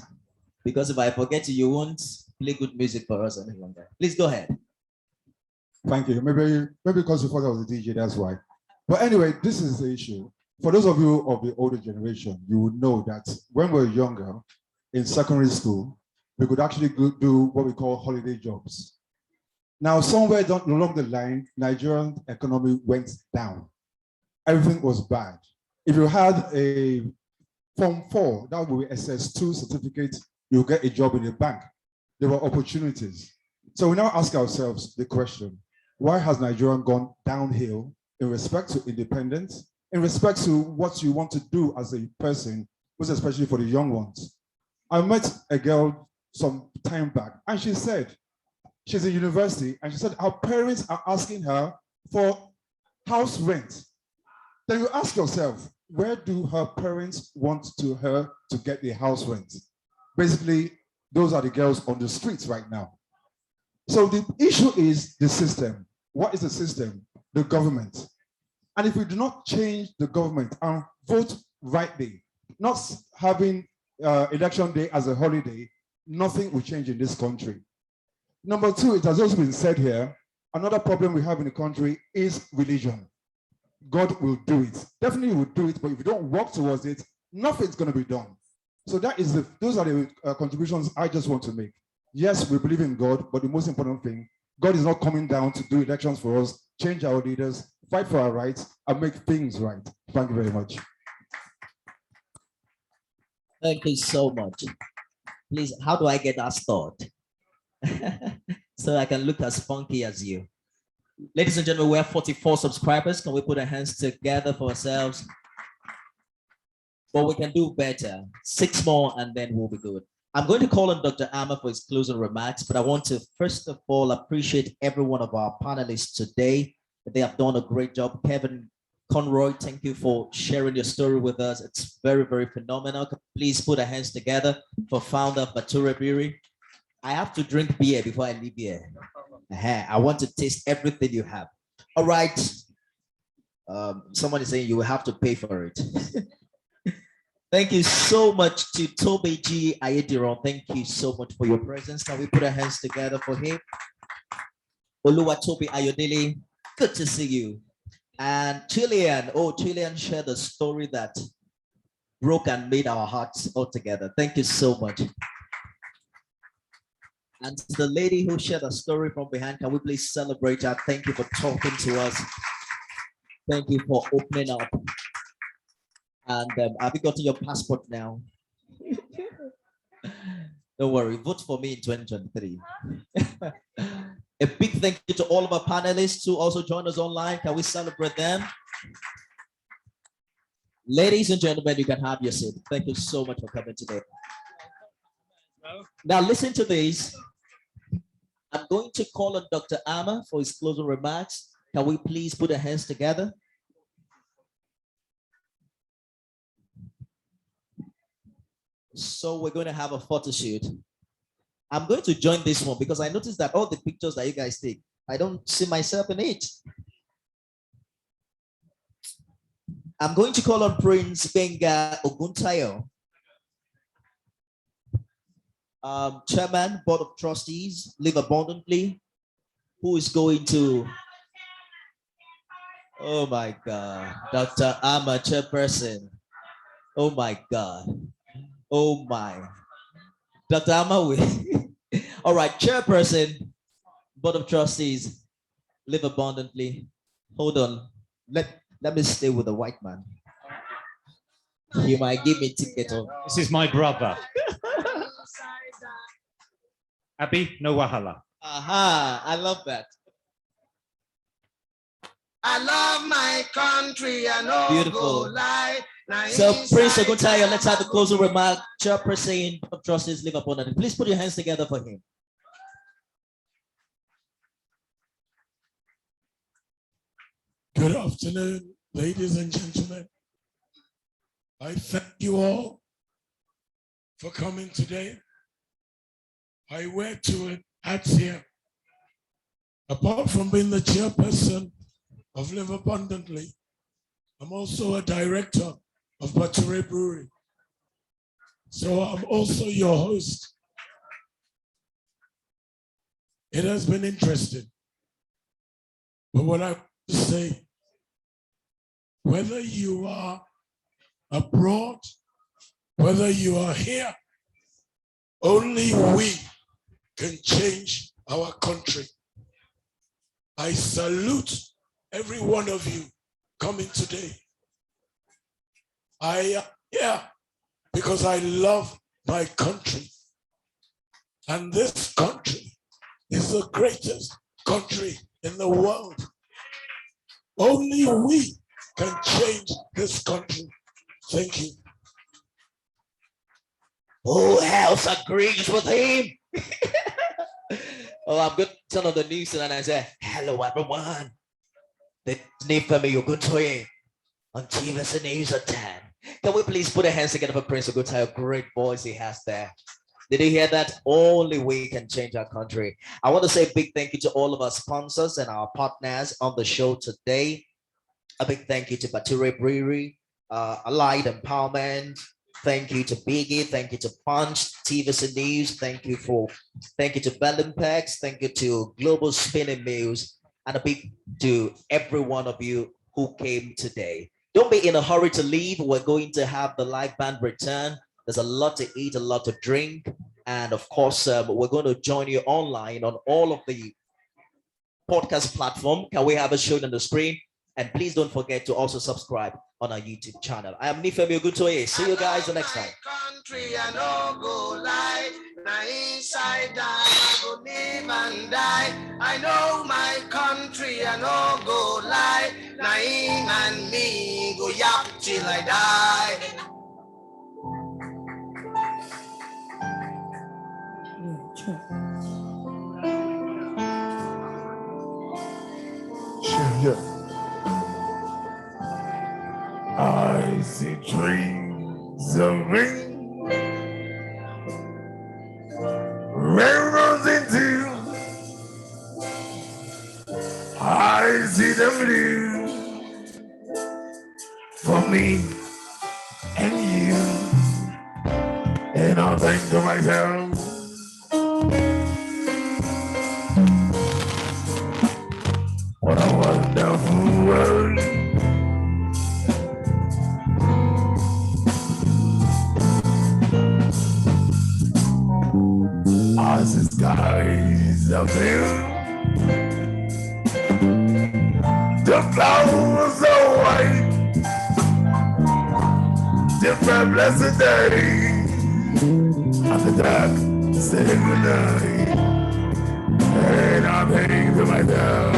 N: Because if I forget you, you won't play good music for us any longer. Please go ahead.
R: Thank you. Maybe because you thought I was a DJ, that's why. But anyway, this is the issue. For those of you of the older generation, you would know that when we were younger, in secondary school, we could actually do what we call holiday jobs. Now, somewhere along the line, Nigerian economy went down. Everything was bad. If you had a Form 4, that would be SS2 certificate, you'll get a job in a bank. There were opportunities. So we now ask ourselves the question, why has Nigeria gone downhill in respect to independence, in respect to what you want to do as a person, most especially for the young ones? I met a girl some time back, and she said, she's in university, and she said her parents are asking her for house rent. Then you ask yourself, where do her parents want her to get the house rent? Basically, those are the girls on the streets right now. So the issue is the system. What is the system? The government. And if we do not change the government and vote rightly, not having election day as a holiday, nothing will change in this country. Number two, it has also been said here, another problem we have in the country is religion. God will do it. Definitely will do it, but if you don't work towards it, nothing's going to be done. So those are the contributions I just want to make. Yes, we believe in God, but the most important thing, God is not coming down to do elections for us, change our leaders, fight for our rights, and make things right. Thank you very much.
N: Thank you so much. Please, how do I get that start? So I can look as funky as you. Ladies and gentlemen, we have 44 subscribers. Can we put our hands together for ourselves? But we can do better. 6 more and then we'll be good. I'm going to call on Dr. Amma for his closing remarks, but I want to first of all appreciate every one of our panelists today. They have done a great job. Kevin Conroy, thank you for sharing your story with us. It's very, very phenomenal. Please put our hands together for founder of Bature Brewery. I have to drink beer before I leave here. I want to taste everything you have. All right. Someone is saying you will have to pay for it. Thank you so much to Toby G. Ayediron. Thank you so much for your presence. Can we put our hands together for him? Oluwatobi Ayodele, good to see you. And Chilean, Chilean shared a story that broke and made our hearts all together. Thank you so much. And to the lady who shared a story from behind, can we please celebrate her? Thank you for talking to us. Thank you for opening up. And have you gotten your passport now? Don't worry, vote for me in 2023. A big thank you to all of our panelists who also joined us online. Can we celebrate them? Ladies and gentlemen, you can have your seat. Thank you so much for coming today. Now listen to this. I'm going to call on Dr. Amma for his closing remarks. Can we please put our hands together? So we're going to have a photo shoot. I'm going to join this one because I noticed that all the pictures that you guys take, I don't see myself in it. I'm going to call on Prince Benga Oguntayo. Chairman, Board of Trustees, Live Abundantly. Who is going to? Oh my God, Dr. Ama, Chairperson. Oh my God. Oh my. Dr. Ama, all right, Chairperson, Board of Trustees, Live Abundantly. Hold on. Let me stay with the white man. You might give me ticket.
S: This is my brother. Abi, no wahala.
N: Aha, I love that.
U: I love my country, I know.
N: Beautiful. So, Prince Ogutaya, let's have the closing remark. Chairperson of Trustees, Live Abundantly. Please put your hands together for him.
V: Good afternoon, ladies and gentlemen. I thank you all for coming today. I wear two hats here. Apart from being the chairperson of Live Abundantly, I'm also a director of Bature Brewery. So I'm also your host. It has been interesting. But what I want to say, whether you are abroad, whether you are here, only we can change our country. I salute every one of you coming today. I am here because I love my country. And this country is the greatest country in the world. Only we can change this country. Thank you.
N: Who else agrees with him? Oh, I'm going to turn on the news and I say, hello everyone. The Nifemi Yogutoye on TVS News at 10. Can we please put our hands together for Prince Ogutai? Great voice he has there. Did you hear that? Only we can change our country. I want to say a big thank you to all of our sponsors and our partners on the show today. A big thank you to Bature Brewery, Allied Empowerment. Thank you to Biggie. Thank you to Punch, TVS News. Thank you to Belimpex. Thank you to Global Spinning Mills. And a big to every one of you who came today. Don't be in a hurry to leave. We're going to have the live band return. There's a lot to eat, a lot to drink. And of course, we're going to join you online on all of the podcast platform. Can we have it shown on the screen? And please don't forget to also subscribe on our YouTube channel. I am Nifemi Ogutoye. See you guys the next time.
U: Country, I no go lie. Now inside down, I go live and die. I know my country, I no go lie. Now him and me go yap till I die.
V: Yeah. I see trees of green, rainbows into. I see them blue for me and you. And I'll think to myself, what a wonderful world. As the skies are blue, the clouds are white, different blessed day, and the dark say goodnight, and I'm heading to myself.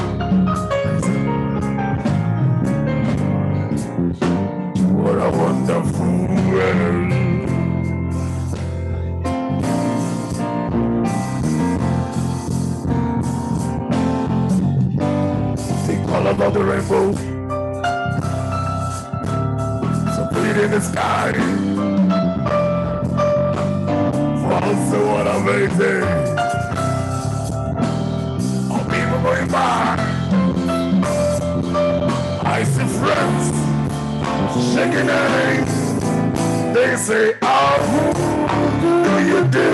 V: What a wonderful world. All about the rainbow, so pretty in the sky. Also what amazing. All people going by. I see friends shaking their hands. They say, oh, who do you do?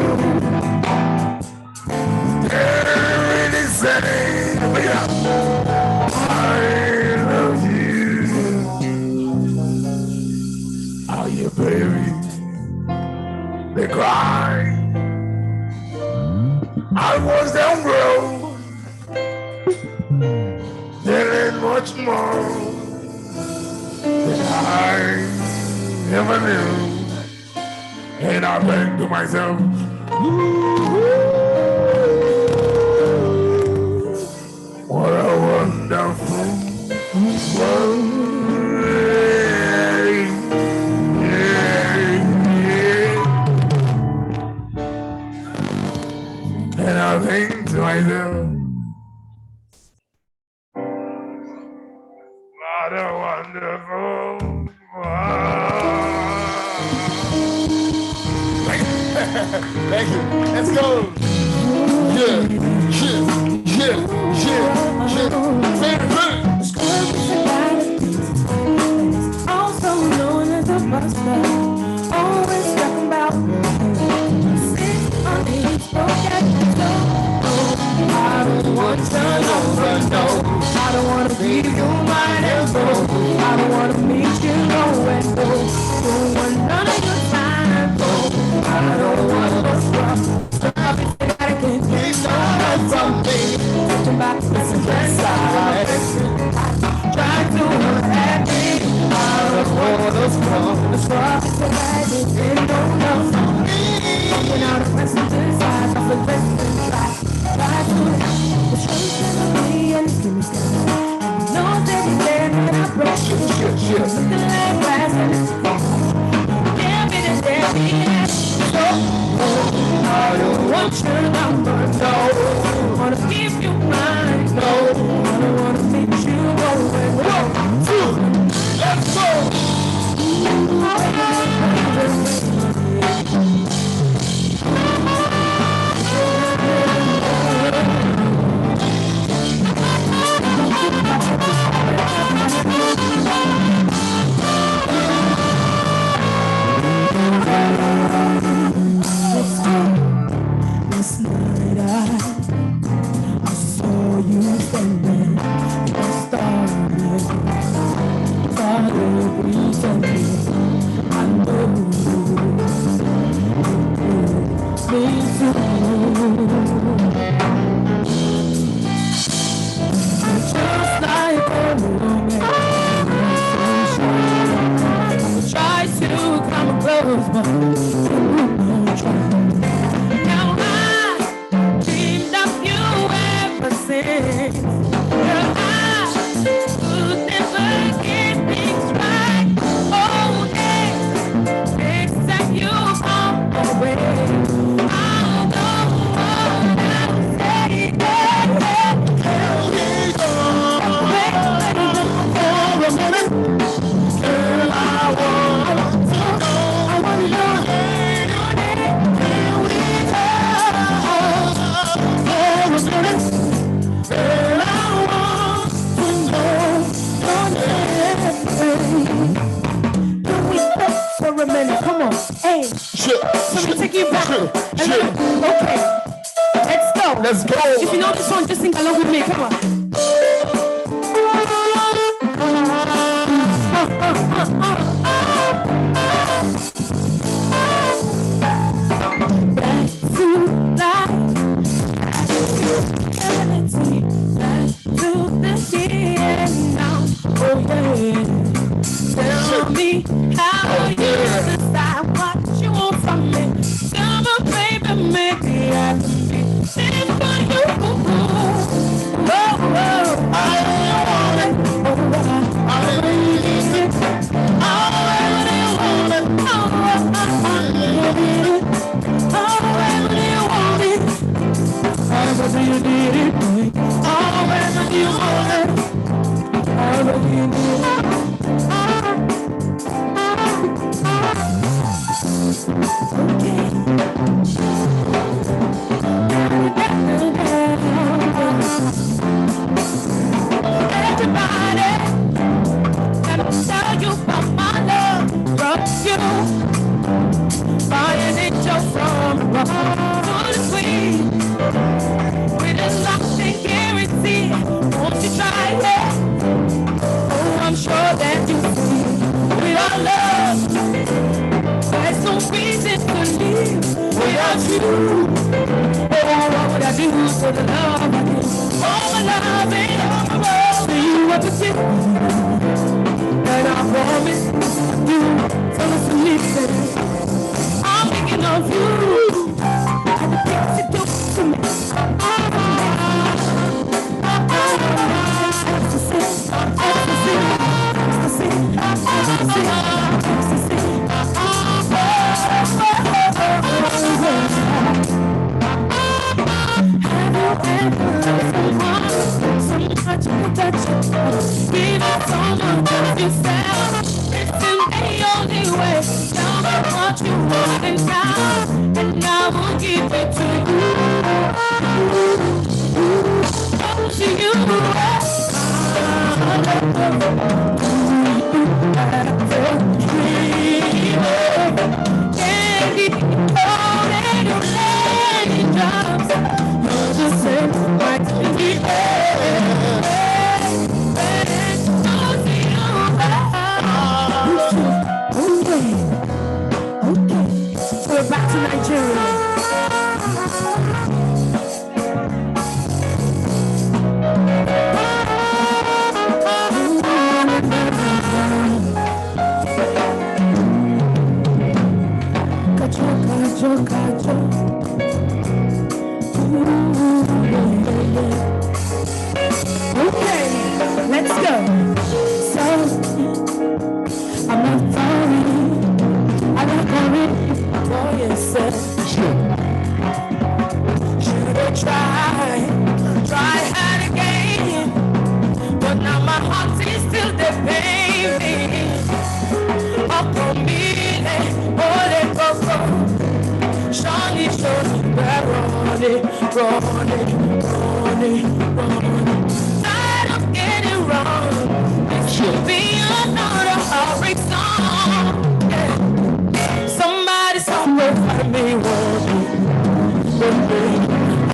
V: the grind. I was down road, there ain't much more than I ever knew. And I think to myself, what a wonderful world. And I think to myself, what a wonderful world. Thank you. Let's go. Yeah,
E: Also known as a buster, always talking about sit on his forget. I don't want your number, no. I don't want to give you my info. I don't want to meet you nowhere, no. Don't want none of your time, no. I don't want no stuff. I can't take no love from me. Talking about this and that side. Try to hurt me. I don't want no stuff. The stuff is so bad, it don't love from me. Talking out of rest to the side, of the rest to the side. Try to the truth in me and give me stuff. No, that he's there, and I break. Looking like glass and it's damn it, it's damn it. So, I don't want your number, no. I wanna give you mine, no. I don't wanna meet you going. 1, 2, let's go. Last night I saw you standing, started pretending. I know me too. Just like a woman, try to come close, but you won't try. Now I dreamed of you ever since. Girl, I could never get things right. Oh, next time you come away, I'll know what I'll say. For a minute, girl, I want to know. I want to know. Can we talk for a minute? Girl, I want to know your name. Can we talk for a minute? Come on, hey. Let me take you back. Okay, let's go. Let's go. If you know this one, just sing along with me. Come on. Back to life, back to the beginning now. Oh yeah. Tell me how you decide what you want from me. Tell me, baby, maybe I can be there for you. Oh, oh, I really want it. Oh, I really need it. Oh, I really want it. Oh, I really need it. Oh, wherever you want it, wherever you need it, oh, wherever you want it, wherever you need it. Everybody, let me tell you about my love from you. Buying it just from the to the sweet. With a locked and guarantee. Won't you try it? Oh, I'm sure that you see. With our love, there's no reason to leave. without you. Oh, what would I do for the love I give? All my love and all my love for you up to see. And I promise you, tell us to listen. I'm thinking of you. And the things you do to me. And I will give it to you. We're back to Nigeria. Okay, let's go. So, I'm not sorry. I got coming for yourself. Should have try hard again. But now my heart is still the baby. Up on me, ole coco. Shani, running. Tired of getting wrong. This should be another heartbreak song. Yeah. Somebody somewhere find me one day.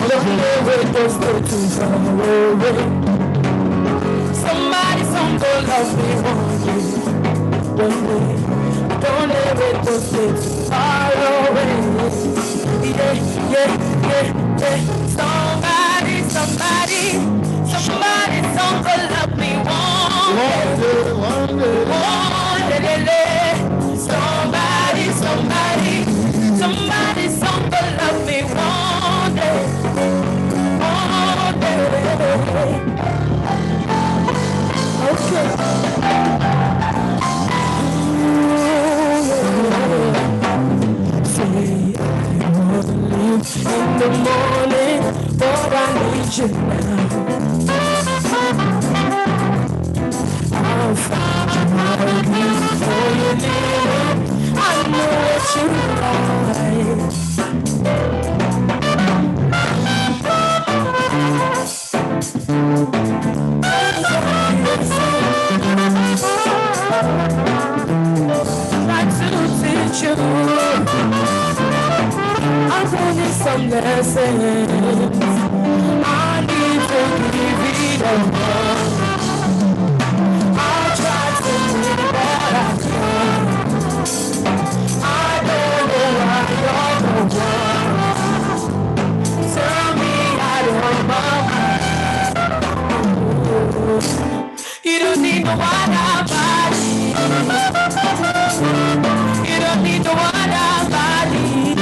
E: Don't live just stay too far away. Somebody somewhere love me one day. Don't live just stay too far away. Yeah. Somebody, somewhere love me one day. Somebody, somewhere love me one day. Okay. Say I want to leave in the morning, but I need you now. I'll find you again before you leave. I know what you like. Try to teach you. I'm learning some lessons. I need to give it all. I'll try to do what I can. I don't know why you're the one. Tell me I don't mind. You don't need no other body. You don't need no other body.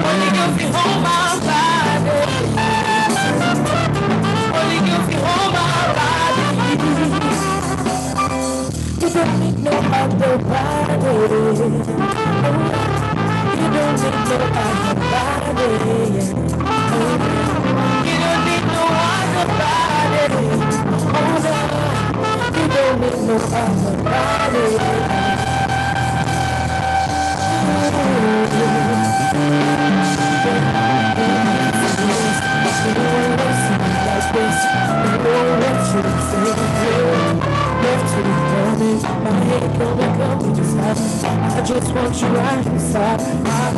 E: Only you feel home my body. Only you feel home my body. You don't need no other body. You don't need no other body. You don't need no other body. Oh no, you don't need no other body. I just want you right inside my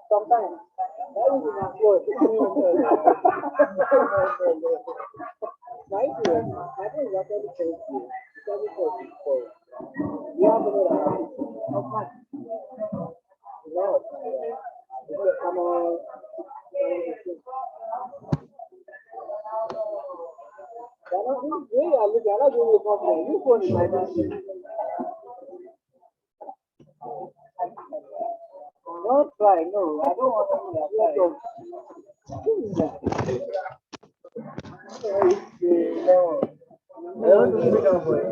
F: Sometimes that is my fault. My friend, I think that's what it says here. It's what it says before. You have to know that. Okay. No. Come on. You phone in my bag. Don't try, no, I don't want to I want to sit down for it.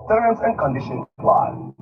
D: Terms and conditions apply.